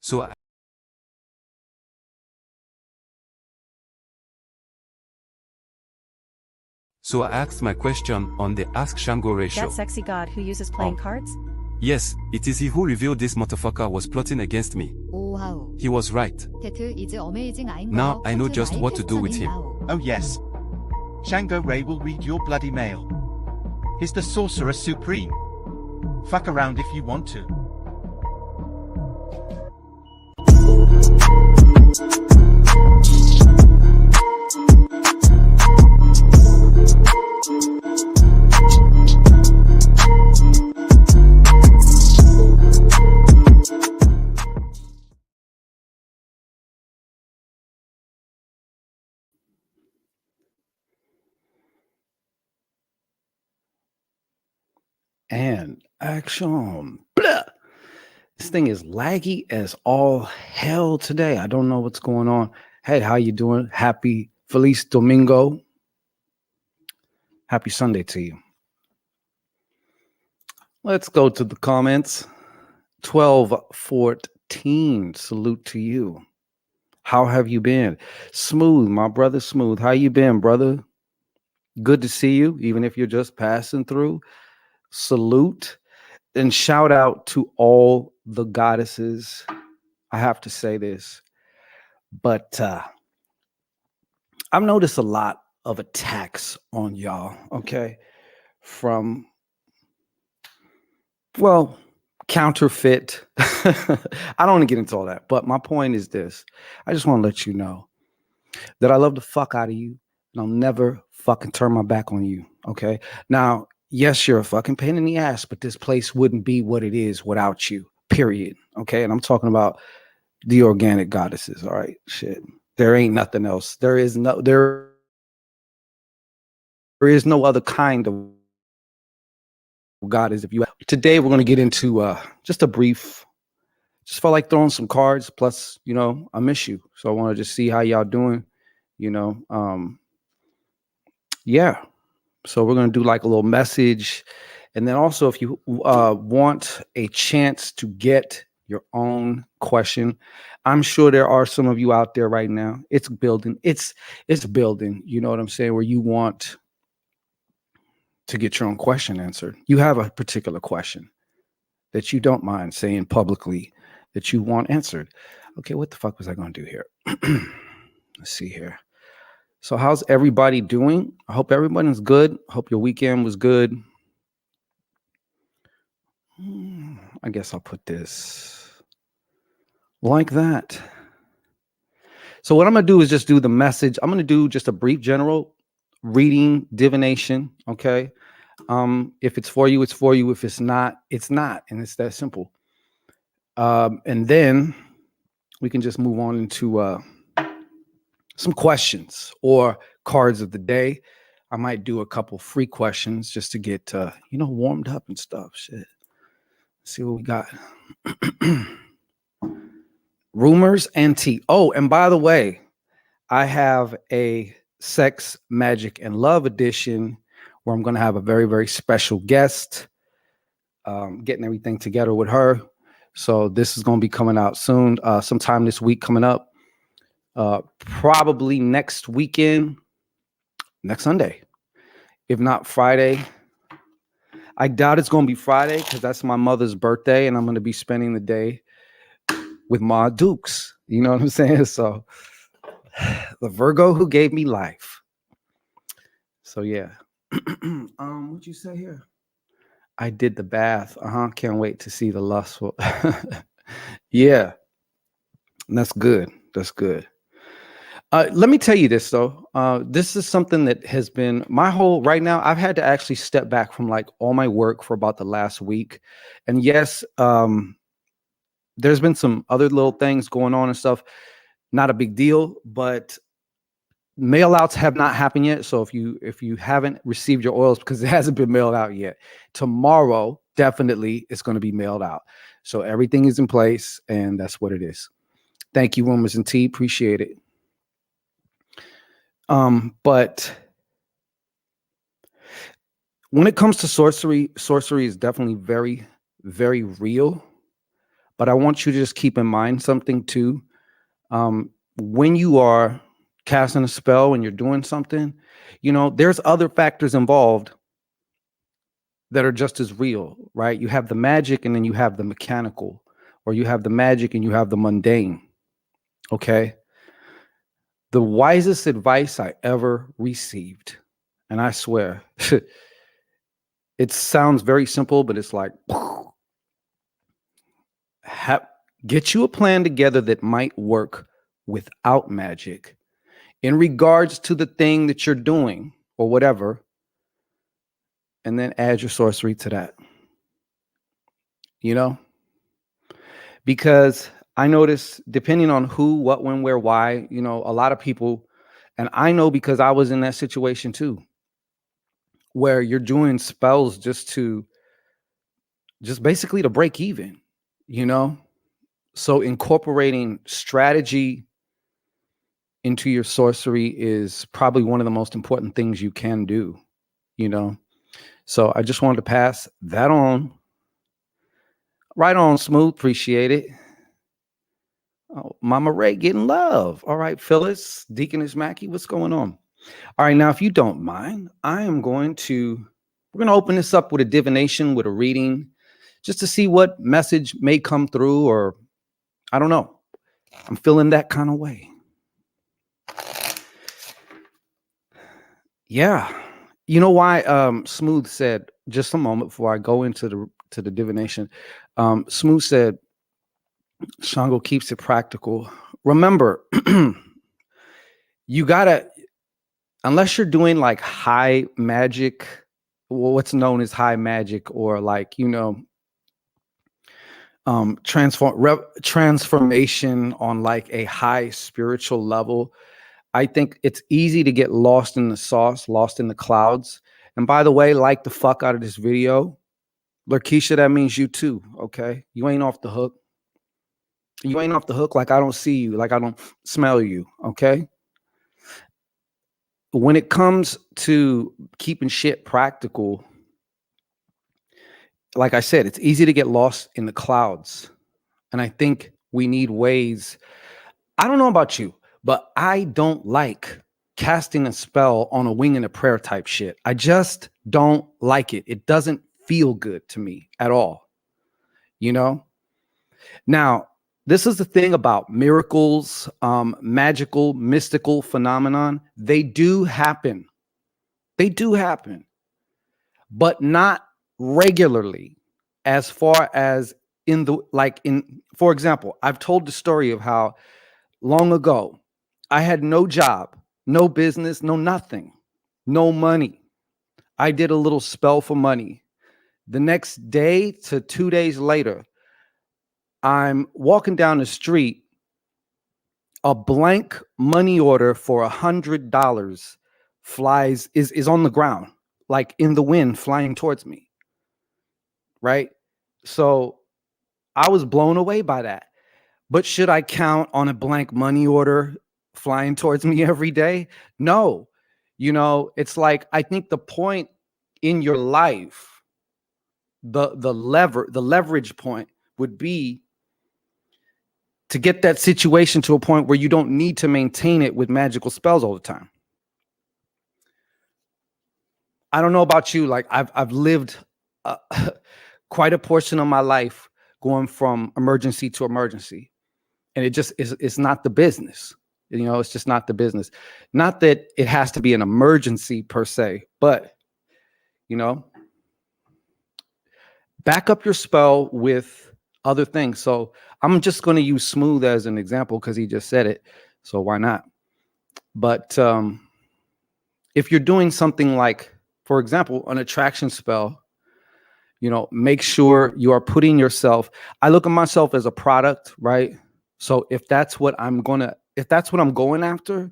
So I asked my question on the Ask Shango ratio. That sexy god who uses playing cards? Yes, it is he who revealed this motherfucker was plotting against me. 오와우. He was right. 테트 is amazing. Now I know just what to do with him. Oh yes. Shango Ray will read your bloody mail. He's the Sorcerer Supreme. Fuck around if you want to. And action. Blah. This thing is laggy as all hell today. I don't know what's going on. Hey, how you doing? Happy Feliz Domingo. Happy Sunday to you. Let's go to the comments. 1214. Salute to you. How have you been? Smooth, my brother Smooth. How you been, brother? Good to see you, even if you're just passing through. Salute and shout out to all the goddesses. I have to say this, but I've noticed a lot of attacks on y'all, okay? From, well, counterfeit. I don't want to get into all that, but my point is this. I just want to let you know that I love the fuck out of you, and I'll never fucking turn my back on you, okay? Now, yes, you're a fucking pain in the ass, but this place wouldn't be what it is without you, period. Okay. And I'm talking about the organic goddesses. All right. Shit. There ain't nothing else. There is no other kind of goddess. Today, we're going to get into just a brief, just felt like throwing some cards. Plus, you know, I miss you. So I want to just see how y'all doing, you know. Yeah. So we're going to do like a little message. And then also, if you want a chance to get your own question, I'm sure there are some of you out there right now. It's building. It's building. You know what I'm saying? Where you want to get your own question answered. You have a particular question that you don't mind saying publicly that you want answered. Okay, what the fuck was I going to do here? Let's see here. So how's everybody doing? I hope everybody's good. Hope your weekend was good. I guess I'll put this like that. So what I'm going to do is just do the message. I'm going to do just a brief general reading, divination, okay? If it's for you, it's for you. If it's not, it's not. And it's that simple. And then we can just move on into some questions or cards of the day. I might do a couple free questions just to get, you know, warmed up and stuff. Shit. Let's see what we got. Rumors and tea. Oh, and by the way, I have a Sex, Magic, and Love edition where I'm going to have a very, very special guest, getting everything together with her. So this is going to be coming out soon, sometime this week coming up. Probably next weekend, next Sunday, if not Friday. I doubt it's going to be Friday because that's my mother's birthday and I'm going to be spending the day with Ma Dukes. You know what I'm saying? So the Virgo who gave me life. So yeah. What'd you say here? I did the bath. Can't wait to see the lustful. Yeah. That's good. That's good. Let me tell you this though. This is something that has been my whole right now. I've had to actually step back from like all my work for about the last week. And yes, there's been some other little things going on and stuff. Not a big deal, but mail outs have not happened yet. So if you haven't received your oils because it hasn't been mailed out yet, tomorrow definitely it's going to be mailed out. So everything is in place and that's what it is. Thank you, Rumors and Tea. Appreciate it. But when it comes to sorcery is definitely very, very real. But I want you to just keep in mind something too. When you are casting a spell, when you're doing something, there's other factors involved that are just as real, right? You have the magic and then you have the mechanical, or you have the magic and you have the mundane. Okay. The wisest advice I ever received, and I swear, it sounds very simple, but it's like, get you a plan together that might work without magic in regards to the thing that you're doing or whatever, and then add your sorcery to that. Because I notice, depending on who, what, when, where, why, a lot of people, and I know because I was in that situation too, where you're doing spells just basically to break even, So incorporating strategy into your sorcery is probably one of the most important things you can do, So I just wanted to pass that on. Right on, Smooth. Appreciate it. Oh, Mama Ray getting love. All right, Phyllis, Deaconess Mackie, what's going on? All right, now, if you don't mind, we're going to open this up with a divination, with a reading, just to see what message may come through, or I don't know. I'm feeling that kind of way. Yeah. You know why Smooth said, just a moment before I go into the divination, Smooth said, Shango keeps it practical. Remember, you gotta, unless you're doing like high magic, what's known as high magic, or like, transformation on like a high spiritual level, I think it's easy to get lost in the sauce, lost in the clouds. And by the way, like the fuck out of this video, Lakeisha, that means you too. Okay. You ain't off the hook. You ain't off the hook. Like I don't see you, like I don't smell you. Okay. When it comes to keeping shit practical, like I said, it's easy to get lost in the clouds. And I think we need ways. I don't know about you, but I don't like casting a spell on a wing and a prayer type shit. I just don't like it. It doesn't feel good to me at all. Now, this is the thing about miracles, magical, mystical phenomenon. They do happen. They do happen, but not regularly. As far as for example, I've told the story of how long ago I had no job, no business, no nothing, no money. I did a little spell for money. The next day to 2 days later, I'm walking down the street. A blank money order for $100 is on the ground, like in the wind, flying towards me. Right? So I was blown away by that. But should I count on a blank money order flying towards me every day? No. It's like, I think the point in your life, the leverage point would be to get that situation to a point where you don't need to maintain it with magical spells all the time. I don't know about you. Like I've lived quite a portion of my life going from emergency to emergency. And it's not the business. It's just not the business. Not that it has to be an emergency per se, but, back up your spell with other things. So I'm just going to use Smooth as an example because he just said it. So why not? But if you're doing something like, for example, an attraction spell, make sure you are putting yourself, I look at myself as a product, right? So if that's what I'm going after,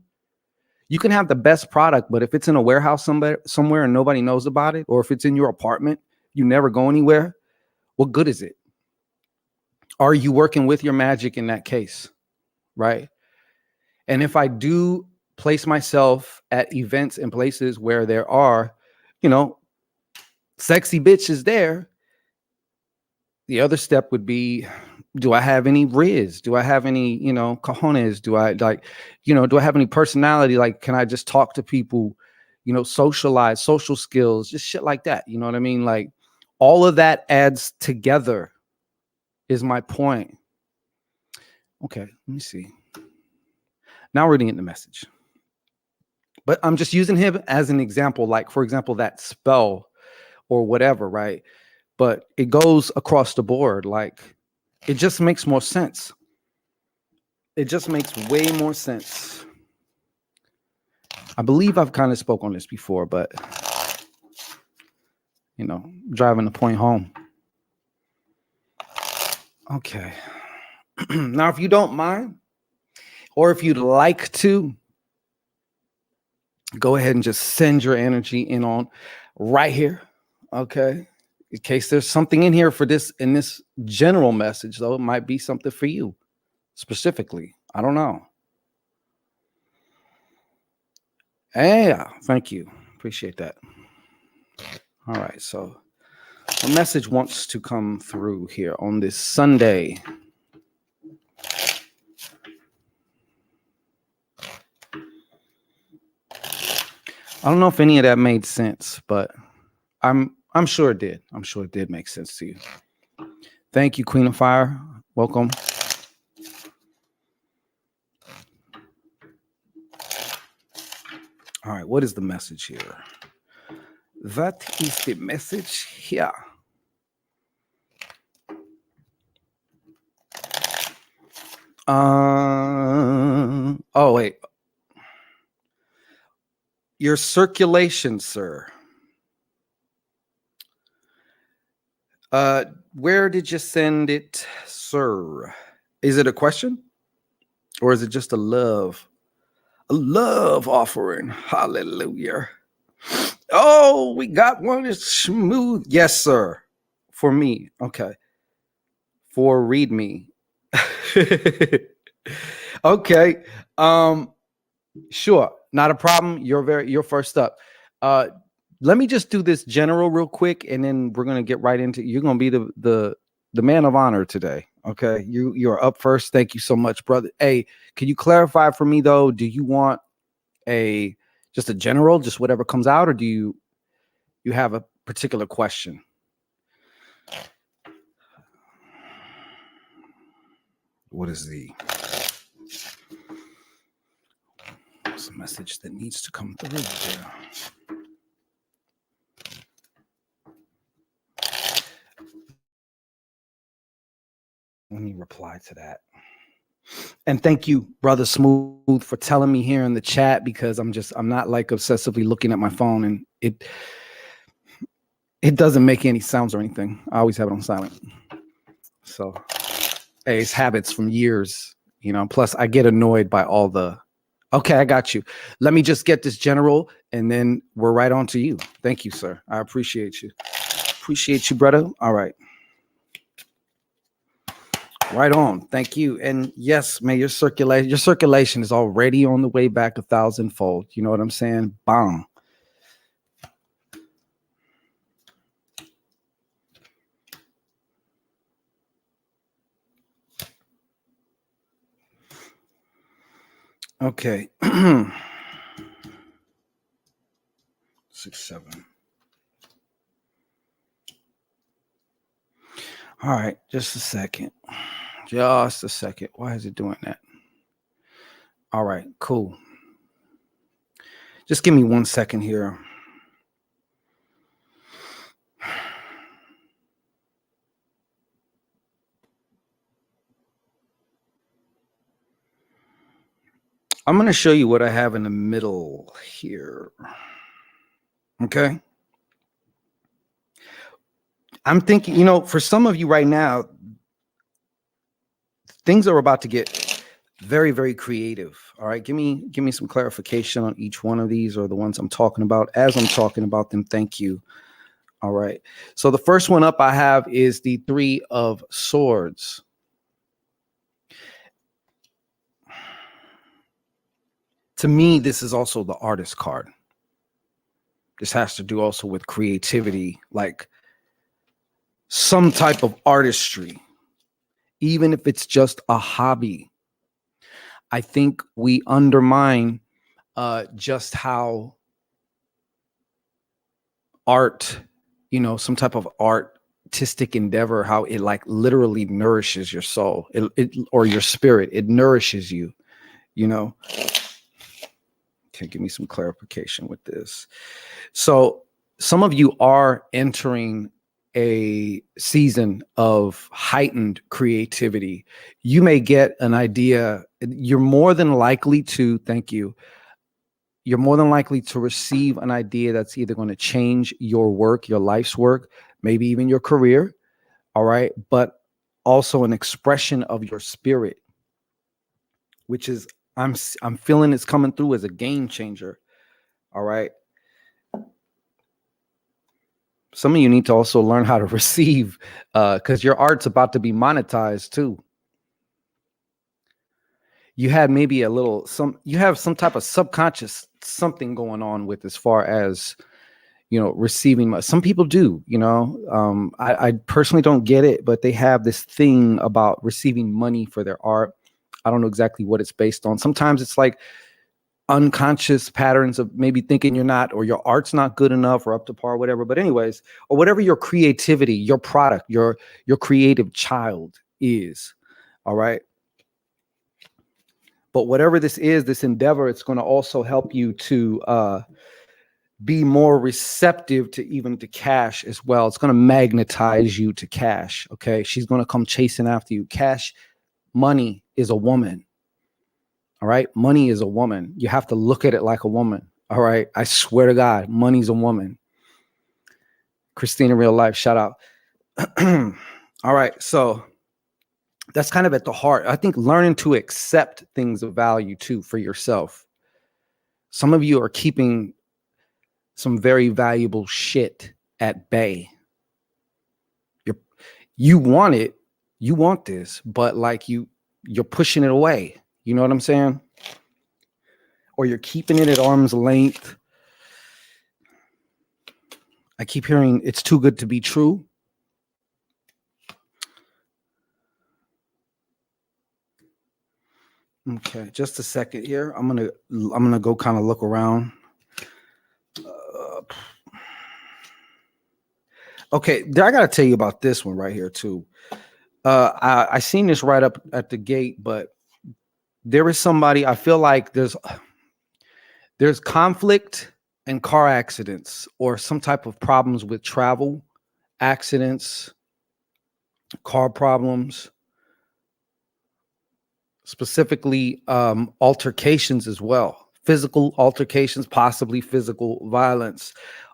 you can have the best product, but if it's in a warehouse somewhere and nobody knows about it, or if it's in your apartment, you never go anywhere, what good is it? Are you working with your magic in that case? Right? And if I do place myself at events and places where there are, sexy bitches there, the other step would be Do I have any riz? Do I have any, cojones? Do I do I have any personality? Like, can I just talk to people, socialize, social skills, just shit like that? You know what I mean? Like, all of that adds together is my point. Okay, let me see. Now we're reading the message. But I'm just using him as an example, like, for example, that spell or whatever, right? But it goes across the board. Like, it just makes more sense. It just makes way more sense. I believe I've kind of spoke on this before, but, driving the point home. Okay. Now, if you don't mind, or if you'd like to, go ahead and just send your energy in on right here. Okay. In case there's something in here for this, in this general message, though, it might be something for you specifically. I don't know. Yeah, thank you. Appreciate that. All right. So a message wants to come through here on this Sunday. I don't know if any of that made sense, but I'm sure it did. I'm sure it did make sense to you. Thank you, Queen of Fire. Welcome. All right, what is the message here? That is the message here. Oh, wait. Your circulation, sir. Where did you send it, sir? Is it a question? Or is it just a love offering? Hallelujah. Oh, we got one. It's smooth. Yes, sir. For me. Okay. For read me. Okay. Sure. Not a problem. You're first up. Let me just do this general real quick, and then we're gonna get right into. You're gonna be the man of honor today. Okay, you're up first. Thank you so much, brother. Hey, can you clarify for me though? Do you want just a general, just whatever comes out, or do you have a particular question? What is what's the message that needs to come through here? Let me reply to that. And thank you, Brother Smooth, for telling me here in the chat, because I'm not like obsessively looking at my phone, and it doesn't make any sounds or anything. I always have it on silent. So, hey, it's habits from years, plus I get annoyed by all the, okay, I got you. Let me just get this general, and then we're right on to you. Thank you, sir. I appreciate you. Appreciate you, brother. All right. Right on. Thank you. And yes, may your circulation is already on the way back 1,000-fold. You know what I'm saying? Bang. Okay. 6, 7. All right. Just a second. Just a second. Why is it doing that? All right. Cool. Just give me 1 second here. I'm going to show you what I have in the middle here. Okay. I'm thinking, for some of you right now, things are about to get very, very creative. All right. Give me some clarification on each one of these, or the ones I'm talking about. As I'm talking about them, thank you. All right. So the first one up I have is the 3 of Swords. To me, this is also the artist card. This has to do also with creativity, like some type of artistry. even if it's just a hobby. I think we undermine just how art, some type of artistic endeavor, how it like literally nourishes your soul, or your spirit. It nourishes you, Okay, give me some clarification with this. So some of you are entering a season of heightened creativity. You may get an idea. You're more than likely to, thank you. You're more than likely to receive an idea that's either going to change your work, your life's work, maybe even your career. All right. But also an expression of your spirit, which is, I'm feeling it's coming through as a game changer. All right. Some of you need to also learn how to receive, because your art's about to be monetized too. You had maybe you have some type of subconscious something going on with, as far as, receiving. Some people do, I personally don't get it, but they have this thing about receiving money for their art. I don't know exactly what it's based on. Sometimes it's like unconscious patterns of maybe thinking you're not, or your art's not good enough or up to par, whatever. But anyways, or whatever your creativity, your product, your creative child is. All right. But whatever this is, this endeavor, it's going to also help you to be more receptive to cash as well. It's going to magnetize you to cash. Okay. She's going to come chasing after you. Cash, money is a woman. All right. Money is a woman. You have to look at it like a woman. All right. I swear to God, money's a woman. Christina, real life, shout out. All right. So that's kind of at the heart. I think learning to accept things of value too for yourself. Some of you are keeping some very valuable shit at bay. You want it. You want this, but like you're pushing it away. You know what I'm saying? Or you're keeping it at arm's length. I keep hearing it's too good to be true. Okay, just a second here. I'm gonna go kind of look around. Okay, I gotta tell you about this one right here too. I seen this right up at the gate, but there is somebody. I feel like there's conflict and car accidents, or some type of problems with travel, accidents, car problems, specifically altercations as well, physical altercations, possibly physical violence.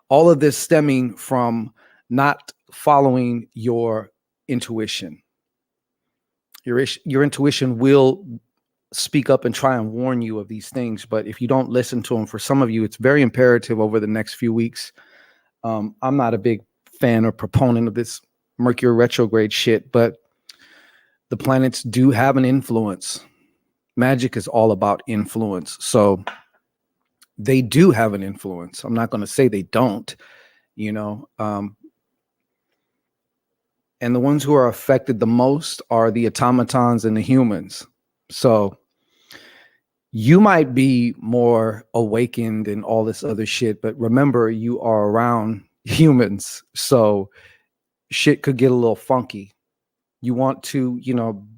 All of this stemming from not following your intuition. Your intuition will speak up and try and warn you of these things, but if you don't listen to them, for some of you, it's very imperative over the next few weeks. I'm not a big fan or proponent of this Mercury retrograde shit, but the planets do have an influence. Magic is all about influence. So they do have an influence. I'm not going to say they don't, and the ones who are affected the most are the automatons and the humans. So you might be more awakened and all this other shit, but remember, you are around humans. So shit could get a little funky. You want to,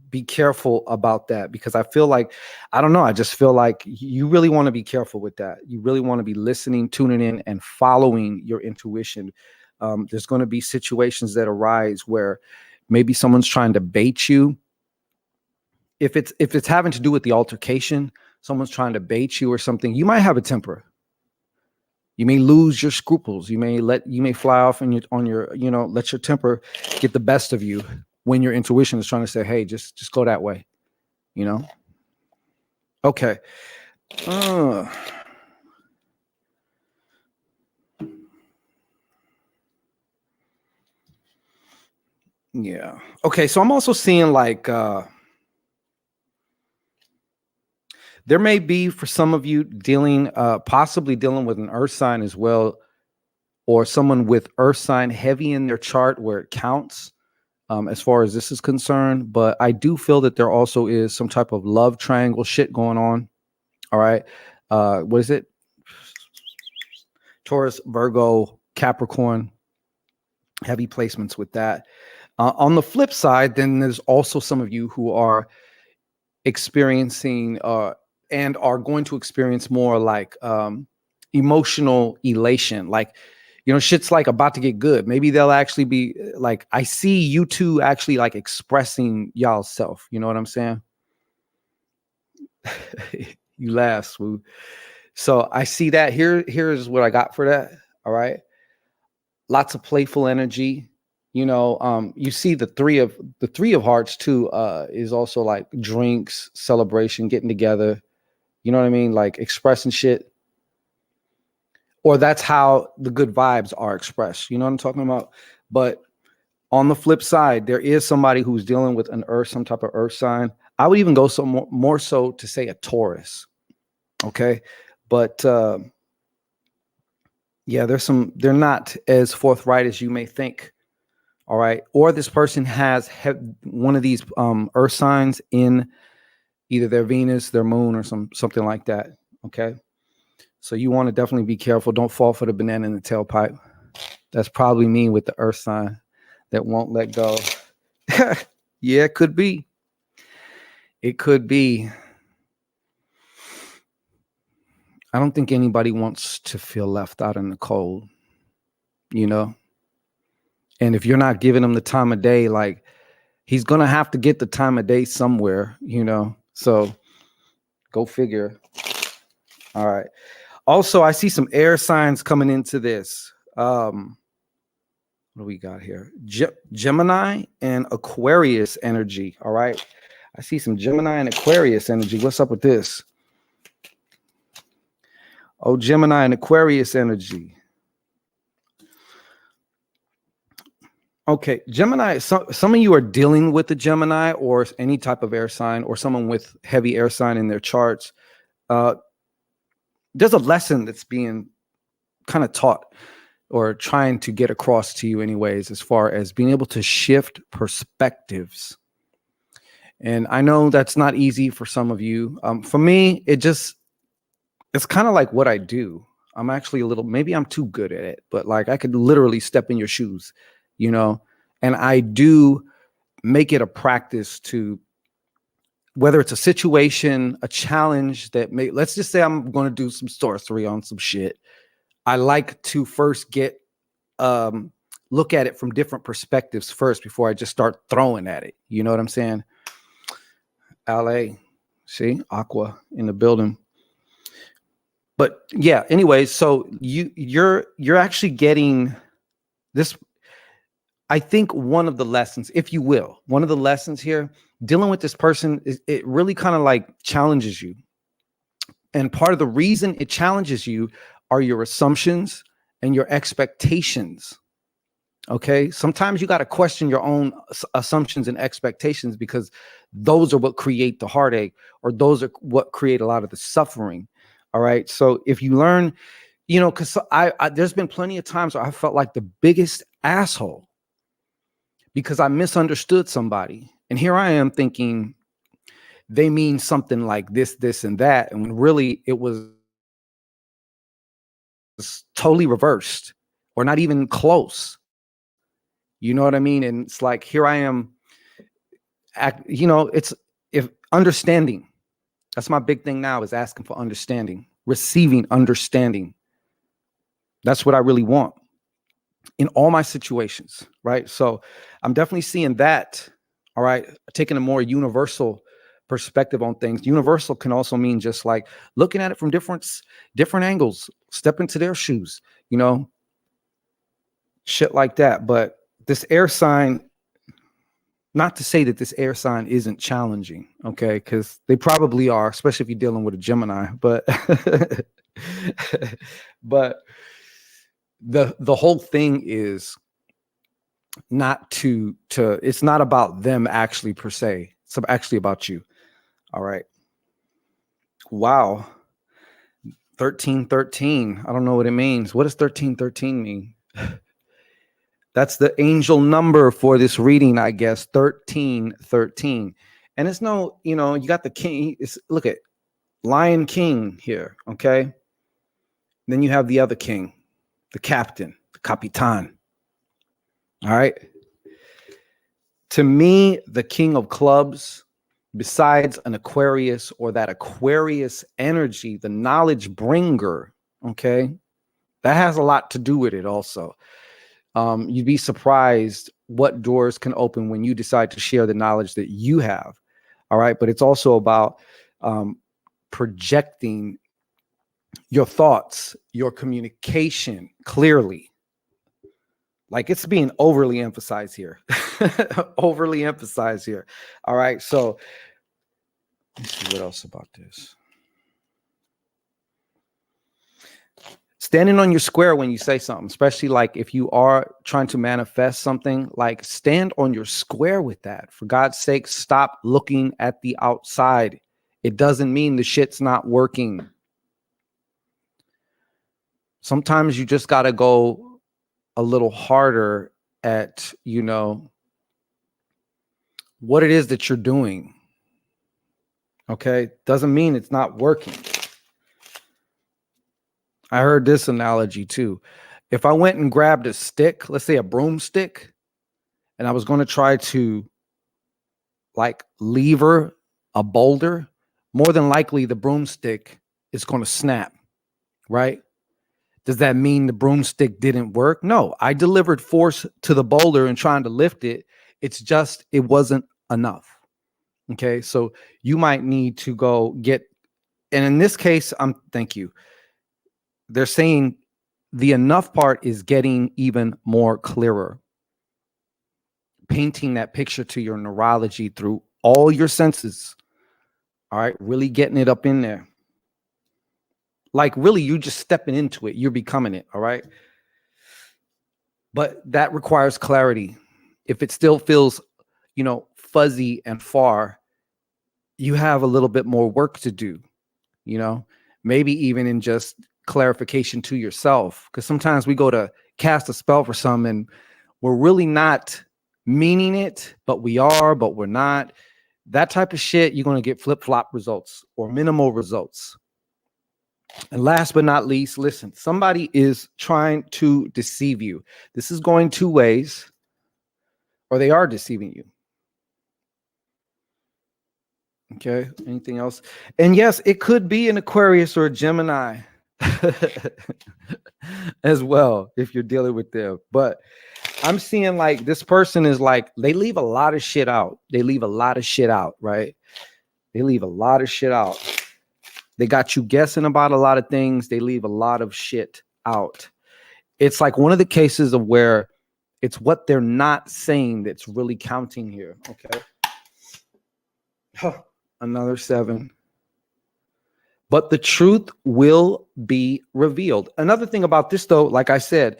be careful about that, because I feel like, I don't know, I just feel like you really want to be careful with that. You really want to be listening, tuning in, and following your intuition. There's going to be situations that arise where maybe someone's trying to bait you. If it's having to do with the altercation, someone's trying to bait you or something, you might have a temper. You may lose your scruples. You may fly off on your let your temper get the best of you when your intuition is trying to say, hey, just go that way. Okay. Yeah. Okay. So I'm also seeing like there may be, for some of you, possibly dealing with an earth sign as well, or someone with earth sign heavy in their chart where it counts. as far as this is concerned, but I do feel that there also is some type of love triangle shit going on. All right. What is it? Taurus, Virgo, Capricorn, heavy placements with that. On the flip side, then there's also some of you who are experiencing and are going to experience more like emotional elation, like, you know, shit's like about to get good. Maybe they'll actually be like, I see you two actually like expressing y'all self. You know what I'm saying? You laugh, Swoop. So I see that here's what I got for that. All right. Lots of playful energy. You know, you see the three of hearts too, is also like drinks, celebration, getting together. You know what I mean? Like expressing shit. Or that's how the good vibes are expressed. You know what I'm talking about? But on the flip side, there is somebody who's dealing with an earth, some type of earth sign. I would even go some more so to say a Taurus. Okay. But yeah, they're not as forthright as you may think. All right. Or this person has one of these earth signs in either their Venus, their moon, or something like that. Okay. So you want to definitely be careful. Don't fall for the banana in the tailpipe. That's probably me with the earth sign that won't let go. Yeah, it could be. It could be. I don't think anybody wants to feel left out in the cold, you know? And if you're not giving him the time of day, like he's going to have to get the time of day somewhere, you know? So go figure. All right. Also, I see some air signs coming into this. What do we got here? Gemini and Aquarius energy. All right. I see some Gemini and Aquarius energy. What's up with this? Oh, Gemini and Aquarius energy. Okay, Gemini, some of you are dealing with the Gemini or any type of air sign or someone with heavy air sign in their charts. There's a lesson that's being kind of taught or trying to get across to you anyways, as far as being able to shift perspectives. And I know that's not easy for some of you. For me, it's kind of like what I do. I'm actually maybe I'm too good at it, but like I could literally step in your shoes, you know, and I do make it a practice to, whether it's a situation, a challenge that let's just say I'm going to do some sorcery on some shit. I like to first look at it from different perspectives first before I just start throwing at it. You know what I'm saying? LA, see, Aqua in the building. But yeah, anyways, so you're actually getting this. I think one of the lessons, if you will, one of the lessons here, dealing with this person, it really kind of like challenges you. And part of the reason it challenges you are your assumptions and your expectations. Okay. Sometimes you got to question your own assumptions and expectations, because those are what create the heartache, or those are what create a lot of the suffering. All right. So if you learn, you know, because there's been plenty of times where I felt like the biggest asshole because I misunderstood somebody. And here I am thinking they mean something like this, this, and that. And when really it was totally reversed or not even close. You know what I mean? And it's like, here I am, you know, if understanding, that's my big thing now, is asking for understanding, receiving understanding. That's what I really want in all my situations, right? So I'm definitely seeing that, all right, taking a more universal perspective on things. Universal can also mean just like looking at it from different angles, step into their shoes, you know, shit like that. But this air sign, not to say that this air sign isn't challenging, okay, because they probably are, especially if you're dealing with a Gemini, but but the whole thing is not to it's not about them actually per se. It's actually about you. All right. Wow. 1313. I don't know what it means. What does 1313 mean? That's the angel number for this reading, I guess, 1313. And it's no, you know, you got the king. Look at Lion King here, okay? Then you have the other king, the captain, the capitan. All right. To me, the king of clubs, besides an Aquarius or that Aquarius energy, the knowledge bringer, okay, that has a lot to do with it also. You'd be surprised what doors can open when you decide to share the knowledge that you have. All right. But it's also about projecting your thoughts, your communication clearly. Like it's being overly emphasized here. Overly emphasized here. All right. So let's see what else about this. Standing on your square when you say something, especially like if you are trying to manifest something, like stand on your square with that. For God's sake, stop looking at the outside. It doesn't mean the shit's not working. Sometimes you just got to go a little harder at, you know, what it is that you're doing. Okay. Doesn't mean it's not working. I heard this analogy too. If I went and grabbed a stick, let's say a broomstick, and I was going to try to like lever a boulder, more than likely the broomstick is going to snap, right? Does that mean the broomstick didn't work? No, I delivered force to the boulder and trying to lift it. It's just, it wasn't enough. Okay. So you might need to go get, and in this case, thank you. They're saying the enough part is getting even more clearer. Painting that picture to your neurology through all your senses. All right. Really getting it up in there. Like really, you just stepping into it. You're becoming it. All right. But that requires clarity. If it still feels, you know, fuzzy and far, you have a little bit more work to do, you know, maybe even in just clarification to yourself. Because sometimes we go to cast a spell for some and we're really not meaning it, but we are, but we're not. That type of shit, you're going to get flip-flop results or minimal results. And last but not least, listen, somebody is trying to deceive you. This is going two ways, or they are deceiving you. Okay. Anything else? And yes, it could be an Aquarius or a Gemini as well, if you're dealing with them. But I'm seeing like this person is like, they leave a lot of shit out. They leave a lot of shit out, right? They leave a lot of shit out. They got you guessing about a lot of things. They leave a lot of shit out. It's like one of the cases of where it's what they're not saying that's really counting here. Okay. Another 7. But the truth will be revealed. Another thing about this, though, like I said,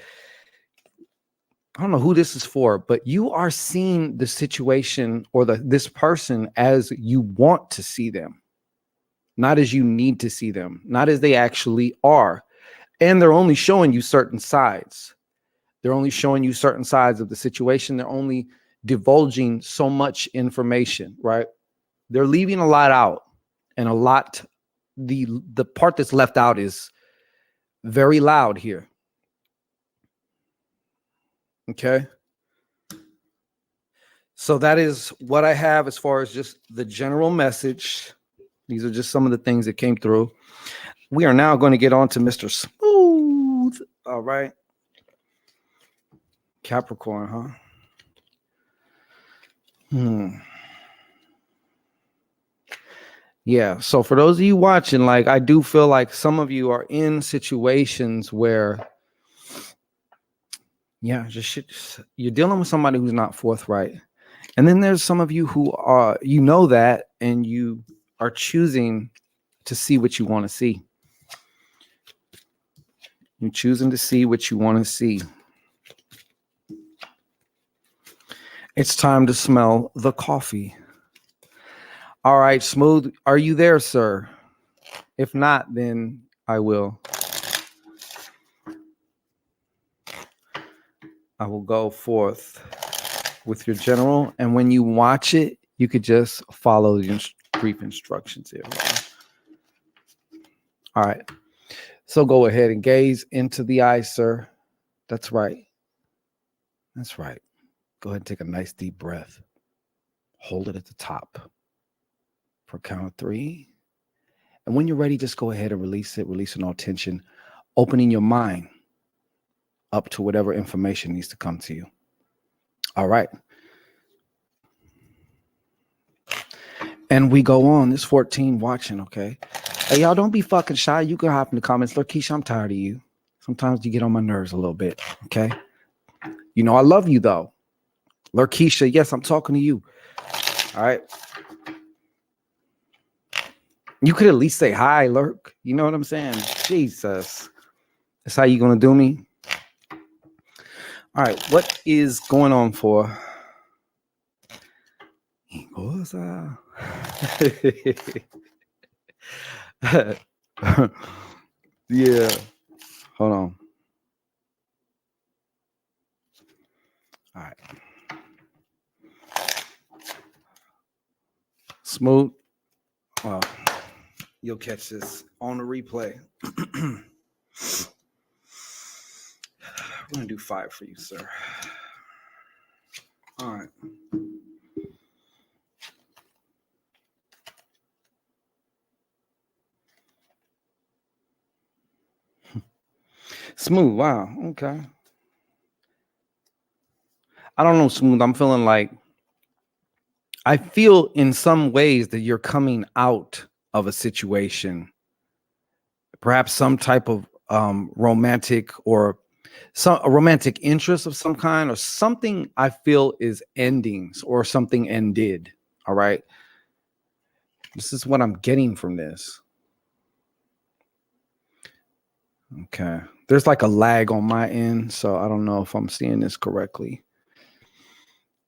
I don't know who this is for, but you are seeing the situation or this person as you want to see them, not as you need to see them, not as they actually are. And they're only showing you certain sides. They're only showing you certain sides of the situation. They're only divulging so much information, right? They're leaving a lot out, and a lot, the part that's left out is very loud here. Okay. So that is what I have as far as just the general message. These are just some of the things that came through. We are now going to get on to Mr. Smooth. All right. Capricorn, huh? Yeah. So for those of you watching, like, I do feel like some of you are in situations where, yeah, you're dealing with somebody who's not forthright. And then there's some of you who are, you know that, and you are choosing to see what you want to see. You're choosing to see what you want to see. It's time to smell the coffee. All right, Smooth, are you there, sir? If not, then I will. I will go forth with your general, and when you watch it, you could just follow the brief instructions here. All right. So go ahead and gaze into the eyes, sir. That's right. That's right. Go ahead and take a nice deep breath. Hold it at the top for a count of 3. And when you're ready, just go ahead and release it, releasing all tension, opening your mind up to whatever information needs to come to you. All right. And we go on. There's 14 watching, okay? Hey, y'all, don't be fucking shy. You can hop in the comments. Lakeisha, I'm tired of you. Sometimes you get on my nerves a little bit, okay? You know I love you, though. Lakeisha, yes, I'm talking to you. All right? You could at least say hi, Lurk. You know what I'm saying? Jesus. That's how you going to do me? All right, what is going on for? Yeah. Hold on. All right. Smooth. Well, you'll catch this on the replay. We're going to do 5 for you, sir. All right. Smooth. Wow. Okay. I don't know, Smooth. I'm feeling like I feel in some ways that you're coming out of a situation, perhaps some type of romantic or a romantic interest of some kind, or something I feel is endings or something ended. All right. This is what I'm getting from this. Okay. There's like a lag on my end, so I don't know if I'm seeing this correctly.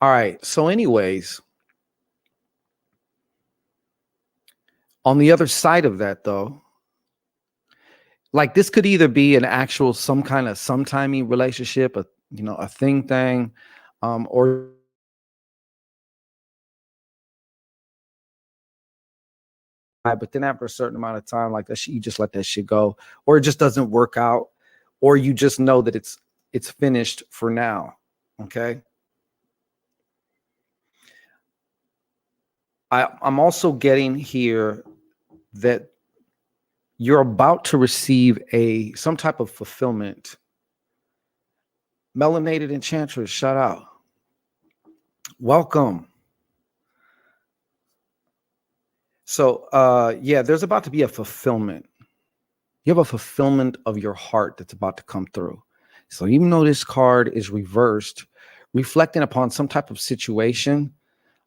All right. So anyways, on the other side of that, though, like this could either be an actual some kind of sometimey relationship, a thing, or but then after a certain amount of time, like that shit, you just let that shit go, or it just doesn't work out, or you just know that it's finished for now. Okay. I'm also getting here that you're about to receive some type of fulfillment. Melanated Enchantress, shout out. Welcome. So yeah, there's about to be a fulfillment. You have a fulfillment of your heart that's about to come through. So even though this card is reversed, reflecting upon some type of situation,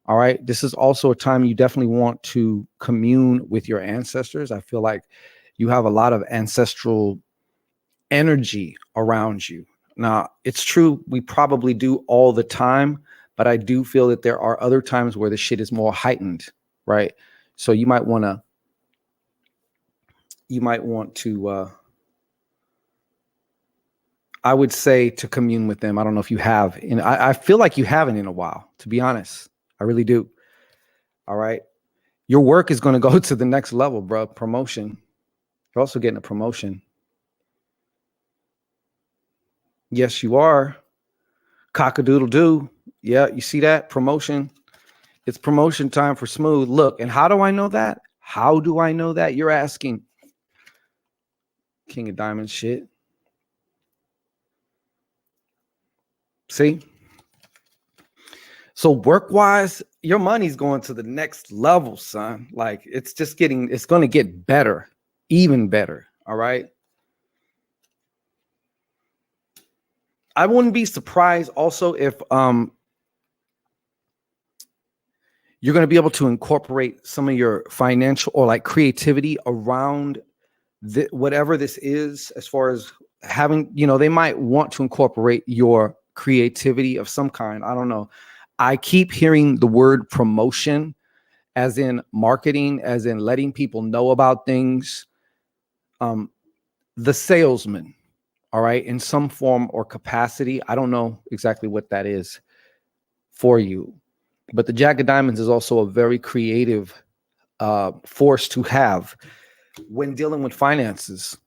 all right, this is also a time you definitely want to commune with your ancestors. I feel like you have a lot of ancestral energy around you. Now, it's true, we probably do all the time, but I do feel that there are other times where the shit is more heightened, right? So you might want to I would say to commune with them. I don't know if you have, and I feel like you haven't in a while, to be honest. I really do. All right. Your work is going to go to the next level, bro. Promotion. You're also getting a promotion. Yes, you are. Cock-a-doodle-doo. Yeah, you see that? Promotion. It's promotion time for Smooth. Look, and how do I know that? How do I know that? You're asking. King of Diamonds shit. See? So work-wise, your money's going to the next level, son. Like it's going to get better, even better. All right. I wouldn't be surprised also if you're going to be able to incorporate some of your financial or like creativity around whatever this is, as far as having, they might want to incorporate your creativity of some kind. I don't know. I keep hearing the word promotion, as in marketing, as in letting people know about things. The salesman. all right, in some form or capacity. I don't know exactly what that is for you, but the Jack of Diamonds is also a very creative force to have when dealing with finances.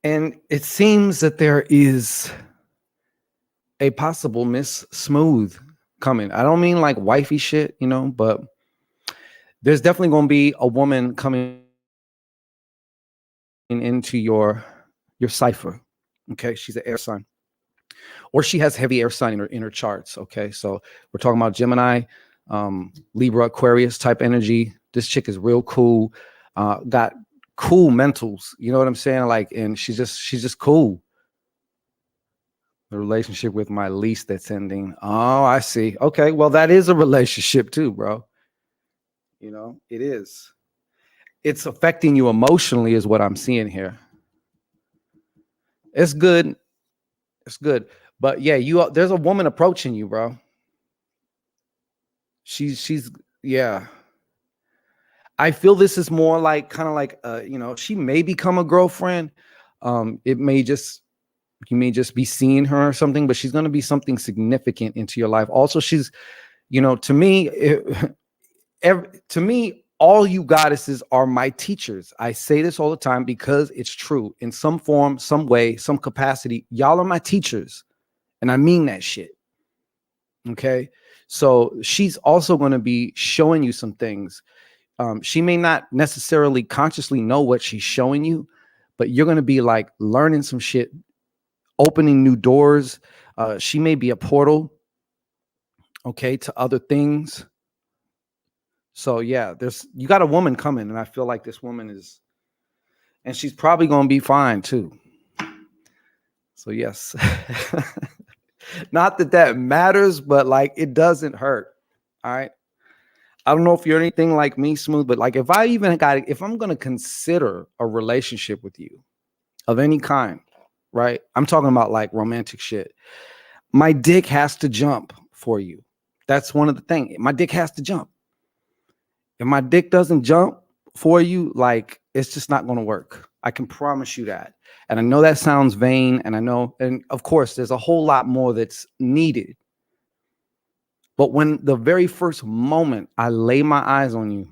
And it seems that there is a possible Miss Smooth coming. I don't mean like wifey shit, you know, but there's definitely going to be a woman coming into your cipher. Okay, she's an air sign, or she has heavy air sign in her charts. Okay, so we're talking about Gemini, Libra, Aquarius type energy. This chick is real cool. Got cool mentals. You know what I'm saying? Like, and she's just cool. The relationship with my lease that's ending. Oh, I see. Okay, well, that is a relationship too, bro. You know, it is. It's affecting you emotionally, is what I'm seeing here. It's good. It's good. But yeah, there's a woman approaching you, bro. She's yeah. I feel this is more like kind of like you know, she may become a girlfriend. It may just you may just be seeing her or something, but she's gonna be something significant into your life. Also, she's, you know, to me, to me, all you goddesses are my teachers. I say this all the time because it's true. In some form, some way, some capacity, y'all are my teachers. And I mean that shit. Okay. So she's also going to be showing you some things. She may not necessarily consciously know what she's showing you, but you're going to be like learning some shit, opening new doors. She may be a portal, okay, to other things. So yeah, you got a woman coming, and I feel like this woman is, and she's probably going to be fine too. So yes, not that matters, but like it doesn't hurt. All right. I don't know if you're anything like me, Smooth, but like if I'm going to consider a relationship with you of any kind, right? I'm talking about like romantic shit. My dick has to jump for you. That's one of the things. My dick has to jump. If my dick doesn't jump for you, like it's just not going to work. I can promise you that. And I know that sounds vain. And I know, and of course, there's a whole lot more that's needed. But when the very first moment I lay my eyes on you,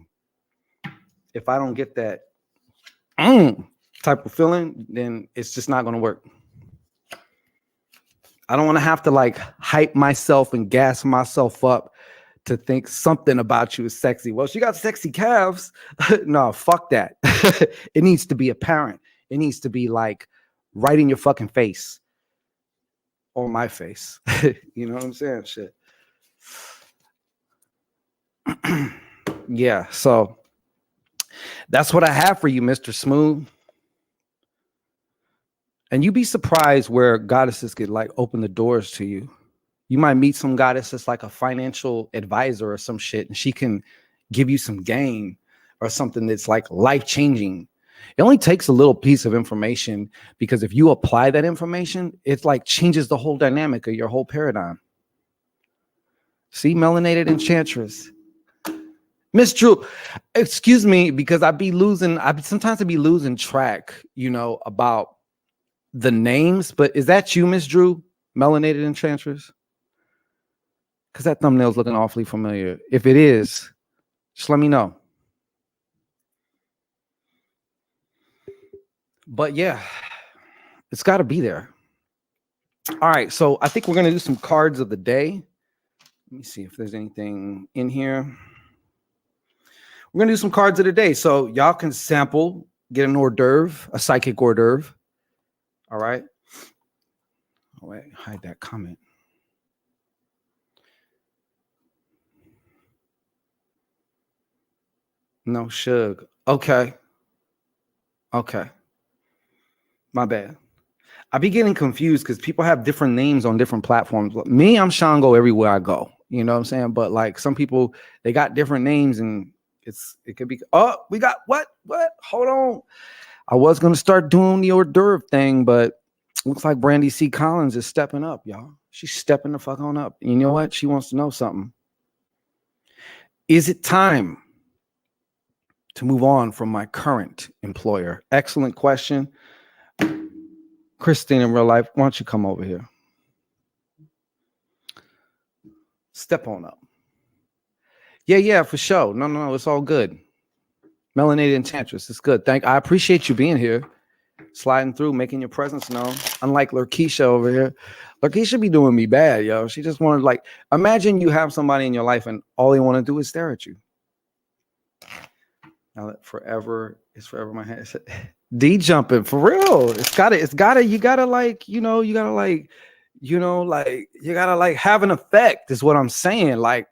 if I don't get that type of feeling, then it's just not going to work. I don't want to have to like hype myself and gas myself up to think something about you is sexy. Well, she got sexy calves. No, fuck that. It needs to be apparent. It needs to be like right in your fucking face or my face. You know what I'm saying? Shit. Yeah. So that's what I have for you, Mr. Smooth. And you'd be surprised where goddesses could like open the doors to you. You might meet some goddess that's like a financial advisor or some shit, and she can give you some game or something that's like life-changing. It only takes a little piece of information, because if you apply that information, it like changes the whole dynamic of your whole paradigm. See, melanated enchantress. Miss Drew, excuse me, because sometimes I be losing track, you know, about the names, but is that you, Miss Drew, melanated enchantress? Because that thumbnail's looking awfully familiar. If it is, just let me know. But yeah, it's got to be there. All right, so I think we're going to do some cards of the day. Let me see if there's anything in here. We're going to do some cards of the day. So y'all can sample, get an hors d'oeuvre, a psychic hors d'oeuvre. All right. Oh, wait, hide that comment. No, Suge. Okay. My bad. I be getting confused because people have different names on different platforms. Me, I'm Shango everywhere I go. You know what I'm saying? But like some people, they got different names, and it could be. Oh, we got what? Hold on. I was gonna start doing the hors d'oeuvre thing, but looks like Brandy C. Collins is stepping up, y'all. She's stepping the fuck on up. You know what? She wants to know something. Is it time to move on from my current employer? Excellent question. Christine in real life, why don't you come over here? Step on up. Yeah, for sure. No, it's all good. Melanated Enchantress, it's good. I appreciate you being here, sliding through, making your presence known. Unlike Lakeisha over here. Lakeisha be doing me bad, yo. She just wanted, like, imagine you have somebody in your life and all they want to do is stare at you. Now that forever is forever my hand. D jumping for real. You gotta have an effect, is what I'm saying. Like,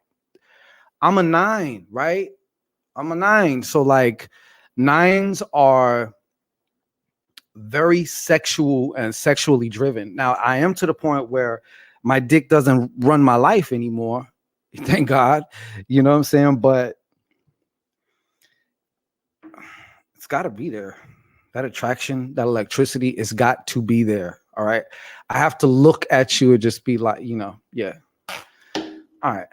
I'm a 9, right? I'm a 9. So like 9s are very sexual and sexually driven. Now I am to the point where my dick doesn't run my life anymore. Thank God. You know what I'm saying? But it's got to be there. That attraction, that electricity, it's got to be there. All right. I have to look at you and just be like, yeah. All right.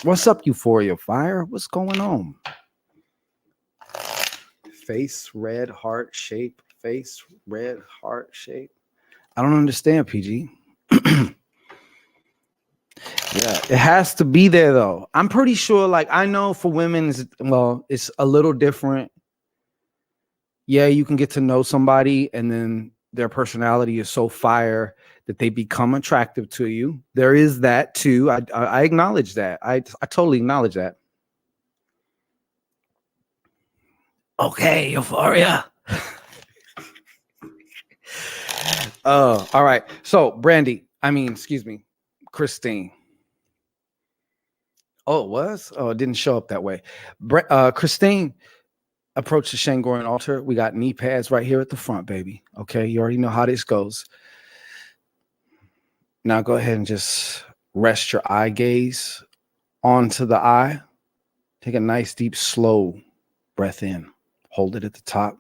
What's up, Euphoria Fire? What's going on? Face, red, heart shape. Face, red, heart shape. I don't understand, PG. Yeah, it has to be there, though. I'm pretty sure, like, I know for women, it's a little different. Yeah, you can get to know somebody and then their personality is so fire that they become attractive to you. There is that too. I acknowledge that. I totally acknowledge that. Okay, Euphoria. All right. So Christine. Oh, it was? Oh, it didn't show up that way. Christine, approach the Shangorian altar. We got knee pads right here at the front, baby. Okay, you already know how this goes. Now go ahead and just rest your eye gaze onto the eye. Take a nice, deep, slow breath in. Hold it at the top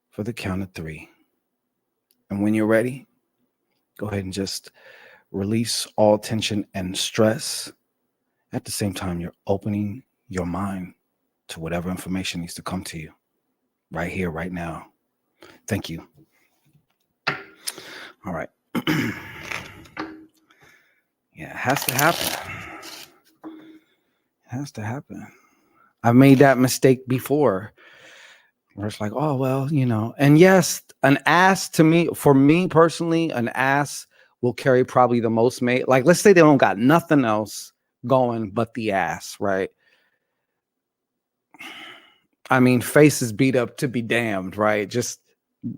for the count of 3. And when you're ready, go ahead and just release all tension and stress. At the same time, you're opening your mind to whatever information needs to come to you right here, right now. Thank you. All right. Yeah, it has to happen. It has to happen. I've made that mistake before where it's like, oh, well, and yes, an ass for me personally, an ass will carry probably the most weight. Like, let's say they don't got nothing else going but the ass, right? I mean, face is beat up to be damned, right? Just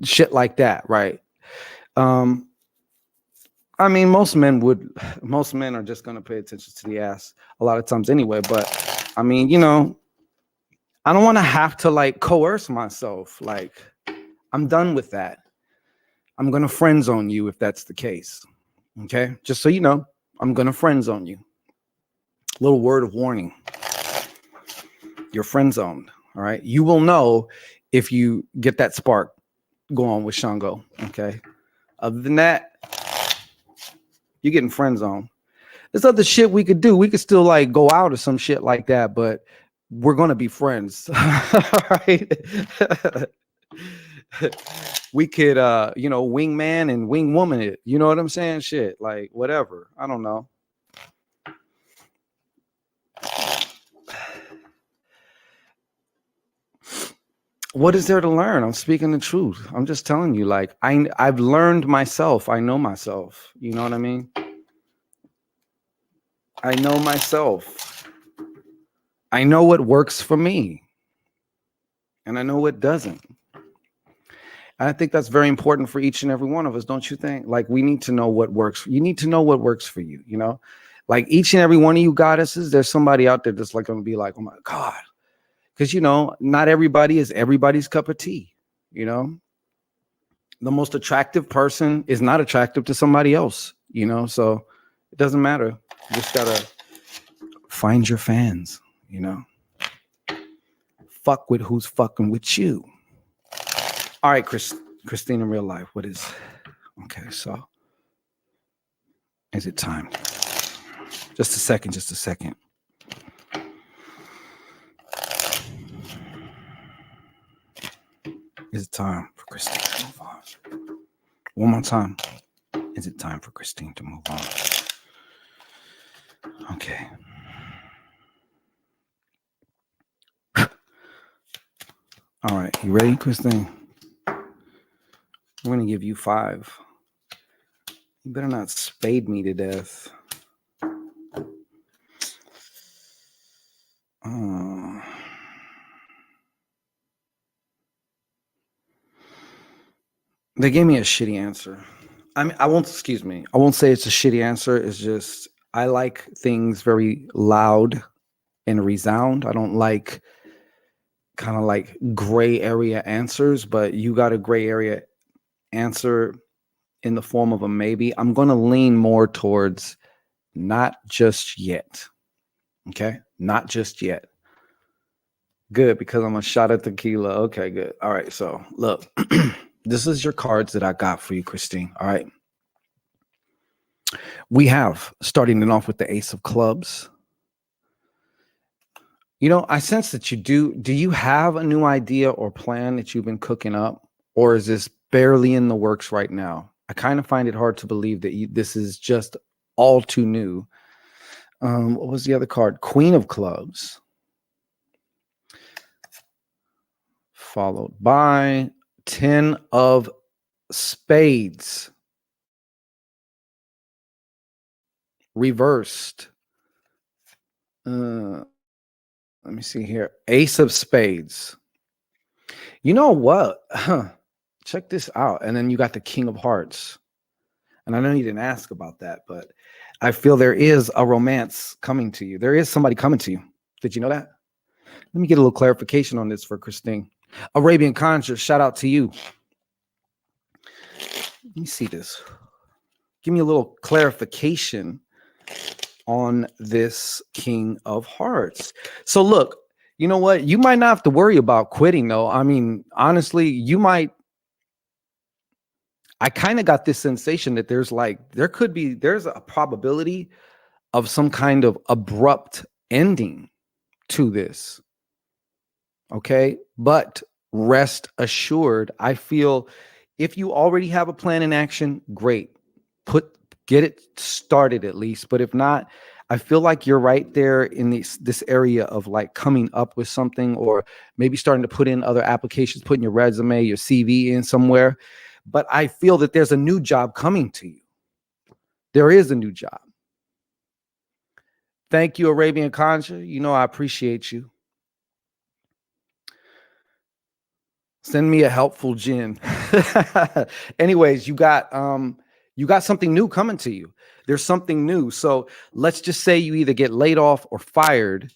shit like that, right? I mean, most men are just going to pay attention to the ass a lot of times anyway. But I mean, I don't want to have to like coerce myself. Like, I'm done with that. I'm going to friend zone you if that's the case. Okay. Just so you know, I'm going to friend zone you. Little word of warning. You're friend zoned. All right. You will know if you get that spark going with Shango. Okay. Other than that, you're getting friend zone. There's other shit we could do. We could still like go out or some shit like that, but we're gonna be friends. Right? We could wingman and wing woman it. You know what I'm saying? Shit, like whatever. I don't know. What is there to learn? I'm speaking the truth. I'm just telling you, like, I've learned myself. I know myself. You know what I mean? I know myself. I know what works for me. And I know what doesn't. And I think that's very important for each and every one of us, don't you think? Like, we need to know what works. You need to know what works for you, Like, each and every one of you goddesses, there's somebody out there that's like going to be like, oh my God. Because, not everybody is everybody's cup of tea, The most attractive person is not attractive to somebody else, So it doesn't matter. You just got to find your fans, Fuck with who's fucking with you. All right, Christine in real life, what is... Okay, so is it time? Just a second. Is it time for Christine? One more time. Is it time for Christine to move on? Okay. All right. You ready, Christine? I'm going to give you 5. You better not spade me to death. They gave me a shitty answer. I mean, I won't say it's a shitty answer. It's just, I like things very loud and resound. I don't like kind of like gray area answers, but you got a gray area answer in the form of a maybe. I'm going to lean more towards not just yet. Okay. Not just yet. Good, because I'm a shot at tequila. Okay, good. All right. So look, this is your cards that I got for you, Christine. All right. We have, starting it off with the Ace of Clubs. You know, I sense that you do. Do you have a new idea or plan that you've been cooking up? Or is this barely in the works right now? I kind of find it hard to believe that this is just all too new. What was the other card? Queen of Clubs. Followed by 10 of Spades. Reversed. Let me see here. Ace of Spades. You know what? Check this out. And then you got the King of Hearts. And I know you didn't ask about that, but I feel there is a romance coming to you. There is somebody coming to you. Did you know that? Let me get a little clarification on this for Christine. Arabian Conjure, shout out to you. Let me see this. Give me a little clarification on this King of Hearts. So look, you know what? You might not have to worry about quitting though. I mean, honestly, you might. I kind of got this sensation that there's a probability of some kind of abrupt ending to this. Okay. But rest assured, I feel if you already have a plan in action, great. Get it started at least. But if not, I feel like you're right there in this area of like coming up with something, or maybe starting to put in other applications, putting your resume, your CV in somewhere. But I feel that there's a new job coming to you. There is a new job. Thank you, Arabian Conjure. You know I appreciate you. Send me a helpful gin. Anyways, you got something new coming to you. There's something new. So let's just say you either get laid off or fired.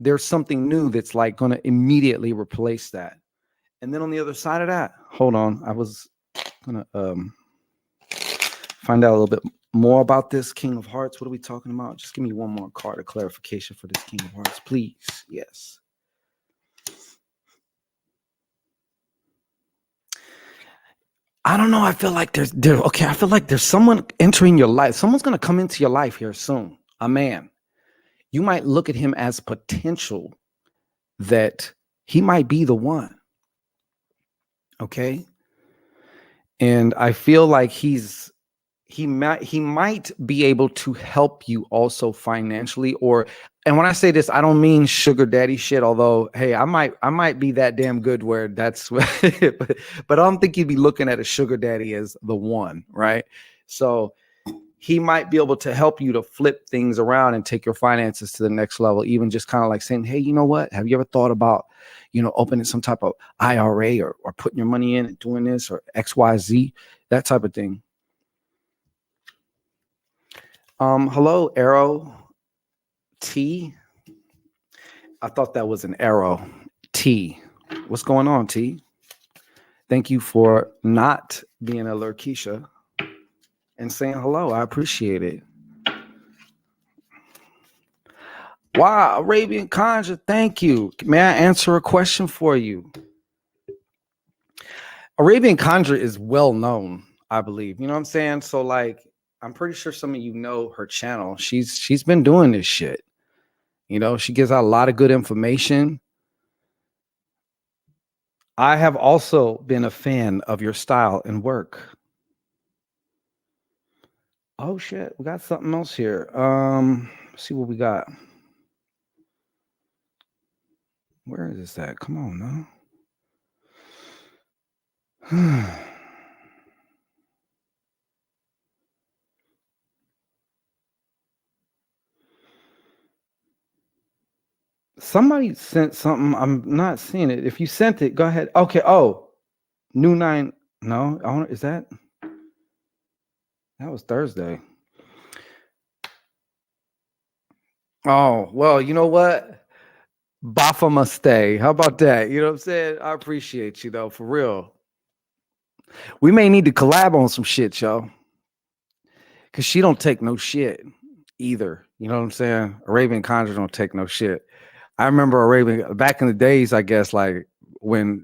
There's something new that's like going to immediately replace that. And then on the other side of that, hold on. I was going to find out a little bit more about this King of Hearts. What are we talking about? Just give me one more card of clarification for this King of Hearts, please. Yes. I don't know. I feel like I feel like there's someone entering your life. Someone's going to come into your life here soon. A man. You might look at him as potential that he might be the one. Okay. And I feel like he might be able to help you also financially, and when I say this, I don't mean sugar daddy shit, although, hey, I might be that damn good where that's, but I don't think you'd be looking at a sugar daddy as the one, right? So he might be able to help you to flip things around and take your finances to the next level, even just kind of like saying, hey, you know what? Have you ever thought about, opening some type of IRA or putting your money in and doing this or XYZ, that type of thing. Hello, Arrow T. I thought that was an arrow. T. What's going on, T? Thank you for not being a Lurkeisha and saying hello. I appreciate it. Wow, Arabian Conjure, thank you. May I answer a question for you? Arabian Conjure is well known, I believe. You know what I'm saying? So like, I'm pretty sure some of you know her channel. She's been doing this shit. She gives out a lot of good information. I have also been a fan of your style and work. Oh shit, we got something else here. Let's see what we got. Where is this at? Come on now. Somebody sent something. I'm not seeing it. If you sent it, go ahead. Okay. Oh, new 9. No, is that was Thursday. Oh, well, you know what? Bafa must stay. How about that? You know what I'm saying? I appreciate you though, for real. We may need to collab on some shit, yo. Cause she don't take no shit either. You know what I'm saying? Arabian Conjure don't take no shit. I remember Arabian back in the days, I guess, like when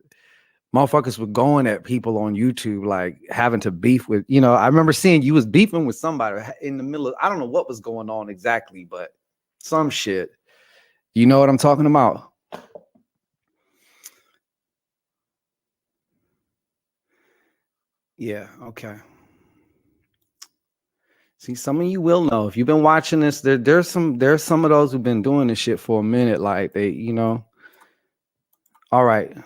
motherfuckers were going at people on YouTube, like having to beef with, I remember seeing you was beefing with somebody in the middle of, I don't know what was going on exactly, but some shit. You know what I'm talking about? Yeah, okay. See, some of you will know if you've been watching this. There's some of those who've been doing this shit for a minute. Like they, All right.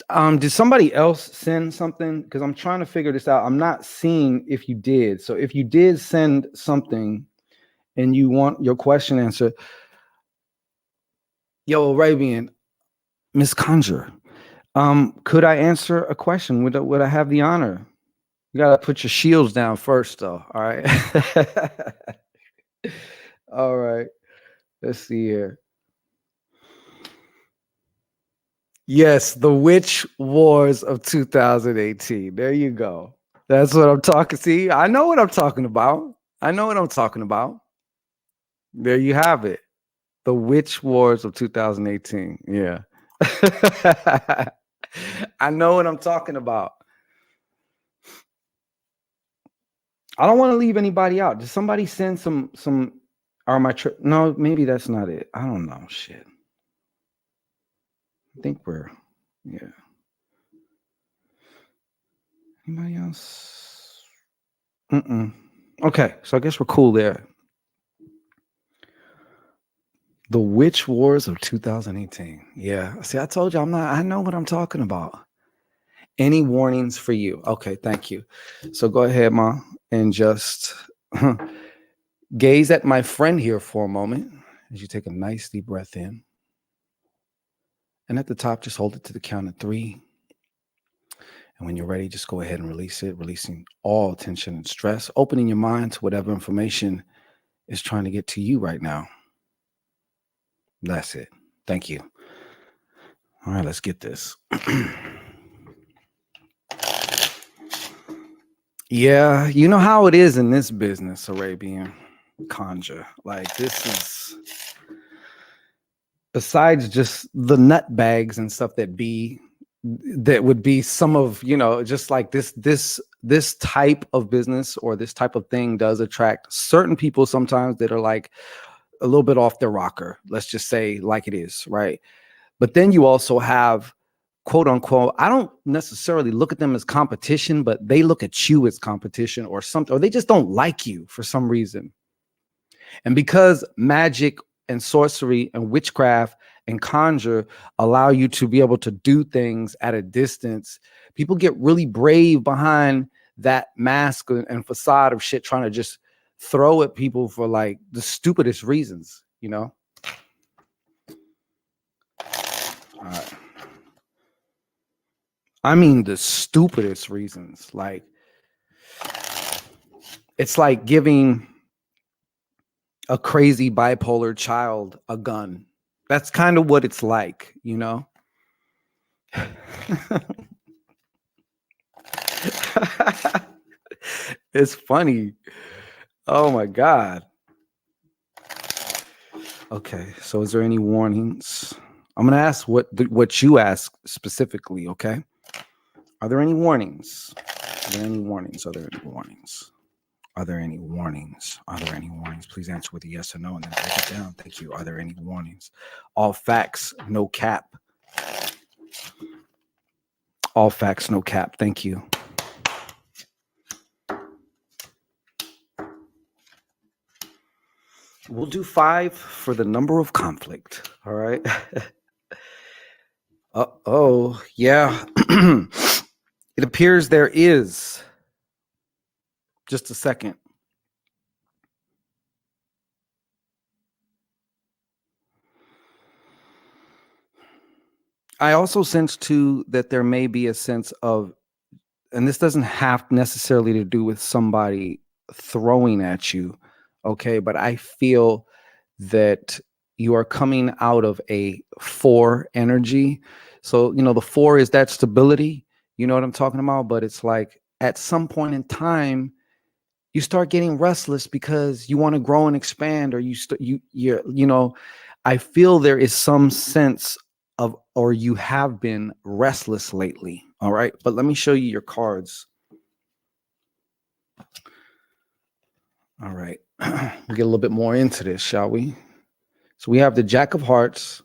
Did somebody else send something? Because I'm trying to figure this out. I'm not seeing if you did. So if you did send something and you want your question answered, yo, Arabian, Miss Conjure, could I answer a question? Would I have the honor? You gotta put your shields down first, though. All right. All right. Let's see here. Yes, the Witch Wars of 2018. There you go. That's what I'm talking. See, I know what I'm talking about. There you have it. The Witch Wars of 2018. Yeah. I know what I'm talking about. I don't want to leave anybody out. Did somebody send some are my no, maybe that's not it. I don't know. Shit. I think yeah. Anybody else? Okay, so I guess we're cool there. The Witch Wars of 2018. Yeah. See, I told you I know what I'm talking about. Any warnings for you? Okay, thank you. So go ahead, Ma, and just gaze at my friend here for a moment as you take a nice deep breath in. And at the top, just hold it to the count of 3. And when you're ready, just go ahead and release it, releasing all tension and stress, opening your mind to whatever information is trying to get to you right now. That's it. Thank you. All right, let's get this. Yeah, you know how it is in this business, Arabian Conjure. Like this is, besides just the nut bags and stuff that would be some of, just like this type of business or this type of thing does attract certain people sometimes that are like a little bit off their rocker. Let's just say like it is, right? But then you also have, quote unquote, I don't necessarily look at them as competition, but they look at you as competition or something, or they just don't like you for some reason. And because magic and sorcery and witchcraft and conjure allow you to be able to do things at a distance, people get really brave behind that mask and facade of shit, trying to just throw at people for like the stupidest reasons, All right. I mean, the stupidest reasons. Like, it's like giving a crazy bipolar child a gun. That's kind of what it's like, It's funny. Oh my God. Okay, so is there any warnings? I'm gonna ask what you ask specifically. Okay. Are there any warnings? Are there any warnings? Are there any warnings? Are there any warnings? Are there any warnings? Please answer with a yes or no and then break it down. Thank you. Are there any warnings? All facts, no cap. All facts, no cap. Thank you. We'll do 5 for the number of conflict. All right. Oh, yeah. It appears there is. Just a second. I also sense too that there may be a sense of, and this doesn't have necessarily to do with somebody throwing at you, okay? But I feel that you are coming out of a 4 energy. So, the 4 is that stability. You know what I'm talking about? But it's like at some point in time, you start getting restless because you want to grow and expand, or I feel there is some sense of, or you have been restless lately. All right. But let me show you your cards. All right. We'll get a little bit more into this, shall we? So we have the Jack of Hearts.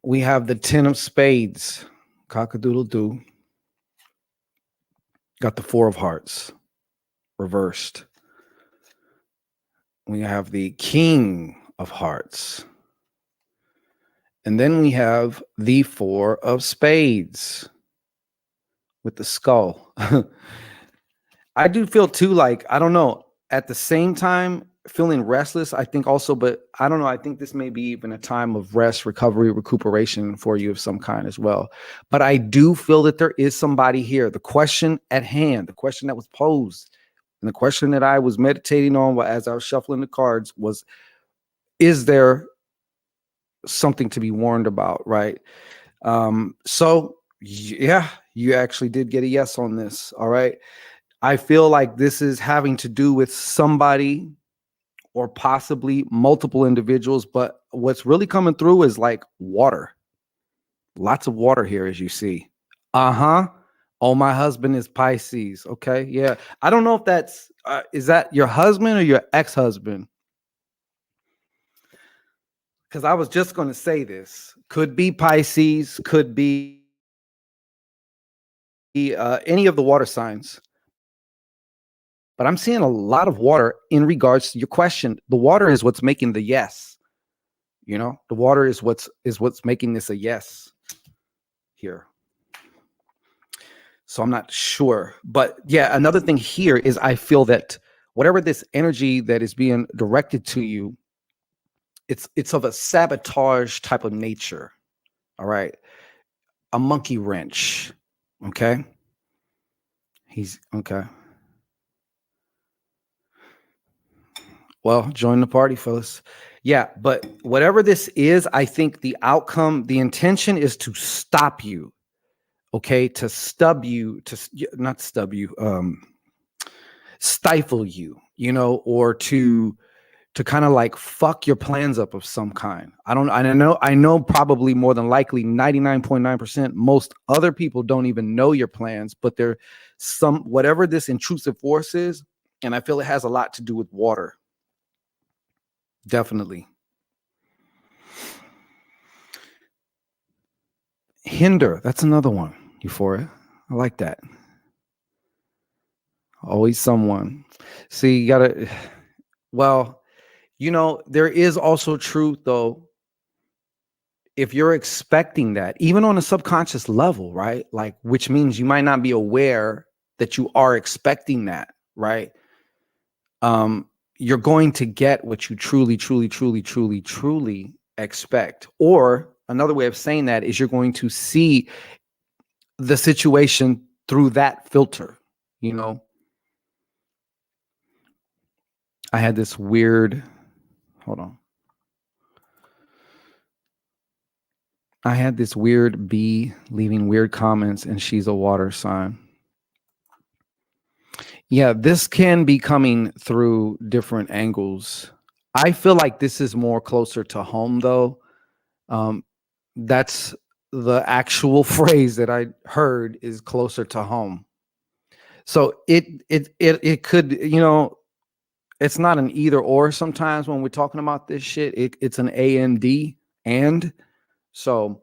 We have the 10 of Spades. Cock-a-doodle-doo. Got the 4 of Hearts reversed. We have the King of Hearts. And then we have the 4 of Spades with the skull. I do feel too, like, I don't know, at the same time, feeling restless, I think also, but I don't know, I think this may be even a time of rest, recovery, recuperation for you of some kind as well. But I do feel that there is somebody here. The question at hand, the question that was posed, and the question that I was meditating on as I was shuffling the cards was, is there something to be warned about, right? So yeah, you actually did get a yes on this. All right. I feel like this is having to do with somebody or possibly multiple individuals, but what's really coming through is like water. Lots of water here, as you see. Oh, my husband is Pisces. Okay. Yeah. I don't know if that's, is that your husband or your ex-husband? Because I was just going to say this. Could be Pisces, could be any of the water signs. But I'm seeing a lot of water in regards to your question. The water is what's making the yes. The water is what's making this a yes here. So I'm not sure. But yeah, another thing here is I feel that whatever this energy that is being directed to you, it's of a sabotage type of nature. All right. A monkey wrench. Okay. He's okay. Well, join the party, fellas. Yeah, but whatever this is, I think the outcome, the intention is to stop you. Okay, to stub you, not stub you, stifle you, or to kind of like fuck your plans up of some kind. I know probably more than likely 99.9% most other people don't even know your plans, but they're whatever this intrusive force is, and I feel it has a lot to do with water. Definitely. Hinder, that's another one. Euphoria. I like that. Always someone. See, you gotta, well, there is also truth though. If you're expecting that, even on a subconscious level, right? Like, which means you might not be aware that you are expecting that, right? You're going to get what you truly, truly, truly, truly, truly expect. Or another way of saying that is you're going to see the situation through that filter, I had this weird, hold on. I had this weird bee leaving weird comments, and she's a water sign. Yeah, this can be coming through different angles. I feel like this is more closer to home, though. That's the actual phrase that I heard is closer to home. So it could, it's not an either or sometimes when we're talking about this shit. It's an A and D and. So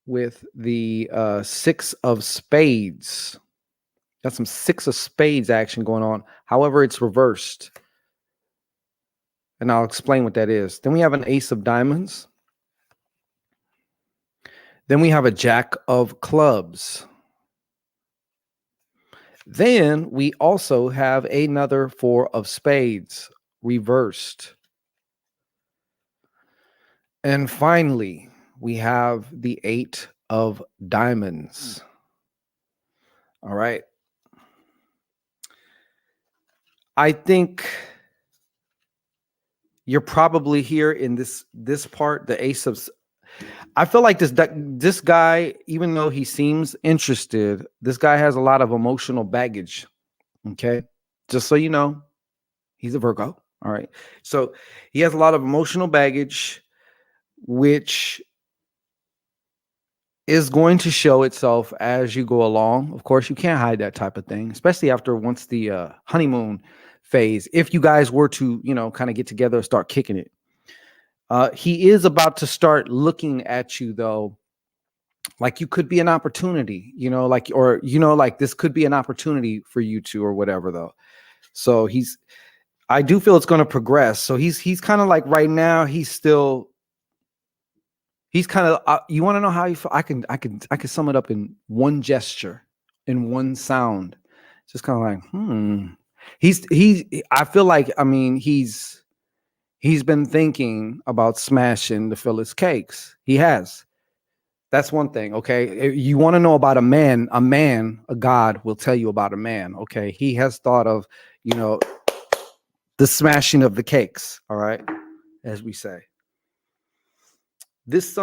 with the six of spades. Got some six of spades action going on. However, it's reversed. And I'll explain what that is. Then we have an ace of diamonds. Then we have a jack of clubs. Then we also have another four of spades reversed. And finally, we have the eight of diamonds. All right. I think you're probably here in this part, the ace of. I feel like this guy, even though he seems interested, this guy has a lot of emotional baggage. Okay, just so you know, he's a Virgo. All right, so he has a lot of emotional baggage, which is going to show itself as you go along. Of course, you can't hide that type of thing, especially after once the honeymoon phase. If you guys were to, kind of get together and start kicking it. He is about to start looking at you, though, like you could be an opportunity, like this could be an opportunity for you two or whatever, though. So I do feel it's going to progress. So he's kind of like right now, he's kind of, you want to know how you feel? I can sum it up in one gesture, in one sound. Just kind of like, I feel like, he's been thinking about smashing the Phyllis cakes. He has. That's one thing. Okay. You want to know about a man, a God will tell you about a man. Okay. He has thought of, the smashing of the cakes. All right. As we say, this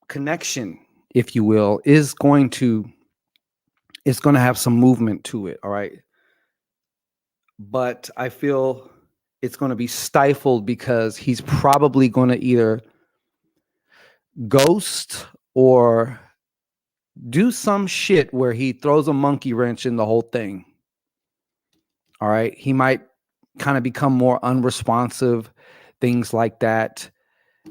connection, if you will, is going to have some movement to it. All right. But I feel it's going to be stifled because he's probably going to either ghost or do some shit where he throws a monkey wrench in the whole thing. All right. He might kind of become more unresponsive, things like that.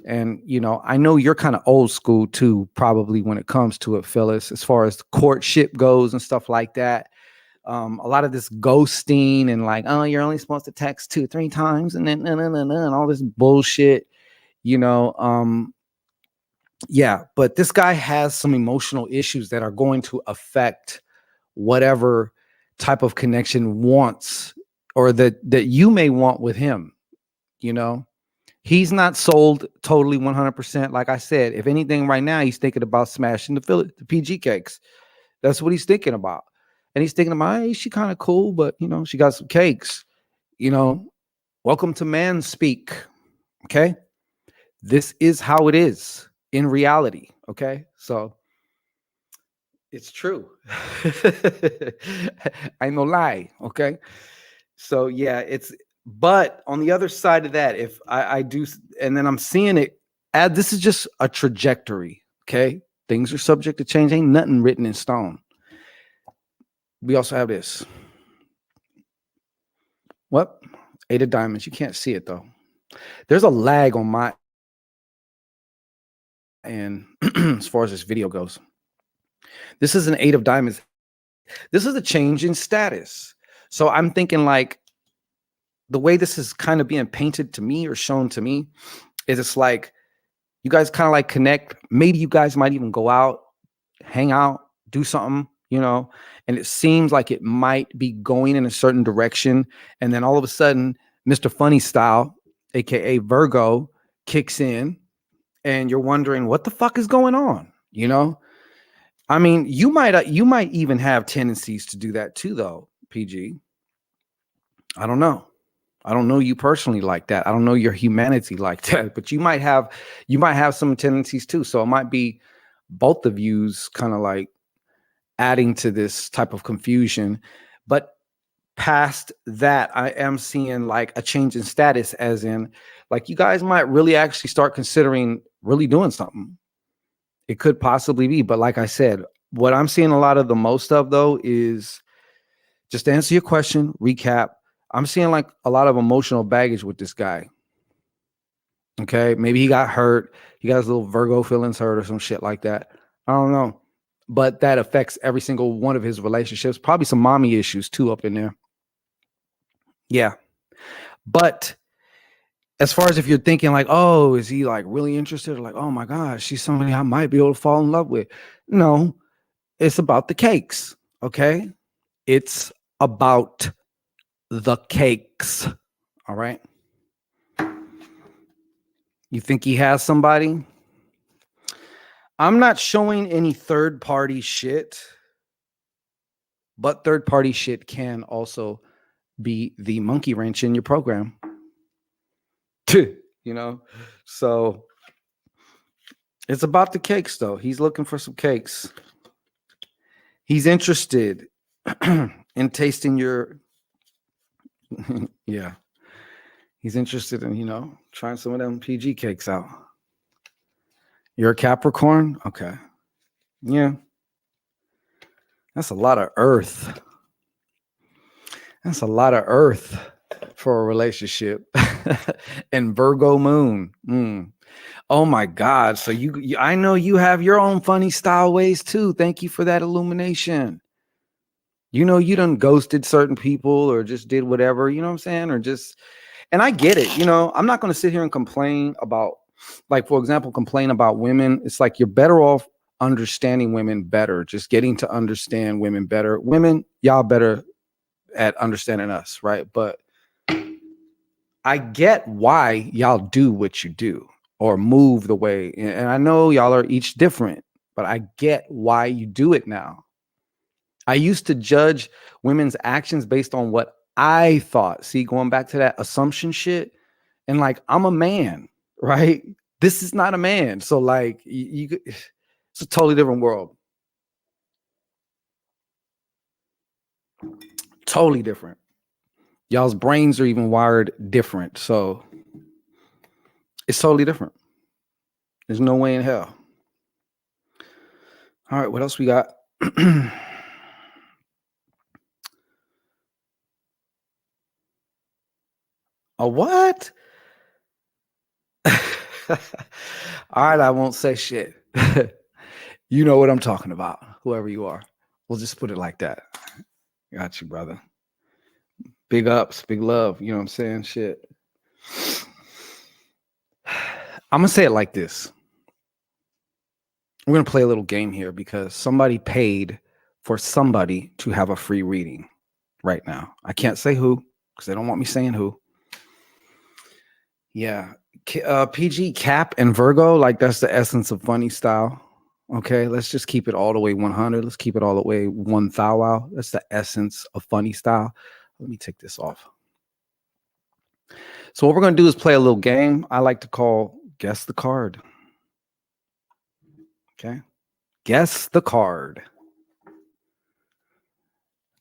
And, I know you're kind of old school too, probably when it comes to it, Phyllis, as far as courtship goes and stuff like that. A lot of this ghosting and like, oh, you're only supposed to text 2-3 times and then and all this bullshit, yeah, but this guy has some emotional issues that are going to affect whatever type of connection wants or that you may want with him. He's not sold totally 100%. Like I said, if anything, right now he's thinking about smashing the PG cakes. That's what he's thinking about. And he's thinking about, hey, she kind of cool, but she got some cakes. Welcome to man speak. Okay. This is how it is in reality. Okay. So it's true. I no lie. Okay. So yeah, but on the other side of that, if I do, and then I'm seeing it, this is just a trajectory. Okay. Things are subject to change. Ain't nothing written in stone. We also have this. What? Eight of diamonds. You can't see it though. There's a lag on my end as far as this video goes. This is an eight of diamonds. This is a change in status. So I'm thinking like the way this is kind of being painted to me or shown to me is it's like you guys kind of like connect. Maybe you guys might even go out, hang out, do something, and it seems like it might be going in a certain direction. And then all of a sudden, Mr. Funny Style, aka Virgo, kicks in and you're wondering what the fuck is going on, you might even have tendencies to do that too, though, PG. I don't know. I don't know you personally like that. I don't know your humanity like that, but you might have some tendencies too. So it might be both of you's kind of like adding to this type of confusion. But past that, I am seeing like a change in status, as in like you guys might really actually start considering really doing something. It could possibly be. But like I said, what I'm seeing a lot of the most of though is, just to answer your question, recap, I'm seeing like a lot of emotional baggage with this guy. Okay. Maybe he got hurt. He got his little Virgo feelings hurt or some shit like that. I don't know. But that affects every single one of his relationships. Probably some mommy issues too up in there. Yeah. But as far as if you're thinking like, oh, is he like really interested? Or like, oh my gosh, she's somebody I might be able to fall in love with. No, it's about the cakes. Okay. It's about the cakes. All right. You think he has somebody? I'm not showing any third party shit, but third party shit can also be the monkey wrench in your program. You know, so it's about the cakes though. He's looking for some cakes. He's interested in tasting your yeah. He's interested in, trying some of them PG cakes out. You're a Capricorn? Okay. Yeah. That's a lot of earth. That's a lot of earth for a relationship. And Virgo moon. Oh my God. So I know you have your own funny style ways too. Thank you for that illumination. You done ghosted certain people or just did whatever, you know what I'm saying? And I get it. I'm not going to sit here and complain about, like, for example, complain about women. It's like you're better off understanding women better, just getting to understand women better. Women, y'all better at understanding us, right? But I get why y'all do what you do or move the way. And I know y'all are each different, but I get why you do it now. I used to judge women's actions based on what I thought. See, going back to that assumption shit. And like, I'm a man, right? This is not a man. So like, it's a totally different world. Totally different. Y'all's brains are even wired different. So it's totally different. There's no way in hell. All right, what else we got? A what? All right, I won't say shit. You know what I'm talking about, whoever you are. We'll just put it like that. Got you, brother. Big ups, big love. You know what I'm saying? Shit. I'm going to say it like this. We're going to play a little game here because somebody paid for somebody to have a free reading right now. I can't say who because they don't want me saying who. Yeah. PG, Cap, and Virgo, like that's the essence of funny style. Okay, let's just keep it all the way 100. Let's keep it all the way 1,000. That's the essence of funny style. Let me take this off. So what we're going to do is play a little game I like to call Guess the Card. Okay. Guess the card.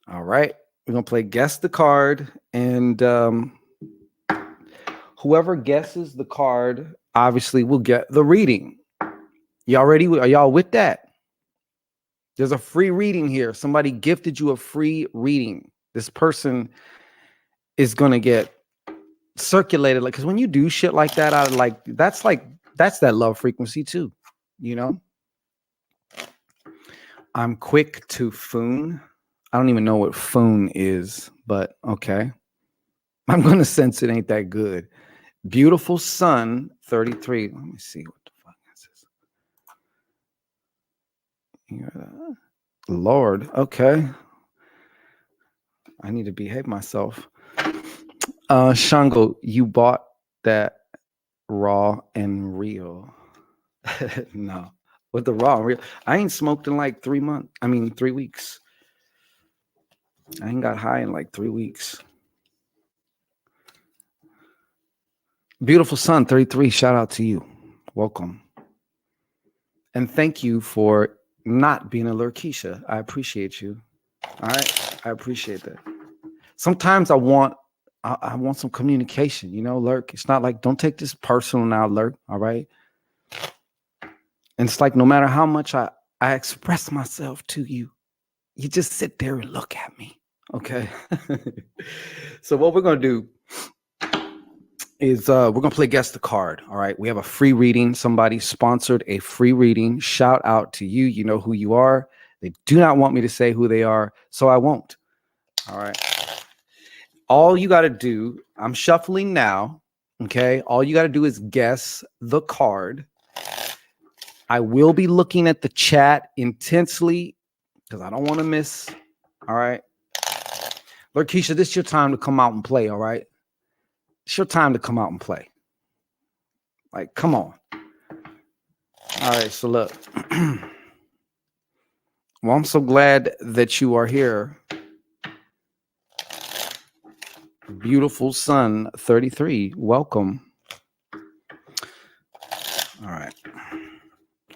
All right. We're going to play Guess the Card. And whoever guesses the card, obviously, will get the reading. Y'all ready? Are y'all with that? There's a free reading here. Somebody gifted you a free reading. This person is going to get circulated. Because when you do shit like that, that's that love frequency too. I'm quick to foon. I don't even know what foon is, but okay. I'm going to sense it ain't that good. Beautiful Sun 33. Let me see what the fuck is this. Lord, okay. I need to behave myself. Shango, you bought that raw and real. No. With the raw and real. I ain't smoked in like 3 weeks. I ain't got high in like 3 weeks. Beautiful Sun 33, shout out to you. Welcome. And thank you for not being a Lurkeisha. I appreciate you. All right. I appreciate that. Sometimes I want some communication, Lurk. It's not like, don't take this personal now, Lurk. All right. And it's like, no matter how much I express myself to you, you just sit there and look at me. Okay. So what we're going to do, is we're gonna play guess the card. All right, we have a free reading. Somebody sponsored a free reading. Shout out to you. You know who you are. They do not want me to say who they are, so I won't. All right. All you got to do, I'm shuffling now. Okay. All you got to do is guess the card. I will be looking at the chat intensely because I don't want to miss. All right. Lord Keisha, this is your time to come out and play. All right. It's your time to come out and play. Like, come on. All right. So look. Well, I'm so glad that you are here. Beautiful Sun 33. Welcome. All right.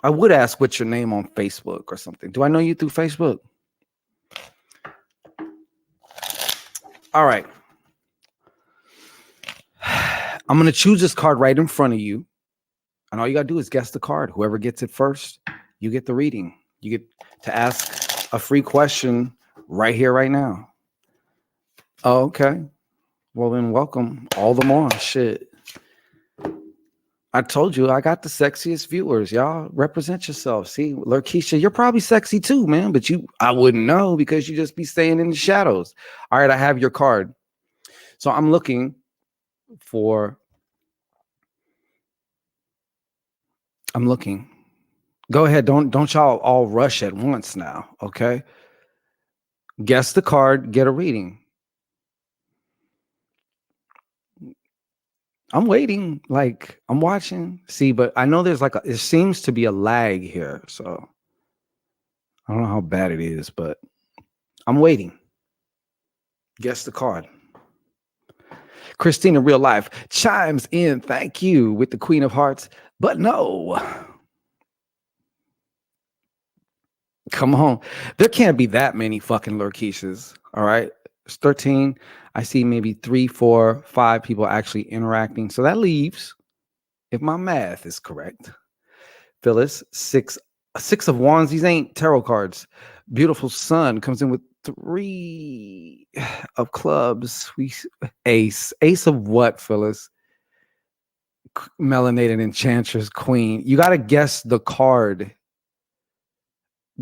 I would ask what's your name on Facebook or something. Do I know you through Facebook? All right. I'm going to choose this card right in front of you. And all you got to do is guess the card. Whoever gets it first, you get the reading. You get to ask a free question right here, right now. Oh, okay. Well, then welcome all the more. Shit. I told you I got the sexiest viewers. Y'all represent yourself. See, Lakeisha, you're probably sexy too, man. But I wouldn't know because you just be staying in the shadows. All right, I have your card. So I'm looking for. I'm looking. Go ahead. Don't y'all all rush at once now. Okay. Guess the card. Get a reading. I'm waiting. Like I'm watching. See, but I know there's it seems to be a lag here. So I don't know how bad it is, but I'm waiting. Guess the card. Christina, real life, chimes in. Thank you with the Queen of Hearts. But no. Come on. There can't be that many fucking Lurkeishas. All right. It's 13. I see maybe 3, 4, 5 people actually interacting. So that leaves, if my math is correct, Phyllis, 6 of wands. These ain't tarot cards. Beautiful Sun comes in with 3 of clubs. Ace of what, Phyllis? Melanated Enchantress Queen. You got to guess the card.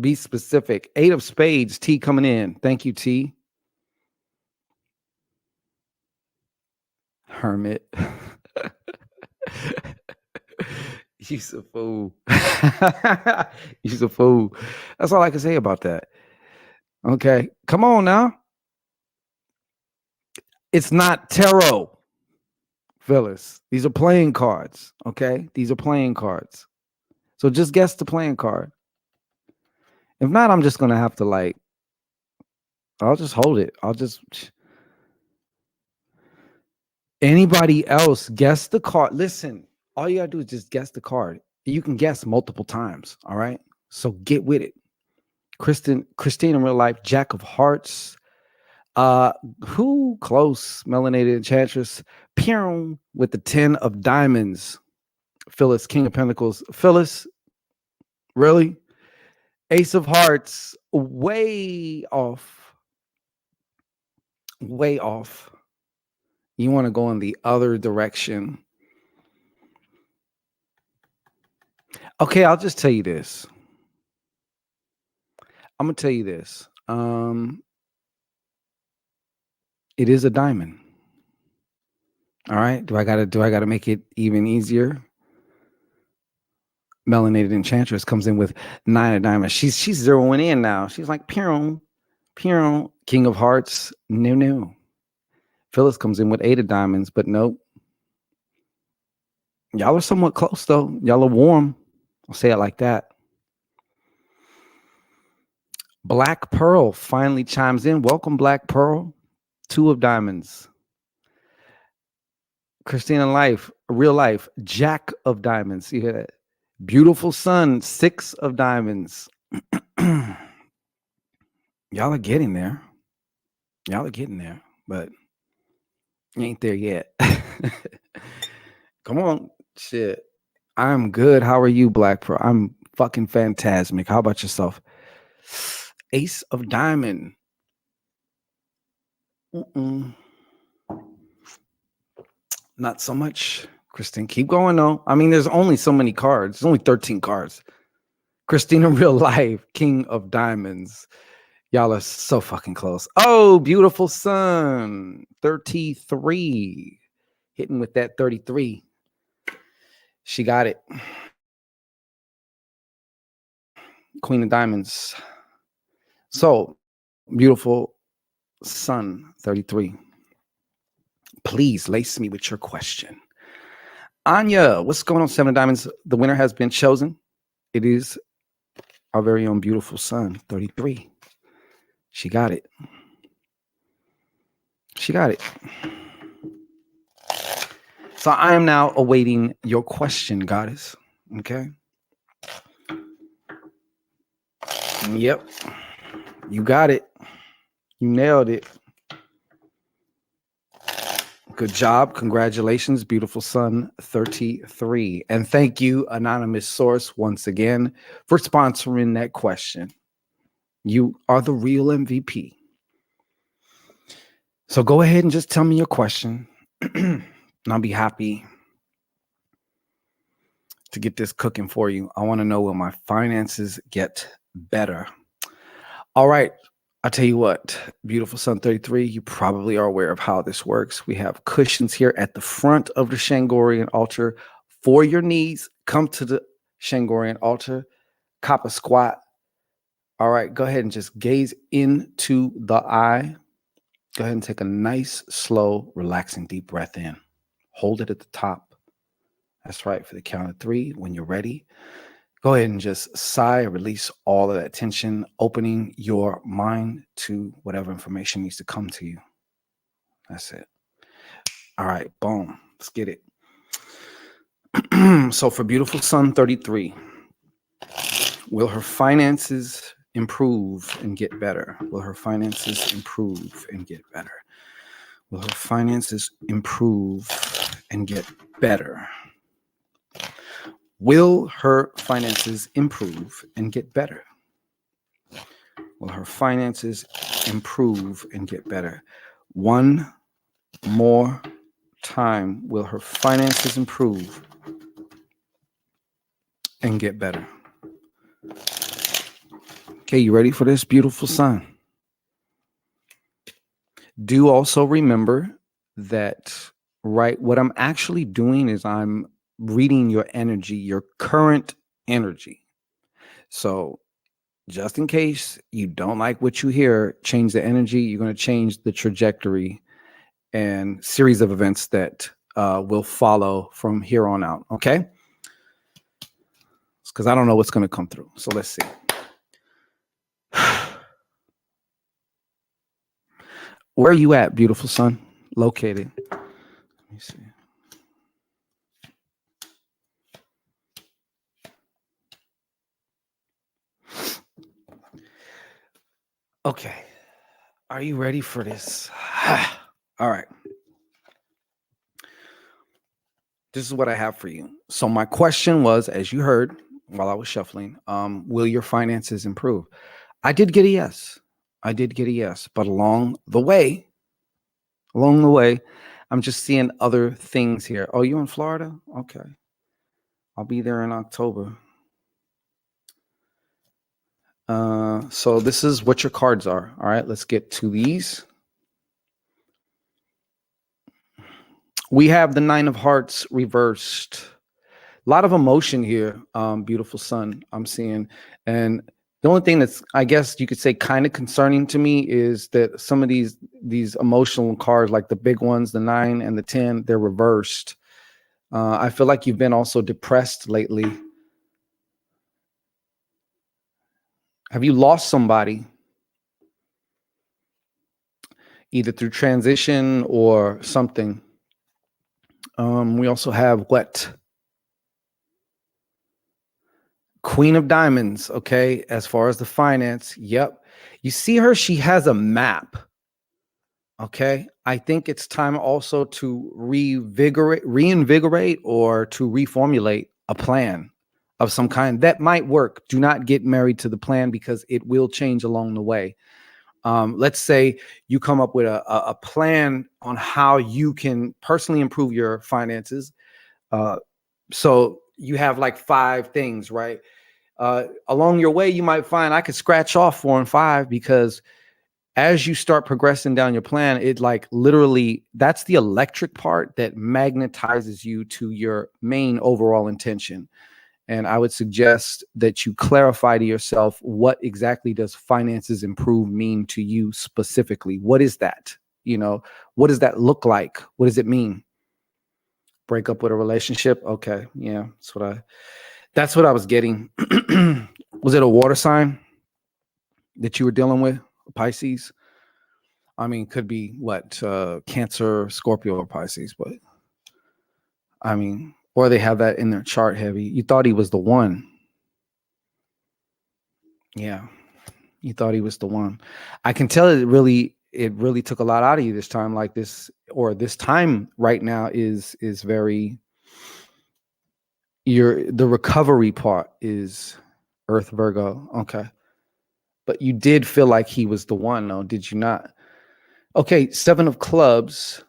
Be specific. 8 of spades. T coming in. Thank you, T. Hermit. He's a fool. He's a fool. That's all I can say about that. Okay. Come on now. It's not tarot, Phyllis. These are playing cards. Okay. These are playing cards. So just guess the playing card. If not, I'm just going to have to I'll just hold it. Anybody else guess the card? Listen, all you got to do is just guess the card. You can guess multiple times. All right. So get with it. Christine in real life, Jack of Hearts. Who close? Melanated Enchantress. Piron with the 10 of diamonds. Phyllis, King of Pentacles. Phyllis, really? Ace of Hearts, way off. Way off. You want to go in the other direction. Okay, I'll just tell you this. I'm gonna tell you this. It is a diamond. All right. Do I gotta make it even easier? Melanated Enchantress comes in with 9 of diamonds. She's zeroing in now. She's like Piron, King of Hearts. No. Phyllis comes in with 8 of diamonds, but nope. Y'all are somewhat close though. Y'all are warm. I'll say it like that. Black Pearl finally chimes in. Welcome, Black Pearl. 2 of diamonds. Christina Life, real life, Jack of diamonds. You hear that? Beautiful Sun, 6 of diamonds. Y'all are getting there. But you ain't there yet. Come on. Shit. I'm good. How are you, Black Pearl? I'm fucking fantastic. How about yourself? Ace of diamond. Not so much. Christine, keep going though. I mean, there's only so many cards. There's only 13 cards. Christina, real life, King of Diamonds. Y'all are so fucking close. Oh, beautiful sun. 33. Hitting with that 33. She got it. Queen of Diamonds. So, beautiful sun, 33. Please lace me with your question. Anya, what's going on, Seven of Diamonds? The winner has been chosen. It is our very own beautiful sun, 33. She got it. She got it. So I am now awaiting your question, goddess. Okay. Yep. You got it. You nailed it. Good job. Congratulations, beautiful sun 33. And thank you, Anonymous Source, once again, for sponsoring that question. You are the real MVP. So go ahead and just tell me your question. And I'll be happy to get this cooking for you. I want to know will my finances get better? All right. I'll tell you what, beautiful sun 33, you probably are aware of how this works. We have cushions here at the front of the Shangorian altar for your knees. Come to the Shangorian altar, cop a squat. All right, go ahead and just gaze into the eye. Go ahead and take a nice, slow, relaxing, deep breath in. Hold it at the top. That's right, for the count of 3. When you're ready, go ahead and just sigh, release all of that tension, opening your mind to whatever information needs to come to you. That's it. All right, boom. Let's get it. So for beautiful sun 33, will her finances improve and get better? Will her finances improve and get better? Will her finances improve and get better? Will her finances improve and get better? Will her finances improve and get better? One more time. Will her finances improve and get better? Okay, you ready for this, beautiful sun? Do also remember that, right, what I'm actually doing is I'm reading your energy, your current energy. So just in case you don't like what you hear, change the energy, you're going to change the trajectory and series of events that will follow from here on out. Okay. Because I don't know what's going to come through. So let's see. Where are you at, beautiful sun? Located. Let me see. Okay. Are you ready for this? All right. This is what I have for you. So my question was, as you heard while I was shuffling, will your finances improve? I did get a yes. I did get a yes. But along the way, I'm just seeing other things here. Oh, you in Florida? Okay. I'll be there in October. So this is what your cards are. All right, let's get to these. We have the 9 of Hearts reversed. A lot of emotion here, beautiful sun, I'm seeing. And the only thing that's, I guess you could say, kind of concerning to me is that some of these emotional cards, like the big ones, the 9 and the 10, they're reversed. I feel like you've been also depressed lately. Have you lost somebody? Either through transition or something. We also have what? Queen of Diamonds, okay? As far as the finance, yep. You see her, she has a map, okay? I think it's time also to reinvigorate or to reformulate a plan of some kind that might work. Do not get married to the plan because it will change along the way. Let's say you come up with a plan on how you can personally improve your finances. So you have like 5 things, right? Along your way, you might find I could scratch off 4 and 5 because as you start progressing down your plan, it like literally that's the electric part that magnetizes you to your main overall intention. And I would suggest that you clarify to yourself, what exactly does finances improve mean to you specifically? What is that? What does that look like? What does it mean? Break up with a relationship? Okay. Yeah. That's what I was getting. Was it a water sign that you were dealing with? Pisces? I mean, could be what? Cancer, Scorpio, or Pisces, but I mean, or they have that in their chart heavy. You thought he was the one. Yeah. You thought he was the one. I can tell it really took a lot out of you this time, like this, or this time right now is very, the recovery part is Earth Virgo. Okay. But you did feel like he was the one, though, did you not? Okay, 7 of clubs.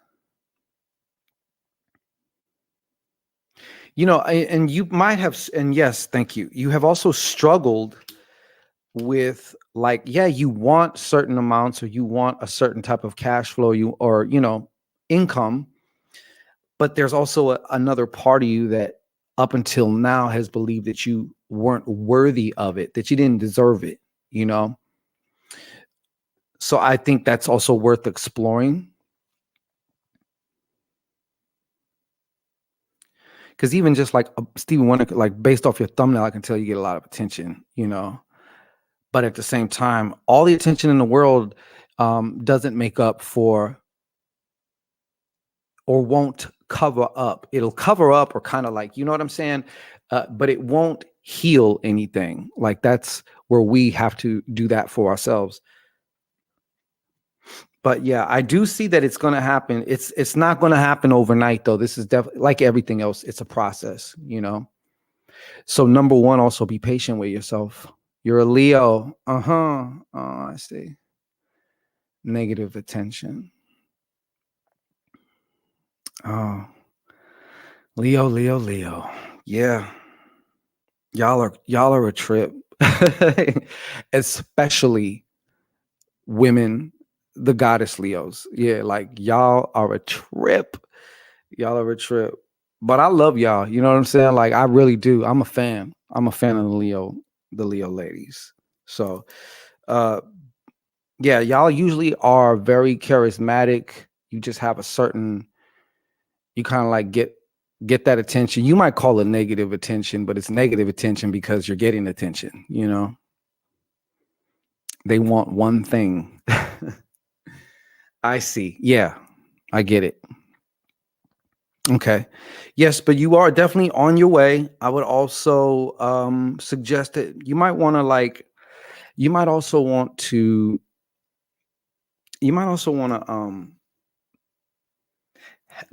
And you might have, and yes, thank you. You have also struggled with like, yeah, you want certain amounts or you want a certain type of cash flow, income, but there's also another part of you that up until now has believed that you weren't worthy of it, that you didn't deserve it, you know? So I think that's also worth exploring. Because even just like Stevie Wonder, like based off your thumbnail, I can tell you get a lot of attention, But at the same time, all the attention in the world doesn't make up for or won't cover up. It'll cover up or kind of like, you know what I'm saying? But it won't heal anything. Like that's where we have to do that for ourselves. But yeah, I do see that it's going to happen. It's not going to happen overnight, though. This is definitely like everything else. It's a process, So number one, also be patient with yourself. You're a Leo. Uh-huh. Oh, I see. Negative attention. Oh, Leo, Leo, Leo. Yeah. Y'all are a trip. Especially women, the goddess Leos. Yeah, like y'all are a trip. Y'all are a trip. But I love y'all. You know what I'm saying? Like I really do. I'm a fan. I'm a fan of the Leo ladies. So yeah, y'all usually are very charismatic. You just have you kind of like get that attention. You might call it negative attention, but it's negative attention because you're getting attention, They want one thing. I see. Yeah, I get it. Okay. Yes, but you are definitely on your way. I would also suggest that you might want to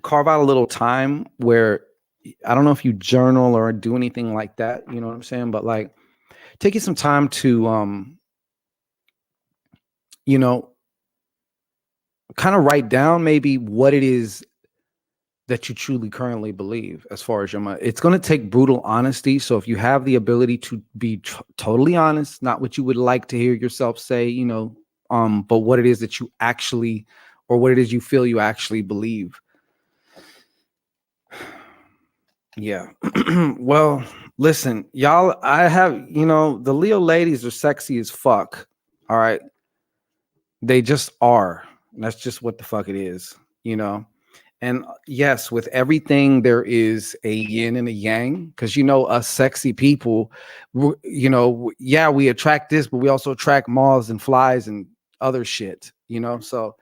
carve out a little time where I don't know if you journal or do anything like that, you know what I'm saying? But like taking some time to kind of write down maybe what it is that you truly currently believe as far as your mind. It's going to take brutal honesty. So if you have the ability to be totally honest, not what you would like to hear yourself say, but what it is that you actually, or what it is you feel you actually believe. Yeah. Well, listen, y'all, I have, the Leo ladies are sexy as fuck. All right. They just are. That's just what the fuck it is, And yes, with everything, there is a yin and a yang because, us sexy people, we attract this, but we also attract moths and flies and other shit, So,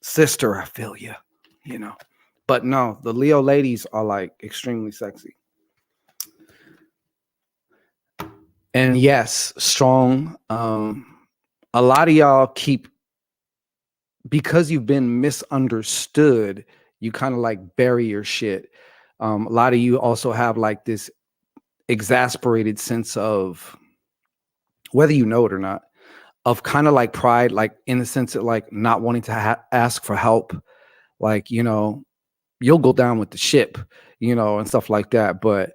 sister, I feel you, But no, the Leo ladies are like extremely sexy. And yes, strong. A lot of y'all because you've been misunderstood, you kind of like bury your shit. A lot of you also have like this exasperated sense of, whether you know it or not, of kind of like pride, like in the sense of like not wanting to ask for help. Like, you'll go down with the ship, and stuff like that. But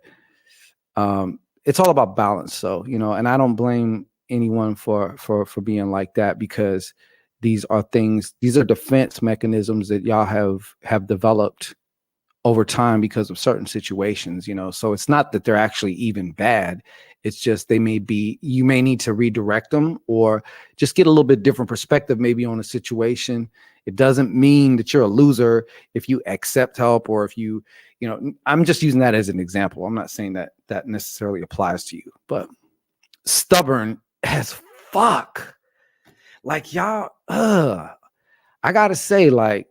it's all about balance. So, and I don't blame anyone for being like that, because these are defense mechanisms that y'all have developed over time because of certain situations, so it's not that they're actually even bad. It's just you may need to redirect them, or just get a little bit different perspective maybe on a situation. It doesn't mean that you're a loser if you accept help, or if I'm just using that as an example. I'm not saying that that necessarily applies to you, but stubborn as fuck. Like y'all, I gotta say, like,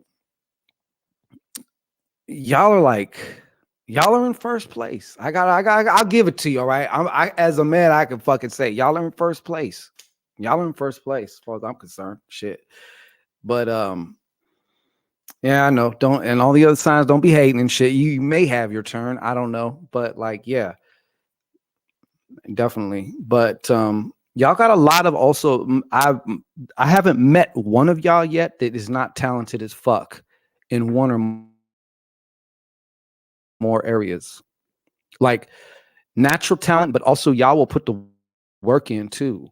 y'all are in first place. I'll give it to you. All right. As a man, I can fucking say y'all are in first place. Y'all are in first place as far as I'm concerned. Shit. But yeah, I know. And all the other signs, don't be hating and shit. You may have your turn. I don't know. But like, yeah, definitely. But y'all got a lot of also. I haven't met one of y'all yet that is not talented as fuck in one or more areas. Like natural talent, but also y'all will put the work in too.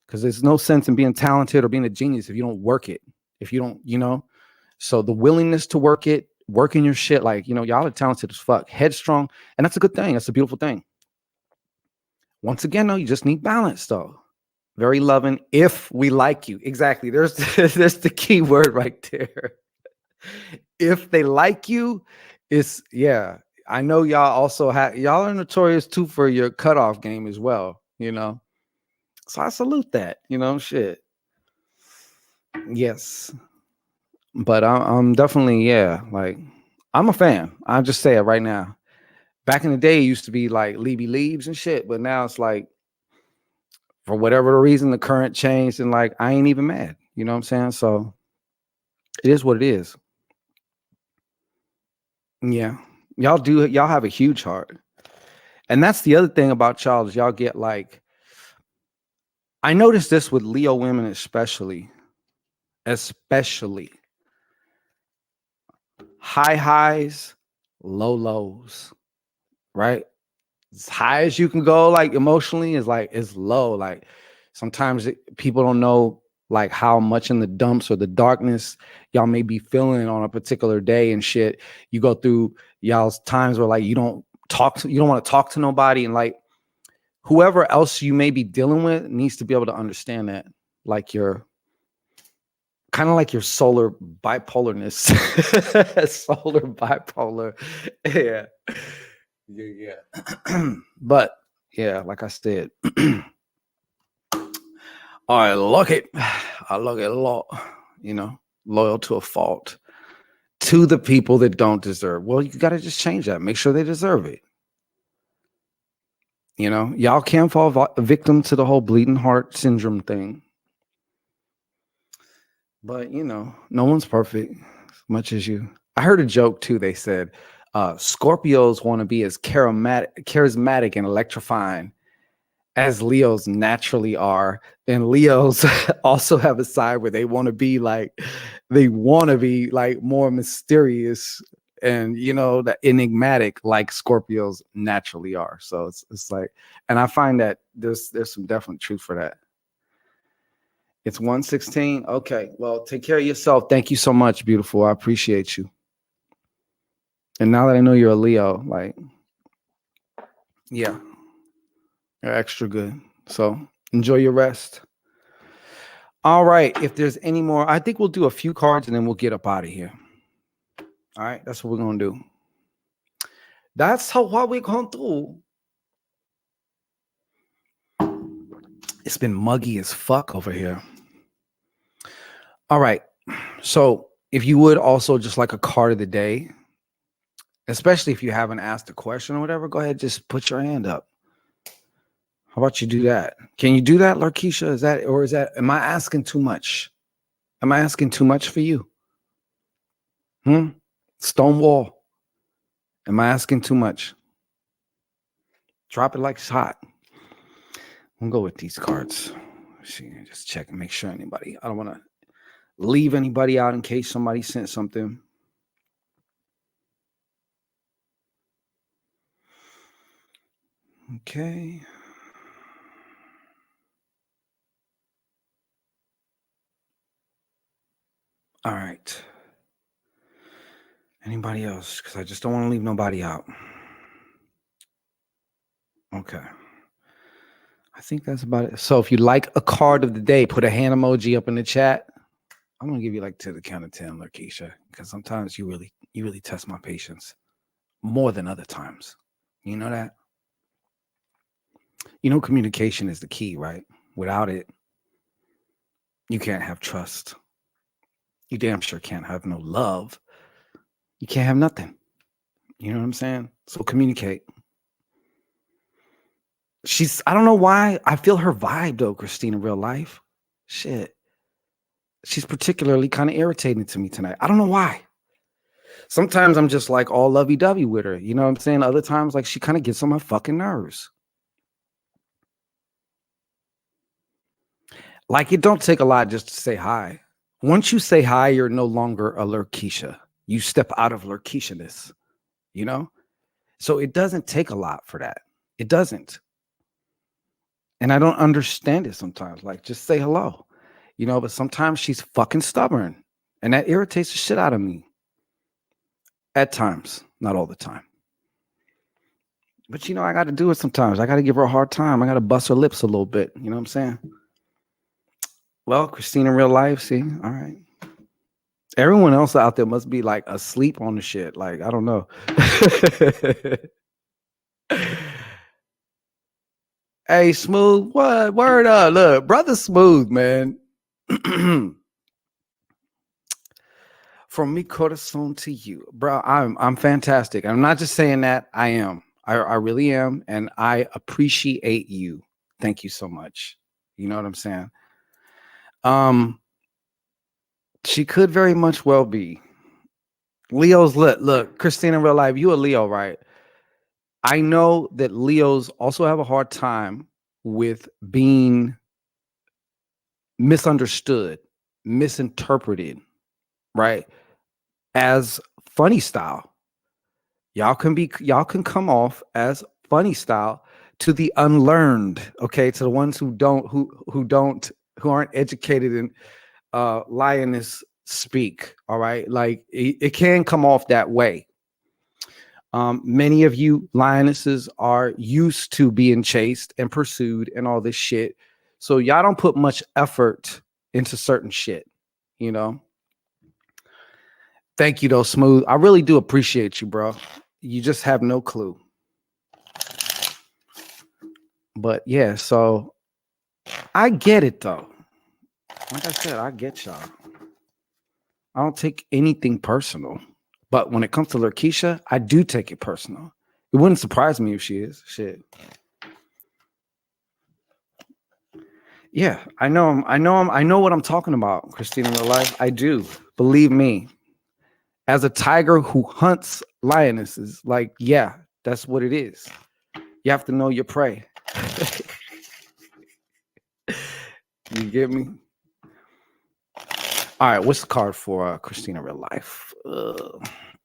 Because there's no sense in being talented or being a genius if you don't work it. If you don't, so the willingness to working your shit, like, y'all are talented as fuck, headstrong, and that's a good thing. That's a beautiful thing. Once again, though, you just need balance, though. Very loving. If we like you, exactly. There's the key word right there. If they like you, yeah. I know y'all also y'all are notorious too for your cutoff game as well, So I salute that, shit. Yes. But I'm definitely, yeah, like, I'm a fan. I'll just say it right now. Back in the day, it used to be like Leavey leaves and shit, but now it's like, for whatever the reason, the current changed, and like, I ain't even mad. You know what I'm saying? So it is what it is. Yeah. Y'all have a huge heart. And that's the other thing about y'all is y'all get like, I noticed this with Leo women especially high highs, low lows, right? As high as you can go, like emotionally, is low. Like sometimes people don't know like how much in the dumps or the darkness y'all may be feeling on a particular day and shit. You go through y'all's times where like you don't want to talk to nobody, and like whoever else you may be dealing with needs to be able to understand that, like you're kind of like your solar bipolarness. Solar bipolar. Yeah. But yeah, like I said, I look it a lot, loyal to a fault to the people that don't deserve. Well, you got to just change that. Make sure they deserve it. Y'all can't fall victim to the whole bleeding heart syndrome thing. But, no one's perfect as much as you. I heard a joke too. They said Scorpios want to be as charismatic and electrifying as Leos naturally are. And Leos also have a side where they want to be like more mysterious and, that enigmatic like Scorpios naturally are. So it's like, and I find that there's some definite truth for that. It's 1:16. Okay. Well, take care of yourself. Thank you so much, beautiful. I appreciate you. And now that I know you're a Leo, like, yeah, you're extra good. So enjoy your rest. All right. If there's any more, I think we'll do a few cards and then we'll get up out of here. All right. That's what we're going to do. That's what we're going to do. It's been muggy as fuck over here. All right. So if you would also just like a card of the day, especially if you haven't asked a question or whatever, go ahead, just put your hand up. How about you do that? Can you do that, Larkeisha? Am I asking too much? Am I asking too much for you? Stonewall. Am I asking too much? Drop it like it's hot. We'll go with these cards. See, just check and make sure anybody. I don't want to leave anybody out in case somebody sent something. Okay. All right. Anybody else? Because I just don't want to leave nobody out. Okay. I think that's about it. So if you like a card of the day, put a hand emoji up in the chat. I'm gonna give you like to the count of 10, Lakeisha, because sometimes you really test my patience more than other times. You know that? You know, communication is the key, right? Without it, you can't have trust. You damn sure can't have no love. You can't have nothing. You know what I'm saying? So communicate. I don't know why I feel her vibe though, Christine, in real life. Shit. She's particularly kind of irritating to me tonight. I don't know why. Sometimes I'm just like all lovey-dovey with her. You know what I'm saying? Other times, like she kind of gets on my fucking nerves. Like it don't take a lot just to say hi. Once you say hi, you're no longer a Lurkeisha. You step out of Lurkeisha-ness, you know? So it doesn't take a lot for that. It doesn't. And I don't understand it sometimes. Like, just say hello, you know? But sometimes she's fucking stubborn. And that irritates the shit out of me. At times, not all the time. But, you know, I got to do it sometimes. I got to give her a hard time. I got to bust her lips a little bit. You know what I'm saying? Well, Christine in real life, see? All right. Everyone else out there must be like asleep on the shit. Like, I don't know. Hey, Smooth, what? Word up. Look, brother Smooth, man. From me, corazon to you, bro. I'm fantastic. I'm not just saying that. I am. I really am, and I appreciate you. Thank you so much. You know what I'm saying? She could very much well be. Leo's look, Christine in real life, you a Leo, right? I know that Leos also have a hard time with being misunderstood, misinterpreted, right? As funny style. Y'all can come off as funny style to the unlearned, okay? To the ones who aren't educated in lioness speak, all right? Like it can come off that way. Many of you lionesses are used to being chased and pursued and all this shit. So y'all don't put much effort into certain shit, you know? Thank you though, Smooth. I really do appreciate you, bro. You just have no clue. But yeah, so I get it though. Like I said, I get y'all. I don't take anything personal. But when it comes to Lakeisha, I do take it personal. It wouldn't surprise me if she is. Shit. Yeah, I know what I'm talking about, Christina in real life. I do. Believe me. As a tiger who hunts lionesses, like, yeah, that's what it is. You have to know your prey. You get me? All right, what's the card for Christina real life?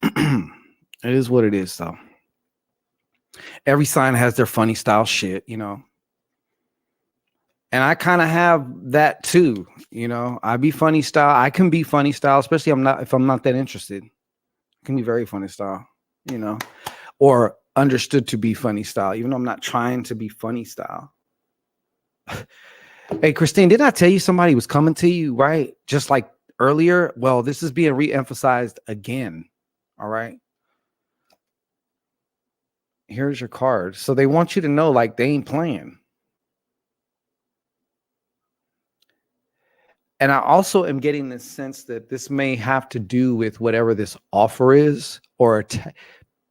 It is what it is, though. Every sign has their funny style shit, you know. And I kind of have that too, you know. I be funny style. I can be funny style, especially if I'm not that interested. I can be very funny style, you know, or understood to be funny style, even though I'm not trying to be funny style. Hey, Christine, didn't I tell you somebody was coming to you, right? Just like earlier. Well, this is being re-emphasized again. All right. Here's your card. So they want you to know, like, they ain't playing. And I also am getting this sense that this may have to do with whatever this offer is, or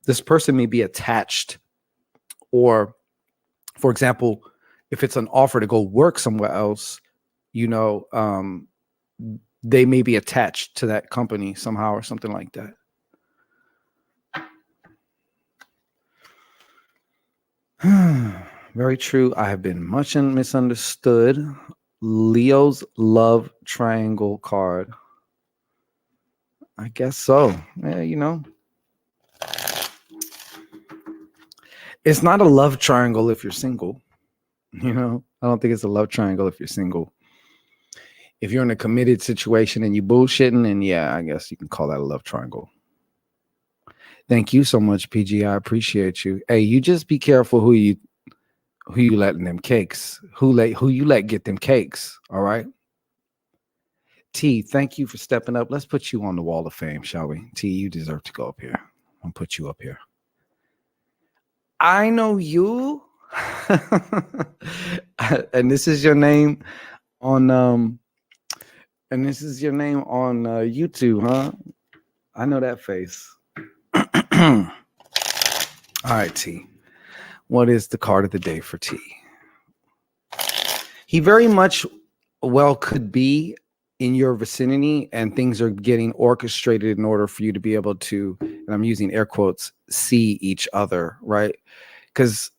this person may be attached, or, for example, if it's an offer to go work somewhere else, you know, they may be attached to that company somehow or something like that. Very true. I have been much misunderstood. Leo's love triangle card. I guess so. Yeah, you know. It's not a love triangle if you're single. You know, I don't think it's a love triangle if you're single. If you're in a committed situation and you bullshitting, then yeah, I guess you can call that a love triangle. Thank you so much, PG. I appreciate you. Hey, you just be careful who you letting them cakes. Who you let get them cakes. All right. T, thank you for stepping up. Let's put you on the wall of fame, shall we? T, you deserve to go up here. I'll put you up here. I know you. And this is your name on YouTube, huh? I know that face. All right, T. What is the card of the day for T? He very much well could be in your vicinity, and things are getting orchestrated in order for you to be able to, and I'm using air quotes, see each other, right? Because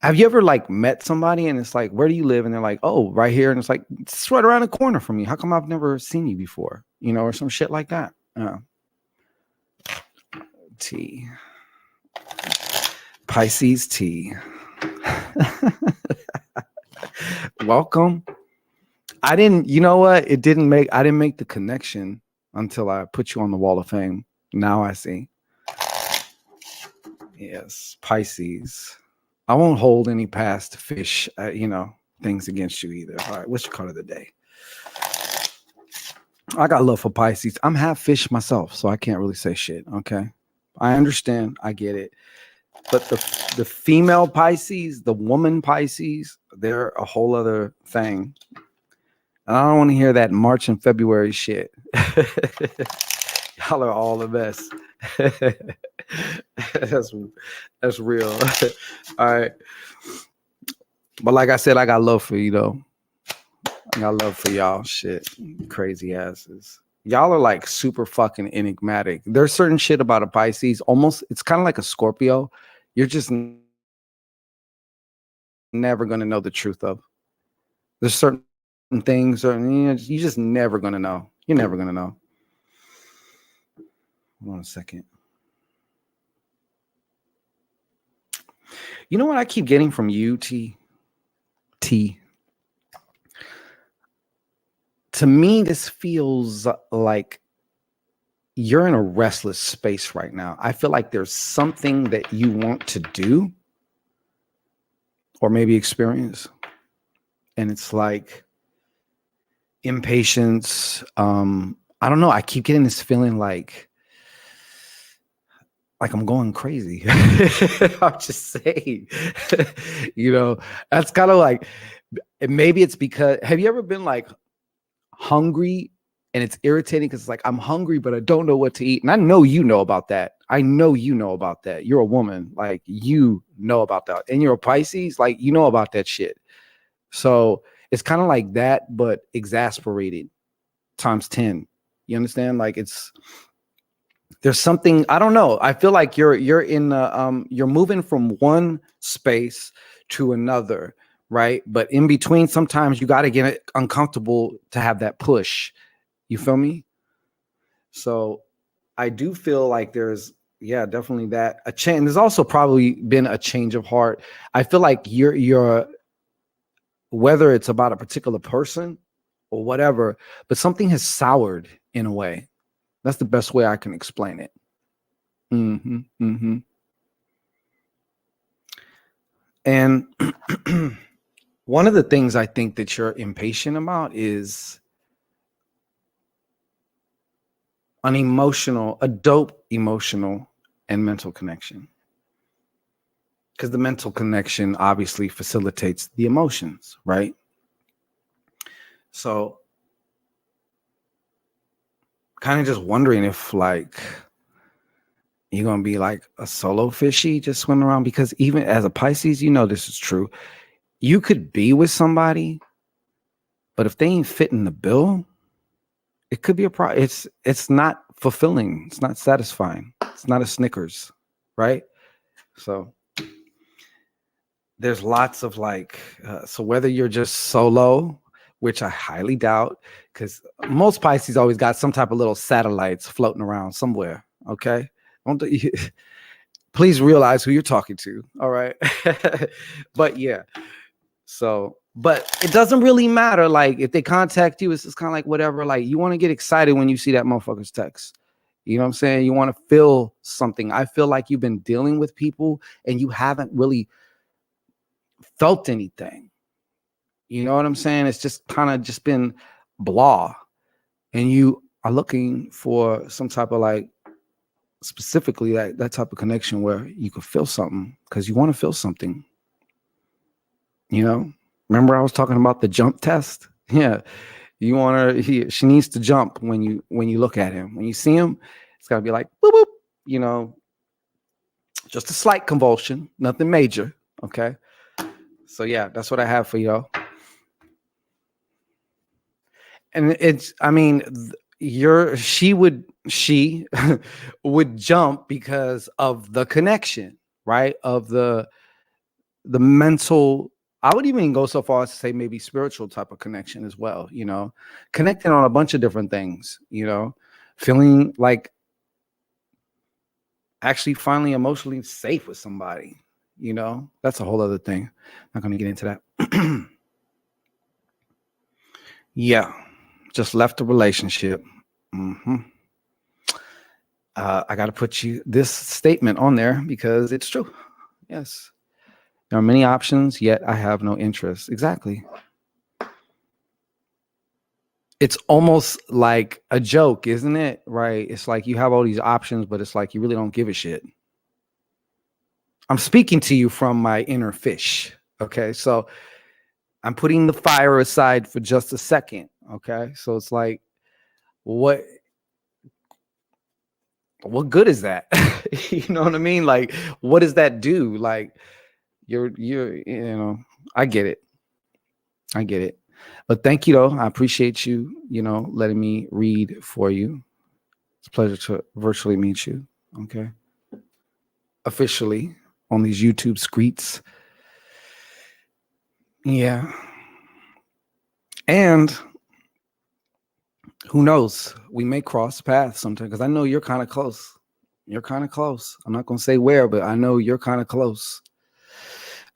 have you ever like met somebody and it's like, where do you live? And they're like, oh, right here. And it's like, it's right around the corner from me. How come I've never seen you before? You know, or some shit like that. T. Pisces T. Welcome. I didn't make the connection until I put you on the wall of fame. Now I see. Yes, Pisces. I won't hold any past fish, things against you either. All right, what's your card of the day? I got love for Pisces. I'm half fish myself, so I can't really say shit. Okay, I understand. I get it. But the female Pisces, the woman Pisces, they're a whole other thing. And I don't want to hear that March and February shit. Y'all are all the best. That's real. All right. But like I said, I got love for you though. I got love for y'all. Shit. Crazy asses. Y'all are like super fucking enigmatic. There's certain shit about a Pisces. Almost, it's kind of like a Scorpio. You're just never going to know the truth of. There's certain things, or you're just never going to know. You're never going to know. Hold on a second. You know what I keep getting from you, T? To me, this feels like you're in a restless space right now. I feel like there's something that you want to do or maybe experience. And it's like impatience. I don't know. I keep getting this feeling like I'm going crazy. I'm just saying, that's kind of like, maybe it's because, have you ever been like hungry and it's irritating because it's like, I'm hungry, but I don't know what to eat. And I know you know about that. You're a woman, like you know about that. And you're a Pisces, like you know about that shit. So it's kind of like that, but exasperated times 10. You understand? Like there's something, I don't know. I feel like you're in you're moving from one space to another, right? But in between, sometimes you got to get uncomfortable to have that push. You feel me? So I do feel like there's, definitely that a change. There's also probably been a change of heart. I feel like you're whether it's about a particular person or whatever, but something has soured in a way. That's the best way I can explain it. And one of the things I think that you're impatient about is a dope emotional and mental connection. Because the mental connection obviously facilitates the emotions, right? So kind of just wondering if like you're going to be like a solo fishy just swimming around, because even as a Pisces, this is true. You could be with somebody, but if they ain't fitting the bill, it could be a problem. It's not fulfilling. It's not satisfying. It's not a Snickers, right? So there's lots of like, so whether you're just solo, which I highly doubt, because most Pisces always got some type of little satellites floating around somewhere. Okay. Don't please realize who you're talking to. All right. But yeah. So, but it doesn't really matter. Like if they contact you, it's just kind of like whatever. Like you want to get excited when you see that motherfucker's text. You know what I'm saying? You want to feel something. I feel like you've been dealing with people and you haven't really felt anything. You know what I'm saying? It's just kind of just been blah. And you are looking for some type of like specifically that type of connection where you could feel something because you want to feel something. You know, remember I was talking about the jump test? Yeah. You want her, she needs to jump when you look at him. When you see him, it's gotta be like boop boop, you know, just a slight convulsion, nothing major. Okay. So yeah, that's what I have for y'all. And it's, I mean, she would jump because of the connection, right? Of the mental, I would even go so far as to say maybe spiritual type of connection as well, you know, connecting on a bunch of different things, you know, feeling like actually finally emotionally safe with somebody, you know, that's a whole other thing. I'm not going to get into that. Yeah, just left a relationship. I got to put this statement on there because it's true. Yes. There are many options, yet I have no interest. Exactly. It's almost like a joke, isn't it? Right? It's like you have all these options, but it's like you really don't give a shit. I'm speaking to you from my inner fish. Okay. So I'm putting the fire aside for just a second. Okay. So it's like, what good is that? You know what I mean? Like, what does that do? Like, you're, you know, I get it. But thank you, though. I appreciate you, you know, letting me read for you. It's a pleasure to virtually meet you. Okay. Officially on these YouTube streets. Yeah. And who knows? We may cross paths sometime because I know you're kind of close. You're kind of close. I'm not going to say where, but I know you're kind of close.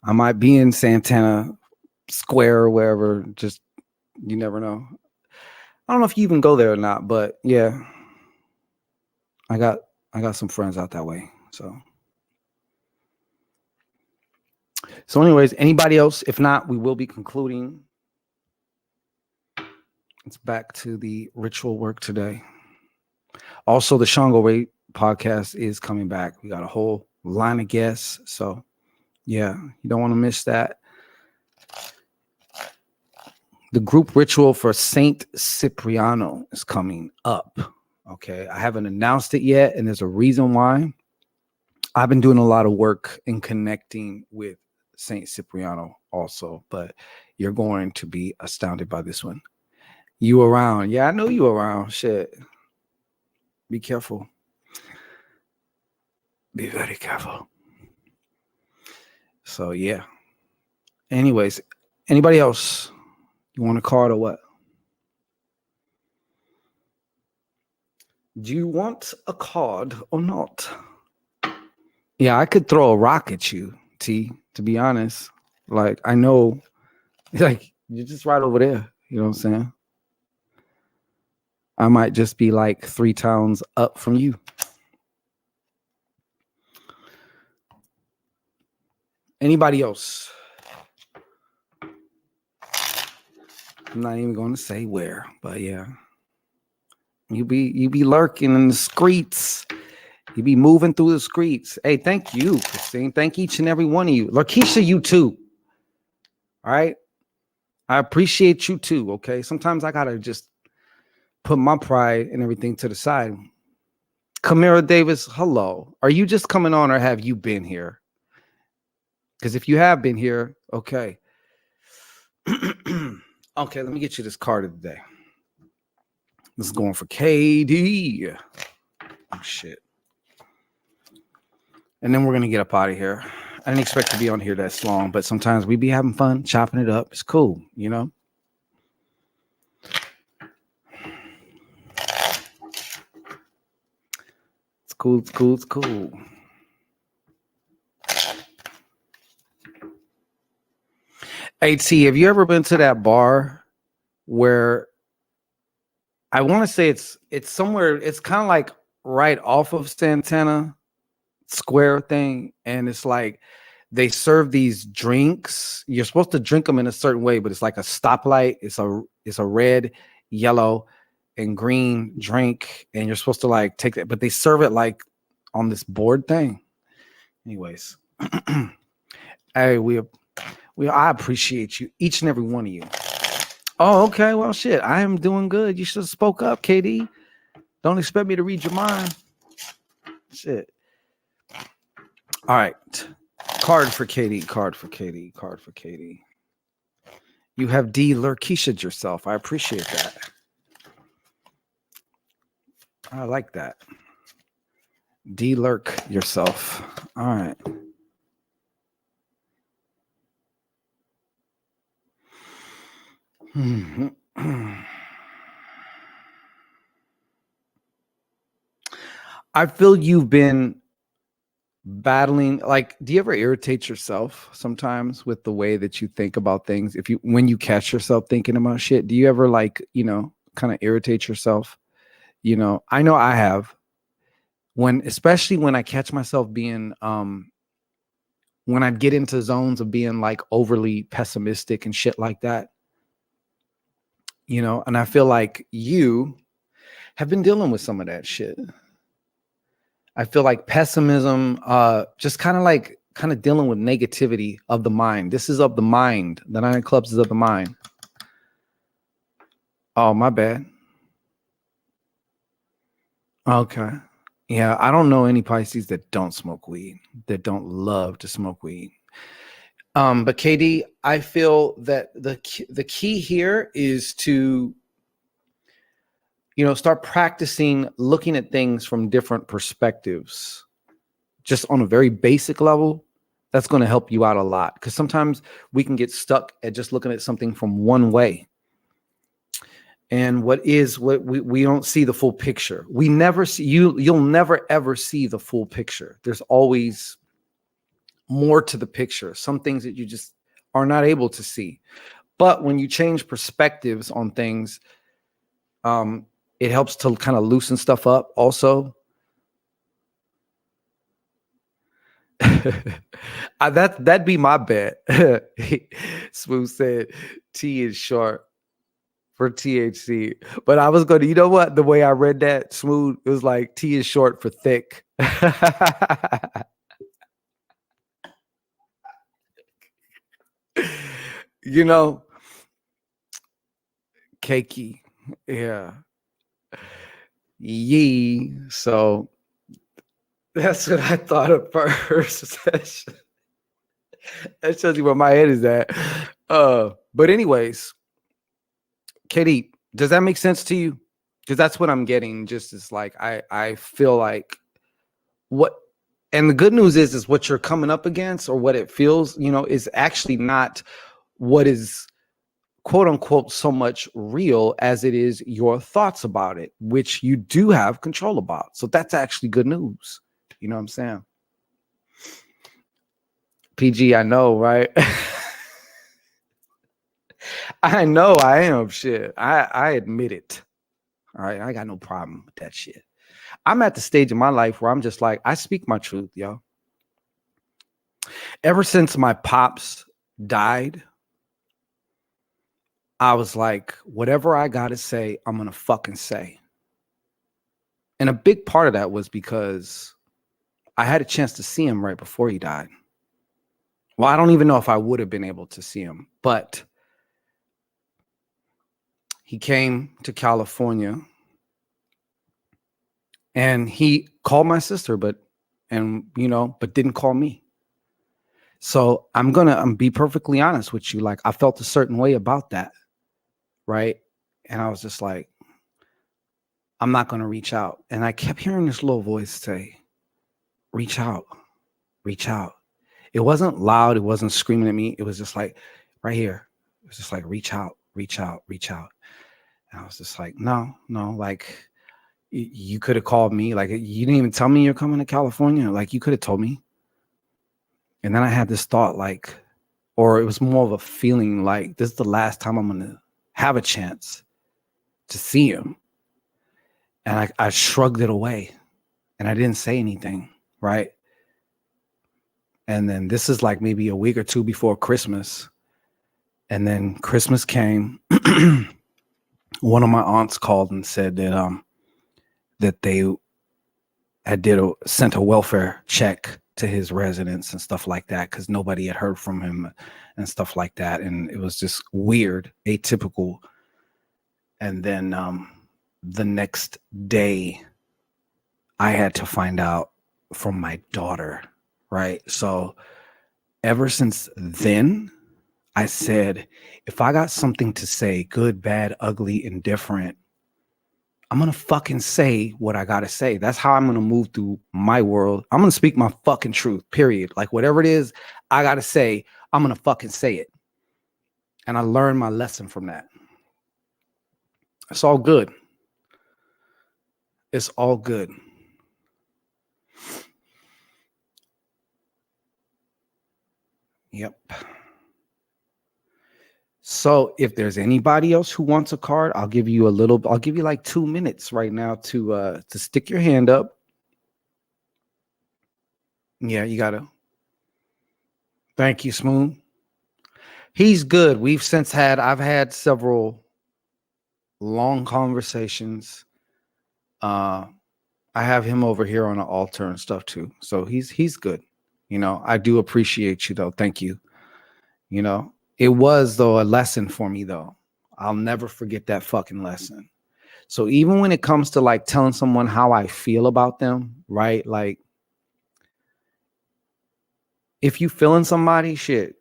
I might be in Santana Square or wherever. Just, you never know. I don't know if you even go there or not, but yeah, I got some friends out that way. So anyways, anybody else? If not, we will be concluding. It's back to the ritual work today. Also, the Shango Ray podcast is coming back. We got a whole line of guests. So yeah, you don't want to miss that. The group ritual for Saint Cipriano is coming up. Okay. I haven't announced it yet, and there's a reason why. I've been doing a lot of work in connecting with Saint Cipriano also, but you're going to be astounded by this one. You around. Yeah, I know you around. Shit. Be careful. Be very careful. So yeah. Anyways, anybody else? You want a card or what? Do you want a card or not? Yeah, I could throw a rock at you, T, to be honest. Like, I know, like, you're just right over there. You know what I'm saying? I might just be like 3 towns up from you. Anybody else? I'm not even going to say where, but yeah. You be lurking in the streets. You be moving through the streets. Hey, thank you, Christine. Thank each and every one of you. Lakeisha, you too. All right. I appreciate you too. Okay. Sometimes I gotta just put my pride and everything to the side. Kamara Davis, hello. Are you just coming on or have you been here? Because if you have been here, okay. Okay, let me get you this card of the day. This is going for KD. Oh, shit. And then we're going to get up out of here. I didn't expect to be on here that long, but sometimes we be having fun, chopping it up. It's cool, you know? It's cool, it's cool, it's cool. Hey, T, have you ever been to that bar where I want to say it's somewhere, it's kind of like right off of Santana Square thing, and it's like they serve these drinks. You're supposed to drink them in a certain way, but it's like a stoplight. It's a red, yellow, and green drink, and you're supposed to like take that, but they serve it like on this board thing. Anyways, hey, I appreciate you, each and every one of you. Oh, okay. Well, shit, I am doing good. You should have spoke up, KD. Don't expect me to read your mind. Shit. All right. Card for Katie. Card for Katie. Card for Katie. You have de-lurkisha'd yourself. I appreciate that. I like that. De-lurk yourself. All right. I feel you've been battling, like, do you ever irritate yourself sometimes with the way that you think about things? When you catch yourself thinking about shit, do you ever, like, kind of irritate yourself? I know I have, especially when I catch myself being when I get into zones of being like overly pessimistic and shit like that, and I feel like you have been dealing with some of that shit. I feel like pessimism, just kind of dealing with negativity of the mind. This is of the mind. The 9 of Clubs is of the mind. Oh, my bad. Okay. Yeah, I don't know any Pisces that don't smoke weed, that don't love to smoke weed. But KD, I feel that the key here is to start practicing looking at things from different perspectives, just on a very basic level. That's going to help you out a lot, because sometimes we can get stuck at just looking at something from one way. And what we don't see the full picture. We never see you'll never ever see the full picture. There's always more to the picture. Some things that you just are not able to see. But when you change perspectives on things, it helps to kind of loosen stuff up also. That'd be my bet. Smooth said T is short for THC. But I was going to, you know what? The way I read that, Smooth, it was like T is short for thick. Cakey. Yeah. Yee. So that's what I thought at first. That shows you where my head is at. But anyways, Katie, does that make sense to you? Because that's what I'm getting. Just is like I feel like and the good news is what you're coming up against, or what it feels, is actually not what is quote unquote so much real as it is your thoughts about it, which you do have control about. So that's actually good news. You know what I'm saying? PG, I know, right? I know I am. Shit. I admit it. All right. I got no problem with that shit. I'm at the stage in my life where I'm just like, I speak my truth, yo. Ever since my pops died, I was like, whatever I got to say, I'm going to fucking say. And a big part of that was because I had a chance to see him right before he died. Well, I don't even know if I would have been able to see him, but he came to California and he called my sister, but didn't call me. So I'm gonna be perfectly honest with you. Like, I felt a certain way about that. Right. And I was just like, I'm not going to reach out. And I kept hearing this little voice say, reach out, reach out. It wasn't loud. It wasn't screaming at me. It was just like right here. It was just like reach out, reach out, reach out. And I was just like, no, like you could have called me. Like you didn't even tell me you're coming to California. Like you could have told me. And then I had this thought, like, or it was more of a feeling like this is the last time I'm gonna have a chance to see him. And I shrugged it away and I didn't say anything, right? And then this is like maybe a week or two before Christmas. And then Christmas came. One of my aunts called and said that they had sent a welfare check to his residence and stuff like that because nobody had heard from him and stuff like that. And it was just weird, atypical. And then the next day, I had to find out from my daughter, right? So ever since then, I said, if I got something to say, good, bad, ugly, indifferent, I'm going to fucking say what I got to say. That's how I'm going to move through my world. I'm going to speak my fucking truth, period. Like whatever it is I got to say, I'm going to fucking say it. And I learned my lesson from that. It's all good. It's all good. Yep. So if there's anybody else who wants a card, I'll give you like 2 minutes right now to stick your hand up. Yeah, you gotta. Thank you, Smooth. He's good. I've had several long conversations. I have him over here on the altar and stuff too. So he's good. You know, I do appreciate you though. Thank you. You know, it was though a lesson for me though. I'll never forget that fucking lesson. So even when it comes to like telling someone how I feel about them, right? Like if you feeling somebody, shit,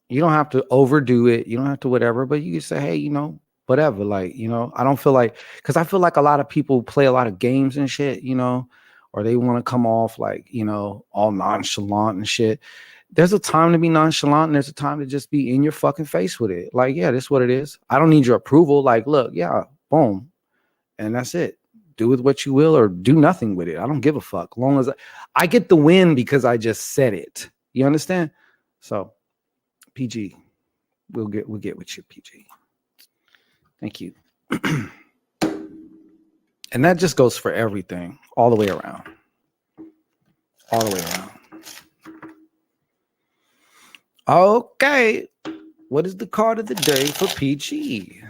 you don't have to overdo it. You don't have to whatever, but you can say, hey, you know, whatever. Like, you know, I don't feel like, because I feel like a lot of people play a lot of games and shit, you know, or they want to come off like, you know, all nonchalant and shit. There's a time to be nonchalant and there's a time to just be in your fucking face with it. Like, yeah, this is what it is. I don't need your approval. Like, look, yeah, boom. And that's it. Do with what you will or do nothing with it. I don't give a fuck. Long as I get the win because I just said it. You understand? So PG, we'll get with you, PG. Thank you. And that just goes for everything, all the way around. All the way around. Okay. What is the card of the day for PG?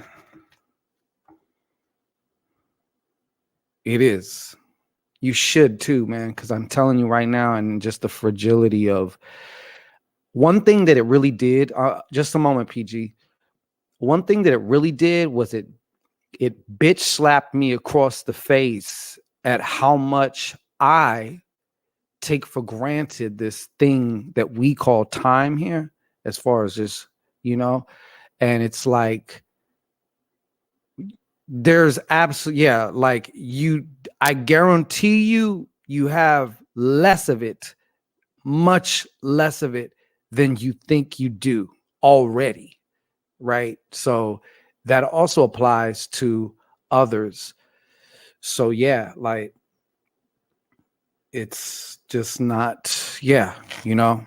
It is. You should too, man, because I'm telling you right now, and just the fragility of one thing that it really did. Just a moment, PG. One thing that it really did was it bitch slapped me across the face at how much I take for granted this thing that we call time here, as far as just, you know, and it's like there's absolutely, yeah, like I guarantee you have less of it, much less of it than you think you do already, right? So that also applies to others. So yeah, like it's just not, yeah, you know,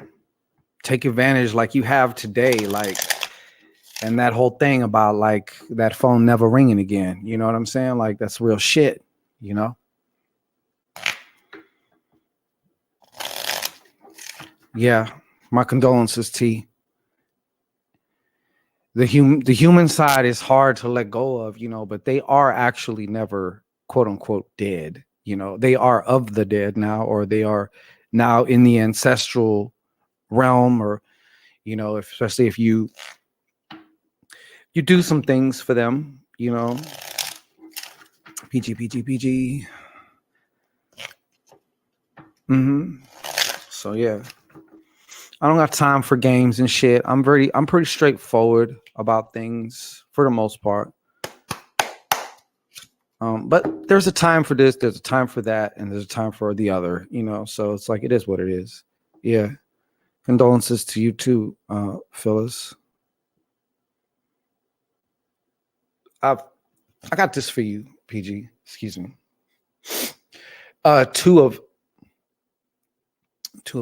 take advantage like you have today, like, and that whole thing about like that phone never ringing again, you know what I'm saying? Like that's real shit, you know? Yeah, my condolences, T. The human side is hard to let go of, you know, but they are actually never quote unquote dead. You know, they are of the dead now, or they are now in the ancestral realm, or, you know, especially if you do some things for them, you know. PG. So yeah. I don't got time for games and shit. I'm pretty straightforward about things for the most part. But there's a time for this, there's a time for that, and there's a time for the other, you know. So it's like it is what it is. Yeah. Condolences to you too, Phyllis. I got this for you, PG. Excuse me. Two of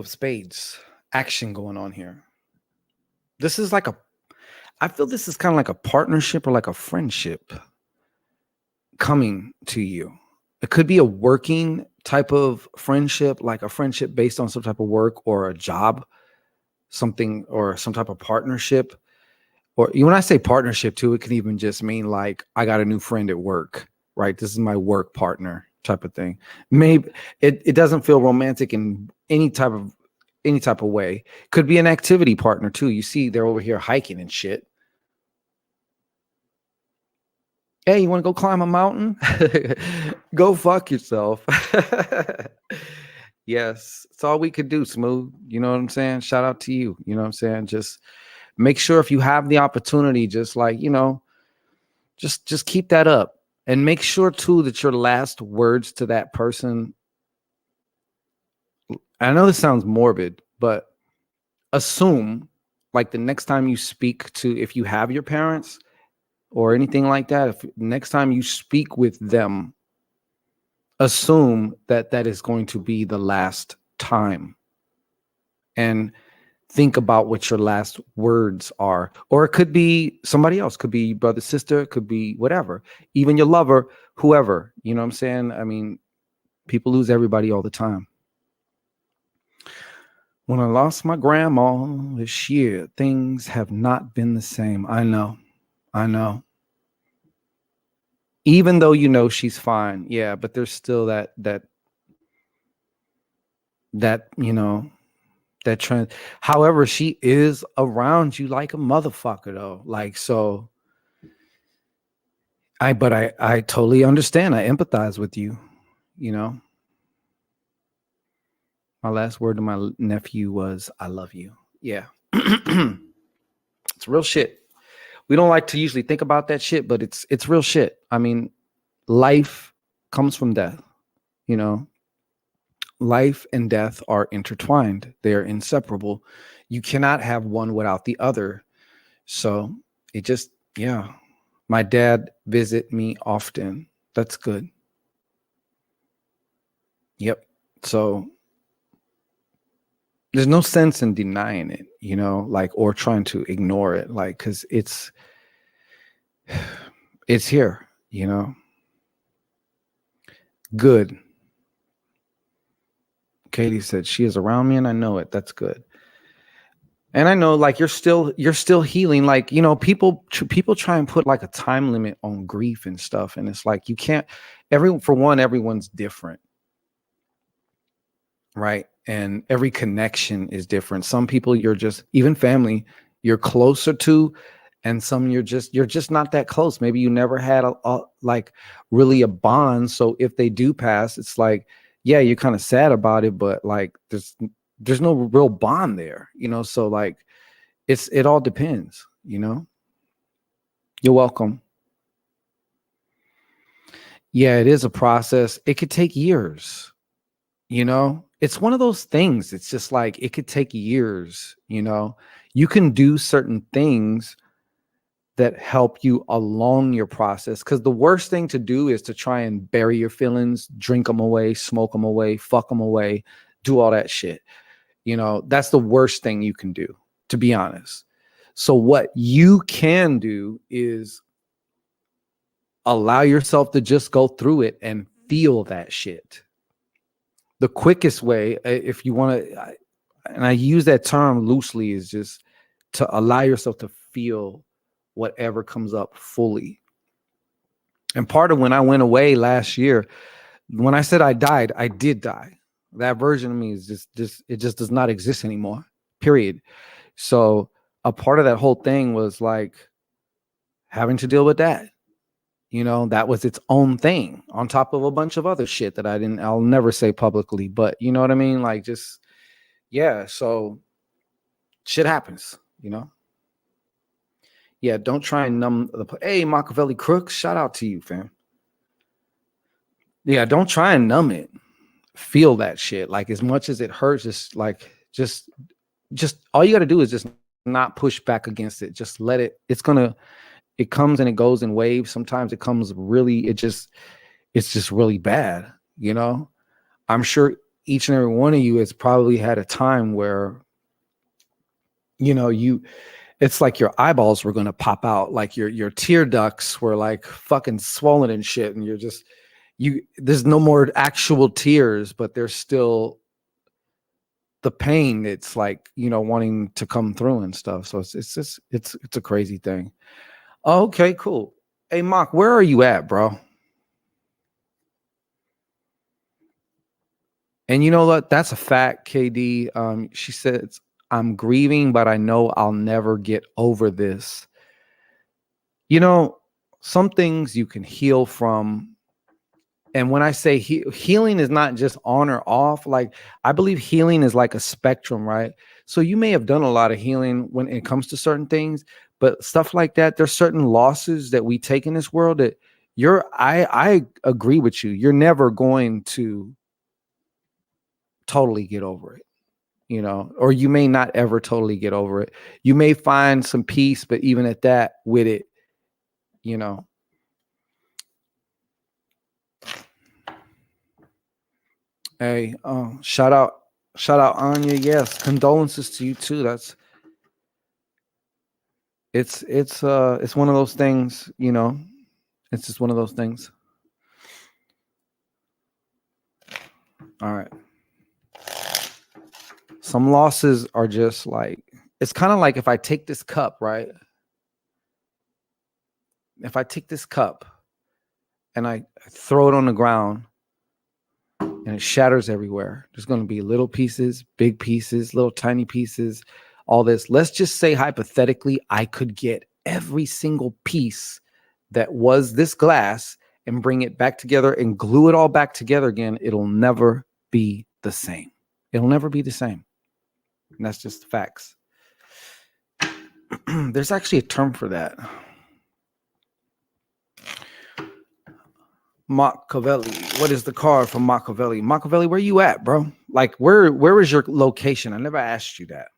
spades. Action going on here. This is like I feel this is kind of like a partnership or like a friendship coming to you. It could be a working type of friendship, like a friendship based on some type of work or a job, something, or some type of partnership. Or when I say partnership too, it can even just mean like I got a new friend at work, right? This is my work partner type of thing. Maybe it doesn't feel romantic in any type of way. Could be an activity partner too. You see, they're over here hiking and shit. Hey, you want to go climb a mountain? Go fuck yourself. Yes, it's all we could do, Smooth. You know what I'm saying? Shout out to you. You know what I'm saying? Just make sure if you have the opportunity, just like, just keep that up. And make sure too that your last words to that person, I know this sounds morbid, but assume like the next time you speak to, if you have your parents or anything like that, if next time you speak with them, assume that that is going to be the last time. And think about what your last words are. Or it could be somebody else, could be brother, sister, could be whatever, even your lover, whoever, you know what I'm saying? I mean, people lose everybody all the time. When I lost my grandma this year, things have not been the same. I know. Even though she's fine. Yeah, but there's still that that trend. However, she is around you like a motherfucker though. Like, so I totally understand. I empathize with you, My last word to my nephew was, I love you. Yeah. It's real shit. We don't like to usually think about that shit, but it's real shit. I mean, life comes from death, Life and death are intertwined. They are inseparable. You cannot have one without the other. So it just, yeah. My dad visit me often. That's good. Yep. So there's no sense in denying it, or trying to ignore it, because it's here, Good. Katie said she is around me and I know it. That's good. And I know you're still healing. People try and put like a time limit on grief and stuff. And it's like, you can't, everyone's different. Right. And every connection is different. Some people even family, you're closer to, and some you're just not that close. Maybe you never had really a bond. So if they do pass, it's like, yeah, you're kind of sad about it, but there's no real bond there, so it all depends, You're welcome. Yeah, it is a process. It could take years, it's one of those things. It's just like, it could take years, you can do certain things that help you along your process. Because the worst thing to do is to try and bury your feelings, drink them away, smoke them away, fuck them away, do all that shit. That's the worst thing you can do, to be honest. So what you can do is allow yourself to just go through it and feel that shit. The quickest way, if you want to, and I use that term loosely, is just to allow yourself to feel whatever comes up fully. And part of when I went away last year, when I said I died, I did die. That version of me is it just does not exist anymore, period. So a part of that whole thing was like having to deal with that. That was its own thing on top of a bunch of other shit that I'll never say publicly, but you know what I mean? Yeah. So shit happens, Yeah, don't try and numb hey, Machiavelli Crooks, shout out to you, fam. Yeah, don't try and numb it. Feel that shit. As much as it hurts, just just all you got to do is just not push back against it. Just let it. It comes and it goes in waves. Sometimes it comes really. It's just really bad. I'm sure each and every one of you has probably had a time where, it's like your eyeballs were going to pop out, like your tear ducts were like fucking swollen and shit. And there's no more actual tears, but there's still the pain. It's like, wanting to come through and stuff. So it's a crazy thing. Okay, cool. Hey, Mark, where are you at, bro? And you know what? That's a fact, KD. She says, I'm grieving, but I know I'll never get over this. Some things you can heal from. And when I say healing is not just on or off, like I believe healing is like a spectrum, right? So you may have done a lot of healing when it comes to certain things, but stuff like that, there's certain losses that we take in this world that I agree with you. You're never going to totally get over it, or you may not ever totally get over it. You may find some peace, but even at that, with it, hey, shout out Anya. Yes, condolences to you too. It's one of those things, it's just one of those things. All right. Some losses are just like, it's kind of like if I take this cup, right? If I take this cup and I throw it on the ground and it shatters everywhere, there's going to be little pieces, big pieces, little tiny pieces, all this. Let's just say hypothetically, I could get every single piece that was this glass and bring it back together and glue it all back together again. It'll never be the same. It'll never be the same. And that's just facts. There's actually a term for that. Machiavelli. What is the card from Machiavelli? Machiavelli, where you at, bro? Like, where is your location? I never asked you that.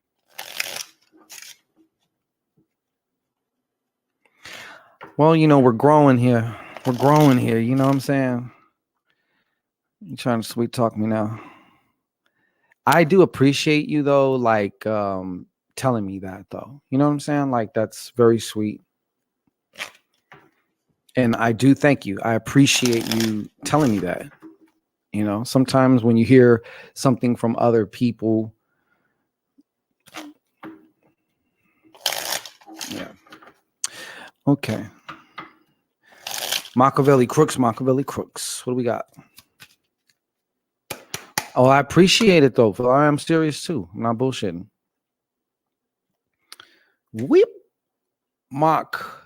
Well, we're growing here. We're growing here. You know what I'm saying? You trying to sweet talk me now? I do appreciate you though, like telling me that though. You know what I'm saying? Like, that's very sweet. And I do thank you. I appreciate you telling me that. Sometimes when you hear something from other people. Yeah. Okay. Machiavelli crooks. What do we got? Oh, I appreciate it though. I'm serious too. I'm not bullshitting. Whip. Mark.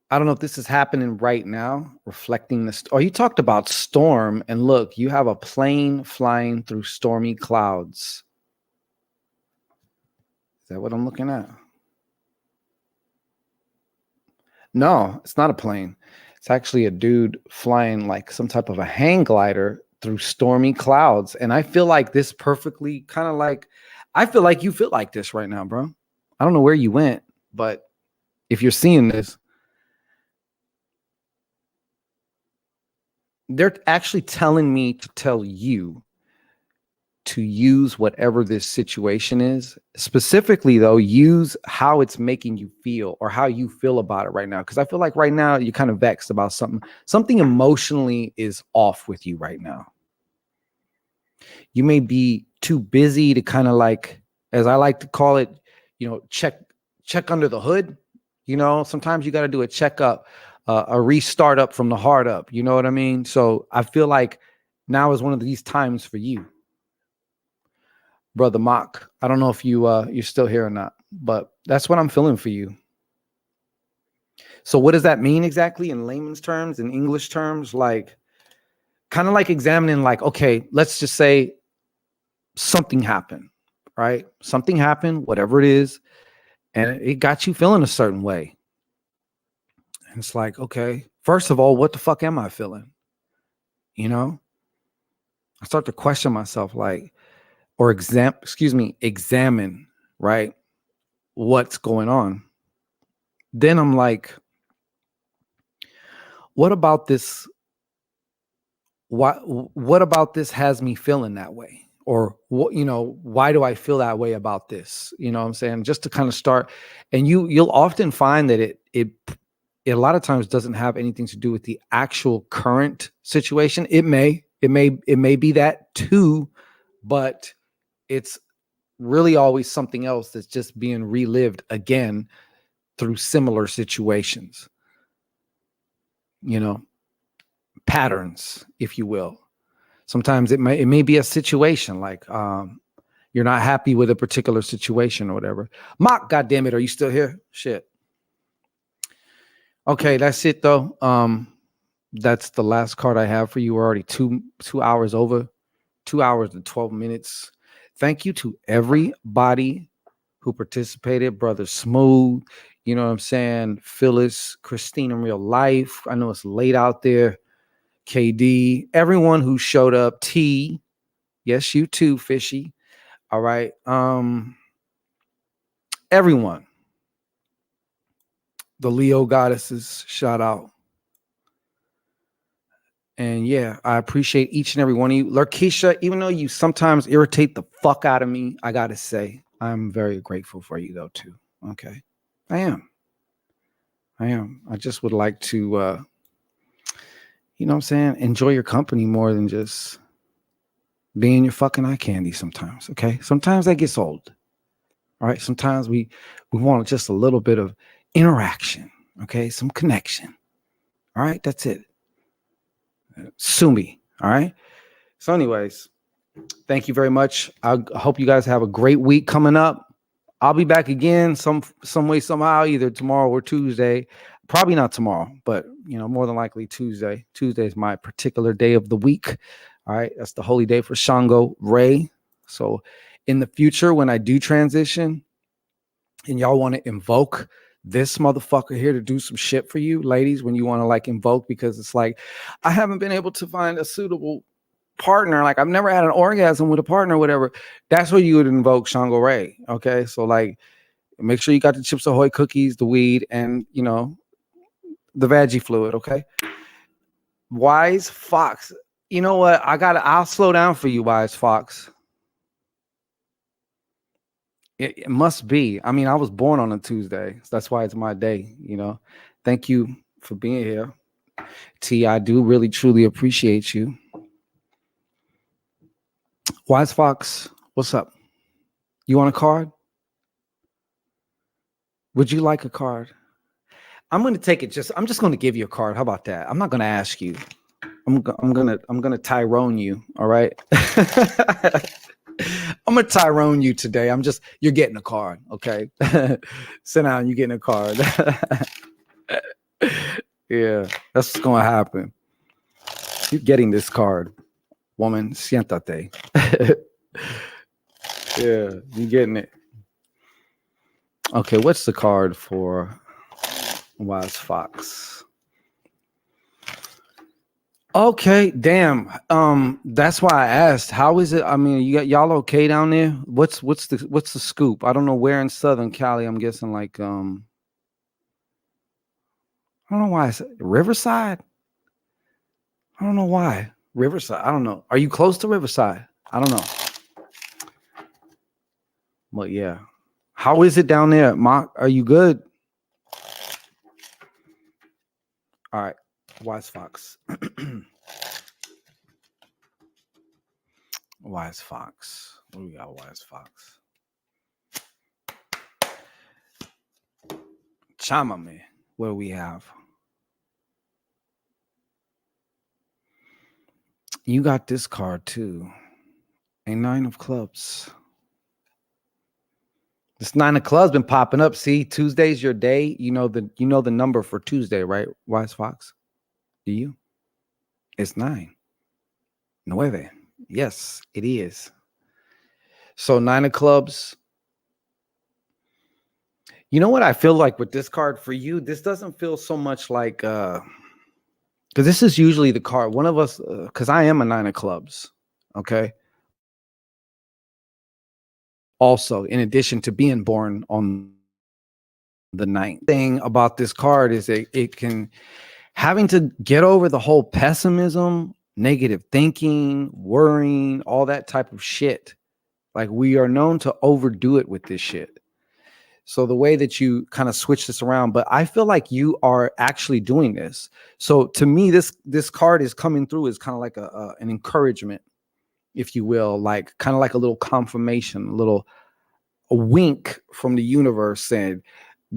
I don't know if this is happening right now, reflecting this. Oh, you talked about storm, and look, you have a plane flying through stormy clouds. Is that what I'm looking at? No, it's not a plane. It's actually a dude flying like some type of a hang glider through stormy clouds. And I feel like this perfectly kind of like, I feel like you feel like this right now, bro. I don't know where you went, but if you're seeing this, they're actually telling me to tell you to use whatever this situation is. Specifically, though, use how it's making you feel or how you feel about it right now. Because I feel like right now you're kind of vexed about something. Something emotionally is off with you right now. You may be too busy to kind of like, as I like to call it, check under the hood. Sometimes you got to do a checkup. A restart up from the heart up. You know what I mean? So I feel like now is one of these times for you. Brother Mock, I don't know if you're still here or not, but that's what I'm feeling for you. So what does that mean exactly in layman's terms, in English terms? Like, kind of like examining like, okay, let's just say something happened, right? Something happened, whatever it is, and it got you feeling a certain way. And it's like, okay, first of all, what the fuck am I feeling? I start to question myself, like, or examine, right, what's going on, then I'm like, what about this? What about this has me feeling that way? Or what, why do I feel that way about this? You know what I'm saying? Just to kind of start, and you'll often find that it a lot of times doesn't have anything to do with the actual current situation. It may be that too, but it's really always something else that's just being relived again through similar situations, patterns, if you will. Sometimes it may be a situation like you're not happy with a particular situation or whatever. Mock, goddamn it, are you still here? Shit. Okay, that's it though. That's the last card I have for you. We're already 2 hours over, 2 hours and 12 minutes. Thank you to everybody who participated. Brother Smooth, you know what I'm saying? Phyllis, Christine in real life. I know it's late out there. KD, everyone who showed up. T, yes, you too, Fishy. All right. Everyone. The Leo goddesses, shout out. And yeah, I appreciate each and every one of you. Larkeisha, even though you sometimes irritate the fuck out of me, I gotta say, I'm very grateful for you though, too. Okay. I am. I just would like to you know what I'm saying, enjoy your company more than just being your fucking eye candy sometimes. Okay. Sometimes that gets old. All right. Sometimes we want just a little bit of interaction. Okay. Some connection. All right. That's it. Sue me. All right. So, anyways, thank you very much. I hope you guys have a great week coming up. I'll be back again some way, somehow, either tomorrow or Tuesday. Probably not tomorrow, but more than likely Tuesday. Tuesday is my particular day of the week. All right. That's the holy day for Shango Ray. So in the future, when I do transition and y'all want to invoke this motherfucker here to do some shit for you, ladies, when you want to like invoke, because it's like, I haven't been able to find a suitable partner. Like I've never had an orgasm with a partner or whatever. That's where you would invoke Shango Ray. Okay. So like, make sure you got the Chips Ahoy cookies, the weed, and the veggie fluid. Okay. Wise Fox. You know what? I'll slow down for you, Wise Fox. It must be. I mean, I was born on a Tuesday. So that's why it's my day, Thank you for being here. T, I do really, truly appreciate you. Wise Fox, what's up? You want a card? Would you like a card? I'm going to take it. I'm just going to give you a card. How about that? I'm not going to ask you. I'm gonna Tyrone you. All right. I'm gonna Tyrone you today. You're getting a card. Okay. Sit down. You're getting a card. Yeah, that's what's gonna happen. You're getting this card, woman. Siéntate. Yeah, you're getting it. Okay, what's the card for Wise Fox? Okay, damn. That's why I asked. How is it? I mean, y'all okay down there? What's the scoop? I don't know where in Southern Cali. I'm guessing like I don't know why it's Riverside. I don't know why Riverside. I don't know. Are you close to Riverside? I don't know. But yeah, how is it down there, Mark? Are you good? All right, Wise Fox. Wise Fox. What do we got, Wise Fox? Chamame. What do we have? You got this card too. A 9 of clubs. This 9 of clubs been popping up. See, Tuesday's your day. You know the number for Tuesday, right? Wise Fox. Do you? It's 9. 9. Yes, it is. So 9 of clubs. You know what I feel like with this card for you? This doesn't feel so much like because this is usually the card. One of us, because I am a 9 of clubs. Okay. also, in addition to being born on the ninth. Thing about this card is that it can, having to get over the whole pessimism, negative thinking, worrying, all that type of shit. Like, we are known to overdo it with this shit. So the way that you kind of switch this around, but I feel like you are actually doing this. So to me, this card is coming through as kind of like an encouragement, if you will, like kind of like a little confirmation, a wink from the universe saying,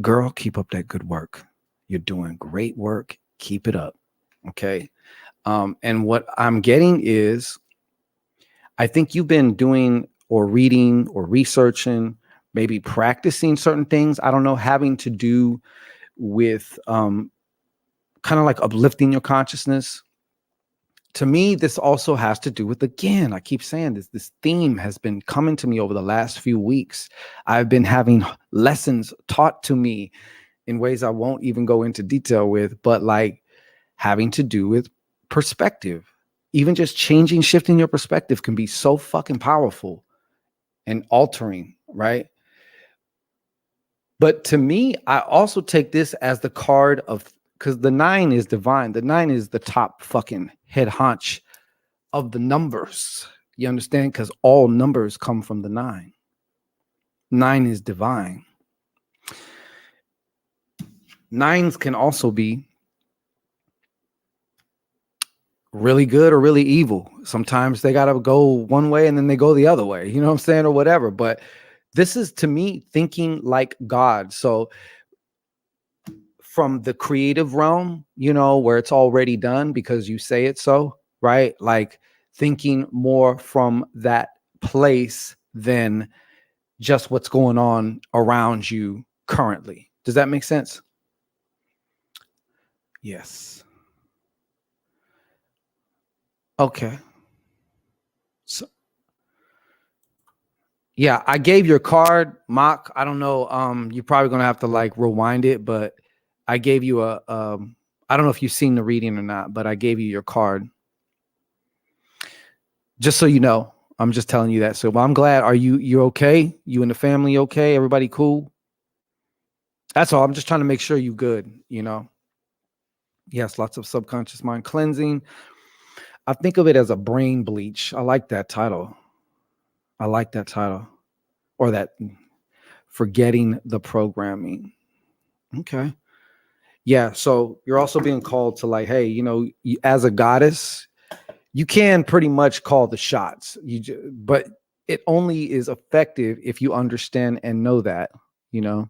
girl, keep up that good work. You're doing great work. Keep it up. Okay. And what I'm getting is, I think you've been doing or reading or researching, maybe practicing certain things. I don't know, having to do with kind of like uplifting your consciousness. To me, this also has to do with, again, I keep saying this theme has been coming to me over the last few weeks. I've been having lessons taught to me in ways I won't even go into detail with, but like having to do with perspective. Even just changing, shifting your perspective can be so fucking powerful and altering, right? But to me, I also take this as the card of, because the 9 is divine. The 9 is the top fucking head hunch of the numbers. You understand? Because all numbers come from the 9. 9 is divine. 9s can also be really good or really evil. Sometimes they got to go one way and then they go the other way, you know what I'm saying, or whatever. But this is, to me, thinking like God. So from the creative realm, you know, where it's already done because you say it so, right? Like thinking more from that place than just what's going on around you currently. Does that make sense? Yes. Okay. So yeah, I gave your card, Mock. I don't know. You're probably gonna have to like rewind it, but I gave you a I don't know if you've seen the reading or not, but I gave you your card. Just so you know, I'm just telling you that. So well, I'm glad. Are you okay? You and the family okay? Everybody cool? That's all. I'm just trying to make sure you good, you know. Yes, lots of subconscious mind cleansing. I think of it as a brain bleach. I like that title. I like that title. Or that forgetting the programming. Okay. Yeah. So you're also being called to like, hey, you know, as a goddess, you can pretty much call the shots. But it only is effective if you understand and know that, you know,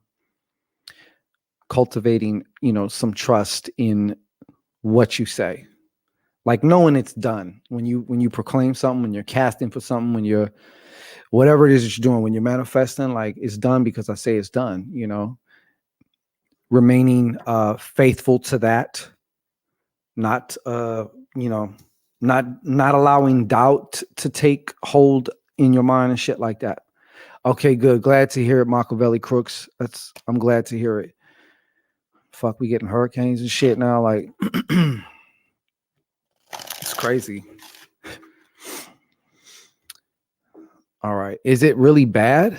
cultivating, you know, some trust in what you say. Like knowing it's done when you proclaim something, when you're casting for something, when you're whatever it is that you're doing, when you're manifesting, like it's done because I say it's done, you know, remaining faithful to that, not you know, not allowing doubt to take hold in your mind and shit like that. Okay, good. Glad to hear it, Machiavelli Crooks. I'm glad to hear it. Fuck, we getting hurricanes and shit now. Like it's crazy. All right. Is it really bad?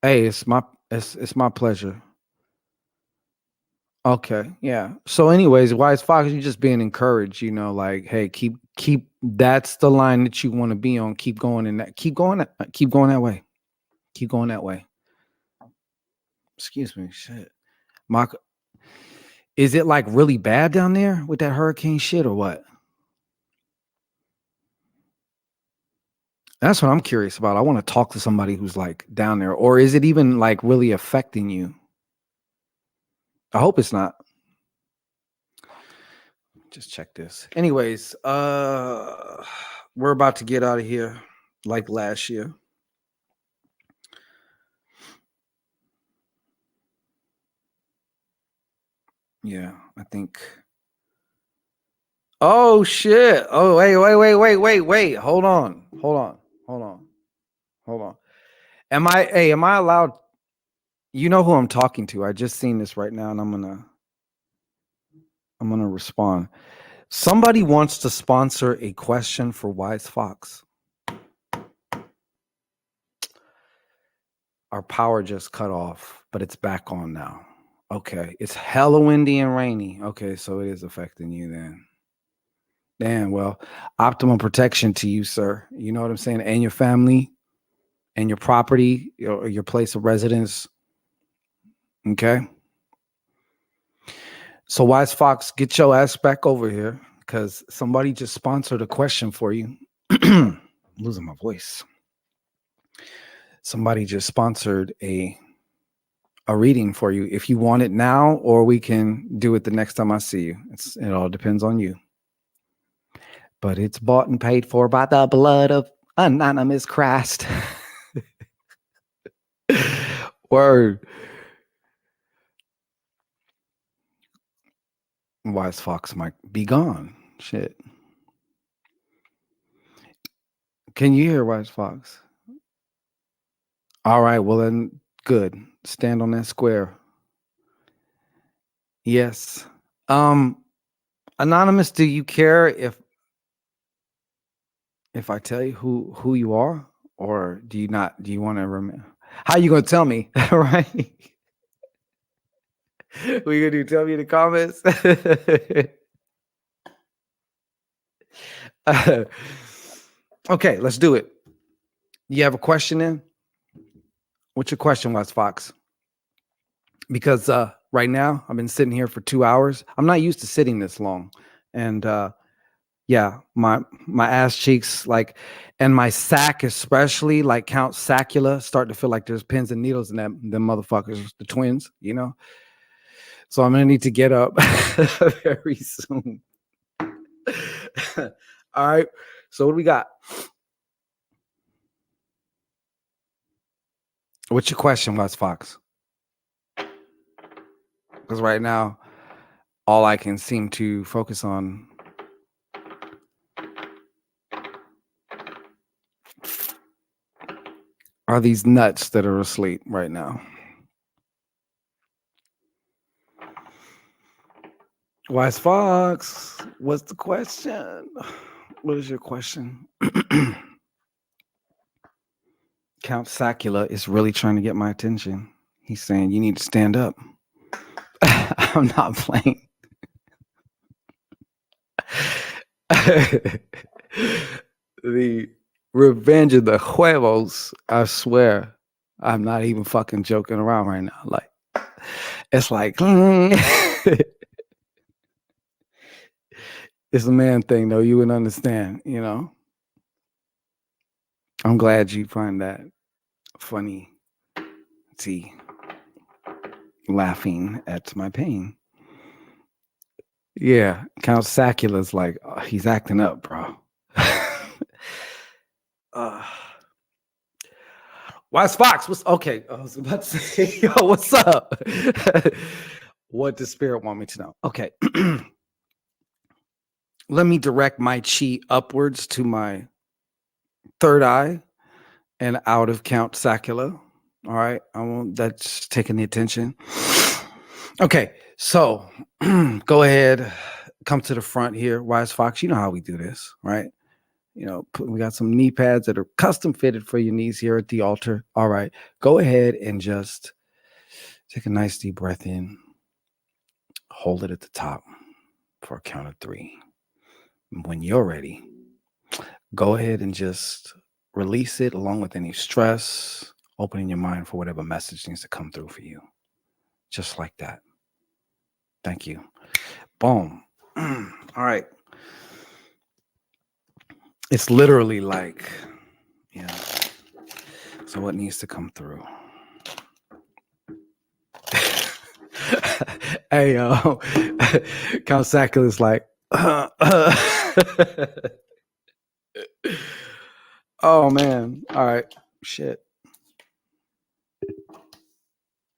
Hey, it's my pleasure. Okay, yeah. So, anyways, Wise Fox, you're just being encouraged, you know, like, hey, keep that's the line that you want to be on. Keep going in that, keep going that way. Keep going that way. Excuse me, shit. Mark, is it like really bad down there with that hurricane shit or what? That's what I'm curious about. I want to talk to somebody who's like down there, or is it even like really affecting you? I hope it's not. Just check this. Anyways, we're about to get out of here like last year. Yeah, I think. Oh shit. Oh, wait. Hold on. Am I allowed? You know who I'm talking to. I just seen this right now and I'm gonna respond. Somebody wants to sponsor a question for Wise Fox. our power just cut off, but it's back on now. Okay. It's hella windy and rainy. Okay, so it is affecting you then. Damn, well, optimum protection to you, sir. You know what I'm saying? And your family and your property, your place of residence. Okay. So Wise Fox, get your ass back over here because somebody just sponsored a question for you. Losing my voice. Somebody just sponsored a reading for you. If you want it now, or we can do it the next time I see you. It all depends on you. But it's bought and paid for by the blood of anonymous Christ. Word. Wise Fox might be gone. Shit. Can you hear Wise Fox? All right. Well, then, good. Stand on that square. Yes. Anonymous, do you care if I tell you who you are, or do you not? Do you want to remember? How you gonna tell me? Right? What you gonna do? Tell me in the comments. Okay, let's do it. You have a question in? What's your question, Wes Fox? Because right now I've been sitting here for 2 hours. I'm not used to sitting this long, and yeah, my ass cheeks, like, and my sack especially, like Count Sacula, starting to feel like there's pins and needles in them motherfuckers, the twins, you know. So I'm gonna need to get up very soon. All right. So what do we got? What's your question, Wes Fox? Because right now, all I can seem to focus on are these nuts that are asleep right now. Wise Fox, what's the question? What is your question? Count Sacula is really trying to get my attention. He's saying, you need to stand up. I'm not playing. The Revenge of the Huevos, I swear, I'm not even fucking joking around right now. Like, it's like, it's a man thing, though. You would understand, you know. I'm glad you find that funny. See, laughing at my pain. Yeah, Count Sacula's like, oh, he's acting up, bro. Wise Fox, what's okay? I was about to say, yo, what's up? What does Spirit want me to know? Okay. Let me direct my chi upwards to my third eye and out of Count Sacula. All right. That's taking the attention. Okay. So go ahead. Come to the front here. Wise Fox, you know how we do this, right? You know, we got some knee pads that are custom fitted for your knees here at the altar. All right. Go ahead and just take a nice deep breath in. Hold it at the top for a count of 3. When you're ready, go ahead and just release it along with any stress, opening your mind for whatever message needs to come through for you. Just like that. Thank you. Boom. All right. It's literally like, yeah. So what needs to come through? Hey, Count Sacula is like, oh man. All right. Shit.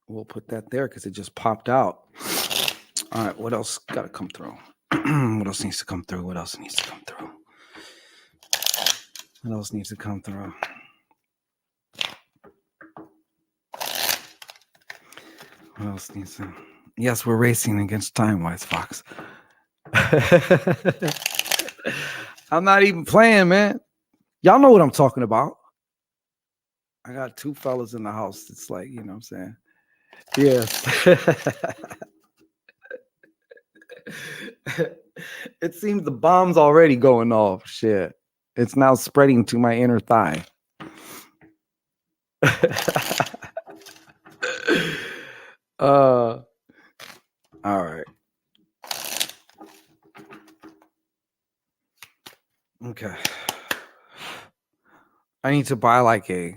We'll put that there because it just popped out. All right. What else got to come through? What else needs to come through? What else needs to come through? What else needs to come through? What else needs to? Yes, we're racing against time, Wise Fox. I'm not even playing, man. Y'all know what I'm talking about. I got two fellas in the house. It's like, you know what I'm saying? Yes. It seems the bomb's already going off. Shit. It's now spreading to my inner thigh. All right. Okay. I need to buy like a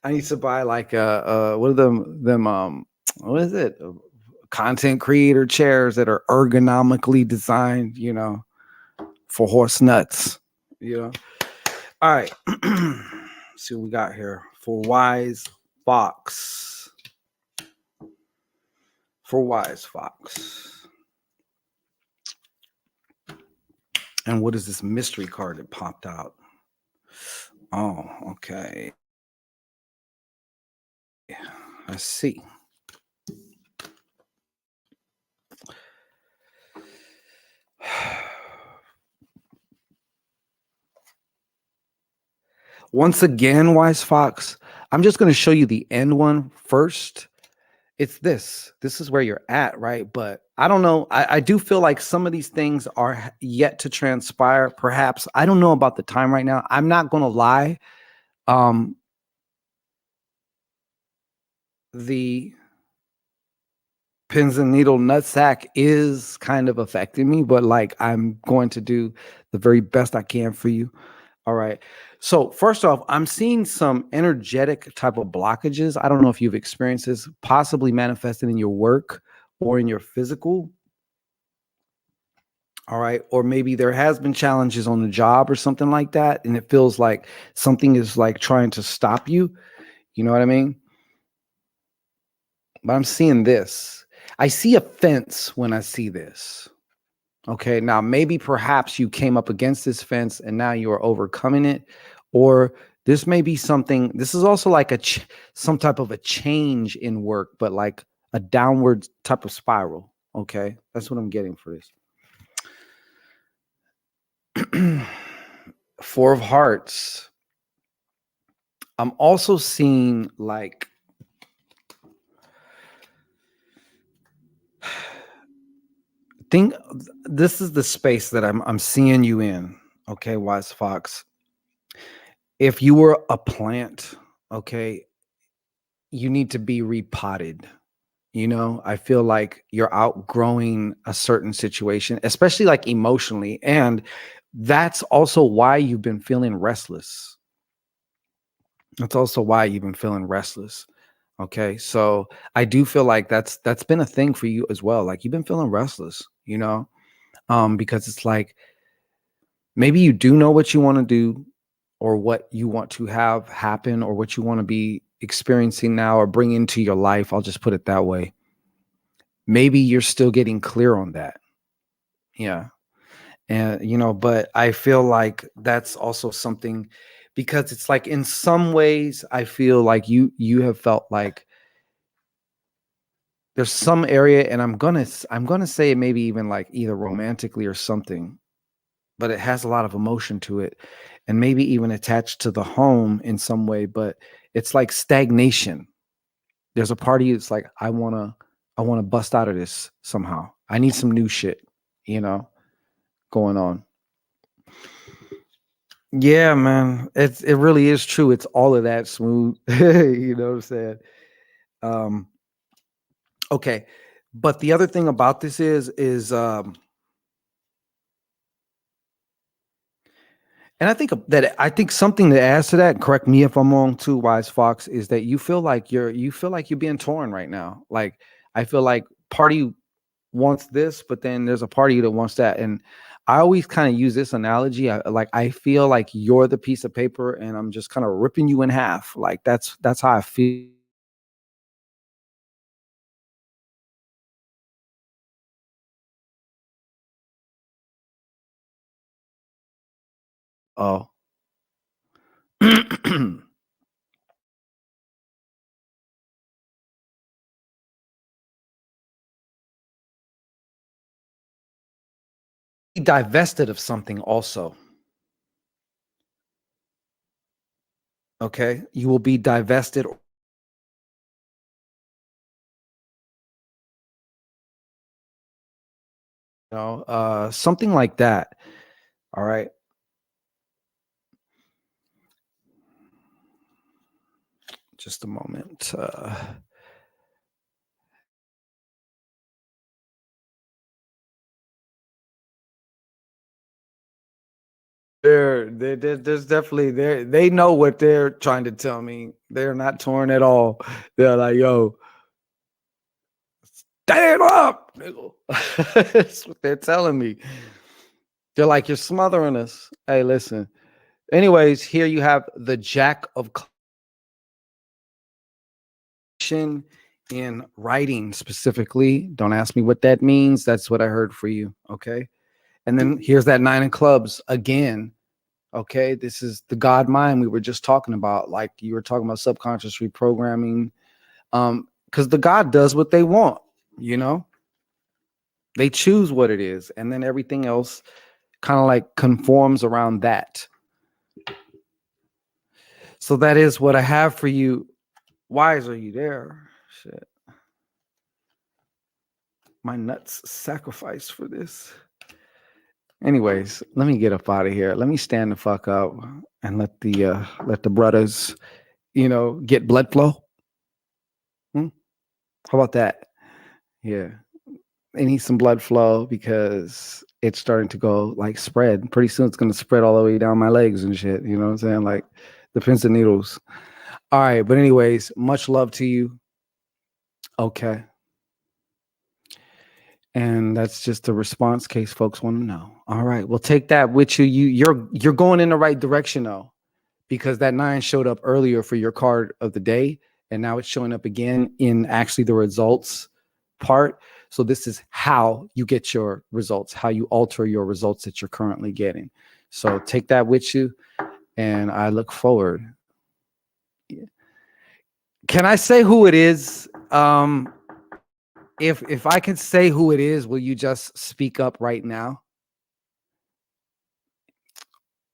I need to buy like a what are them what is it? Content creator chairs that are ergonomically designed, you know, for horse nuts. You know. All right. See what we got here for Wise Fox. For Wise Fox. And what is this mystery card that popped out? Oh, okay. Let's see. Once again, Wise Fox, I'm just going to show you the end one first. It's this. This is where you're at, right? But I don't know. I do feel like some of these things are yet to transpire. Perhaps. I don't know about the time right now. I'm not going to lie. The pins and needle nutsack is kind of affecting me, but like I'm going to do the very best I can for you. All right. So first off, I'm seeing some energetic type of blockages. I don't know if you've experienced this, possibly manifested in your work or in your physical. All right. Or maybe there has been challenges on the job or something like that. And it feels like something is like trying to stop you. You know what I mean? But I'm seeing this. I see a fence when I see this. Okay, now maybe perhaps you came up against this fence and now you are overcoming it, or this may be something. This is also like some type of a change in work, but like a downward type of spiral. Okay, that's what I'm getting for this. Four of Hearts. I'm also seeing like think this is the space that I'm seeing you in. Okay, Wise Fox. If you were a plant, okay, you need to be repotted. You know, I feel like you're outgrowing a certain situation, especially like emotionally. And that's also why you've been feeling restless. That's also why you've been feeling restless. Okay. So I do feel like that's been a thing for you as well. Like you've been feeling restless, you know, because it's like maybe you do know what you want to do or what you want to have happen or what you want to be experiencing now or bring into your life. I'll just put it that way. Maybe you're still getting clear on that. Yeah. And, you know, but I feel like that's also something because it's like in some ways, I feel like you have felt like there's some area, and I'm gonna say maybe even like either romantically or something, but it has a lot of emotion to it, and maybe even attached to the home in some way, but it's like stagnation. There's a part of you that's like, I wanna bust out of this somehow. I need some new shit, you know, going on. Yeah, man. It really is true. It's all of that smooth. You know what I'm saying? Um, okay. But the other thing about this is and I think something that adds to that, correct me if I'm wrong too, Wise Fox, is that you feel like you're being torn right now. Like I feel like part of you wants this, but then there's a part of you that wants that. And I always kind of use this analogy. I feel like you're the piece of paper and I'm just kind of ripping you in half. Like that's how I feel. Oh. Divested of something also. Okay, you will be divested. Something like that. All right. Just a moment. There's definitely they know what they're trying to tell me. They're not torn at all. They're like, yo, stand up, nigga. That's what they're telling me. They're like, you're smothering us. Hey, listen. Anyways, here you have the Jack of in writing specifically. Don't ask me what that means. That's what I heard for you. Okay. And then here's that 9 of clubs again. Okay. This is the God mind we were just talking about. Like you were talking about subconscious reprogramming. Because the God does what they want, you know, they choose what it is. And then everything else kind of like conforms around that. So that is what I have for you. Wise, are you there? Shit. My nuts sacrificed for this. Anyways, let me get up out of here. Let me stand the fuck up and let the brothers, get blood flow. How about that? Yeah. They need some blood flow because it's starting to go like spread. Pretty soon it's gonna spread all the way down my legs and shit. You know what I'm saying? Like the pins and needles. All right, but anyways, much love to you. Okay. And that's just a response case folks want to know. All right. Well, take that with you. You're going in the right direction though, because that 9 showed up earlier for your card of the day, and now it's showing up again in actually the results part. So this is how you get your results, how you alter your results that you're currently getting. So take that with you, and I look forward. Can I say who it is? If I can say who it is, will you just speak up right now?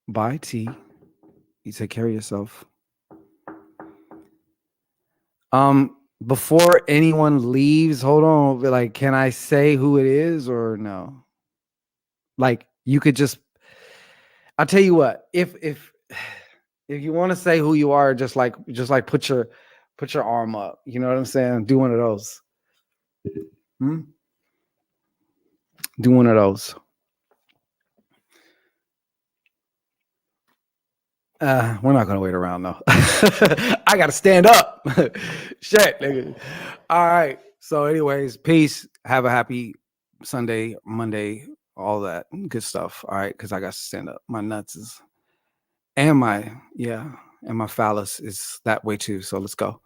Bye, T. You take care of yourself. Before anyone leaves, hold on. Like, can I say who it is or no? Like, you could just. I'll tell you what. If you want to say who you are, just like put your arm up. You know what I'm saying? Do one of those. Do one of those. We're not gonna wait around though. I gotta stand up. Shit, nigga. All right. So, anyways, peace. Have a happy Sunday, Monday, all that good stuff. All right, because I got to stand up. My nuts is and my phallus is that way too. So let's go.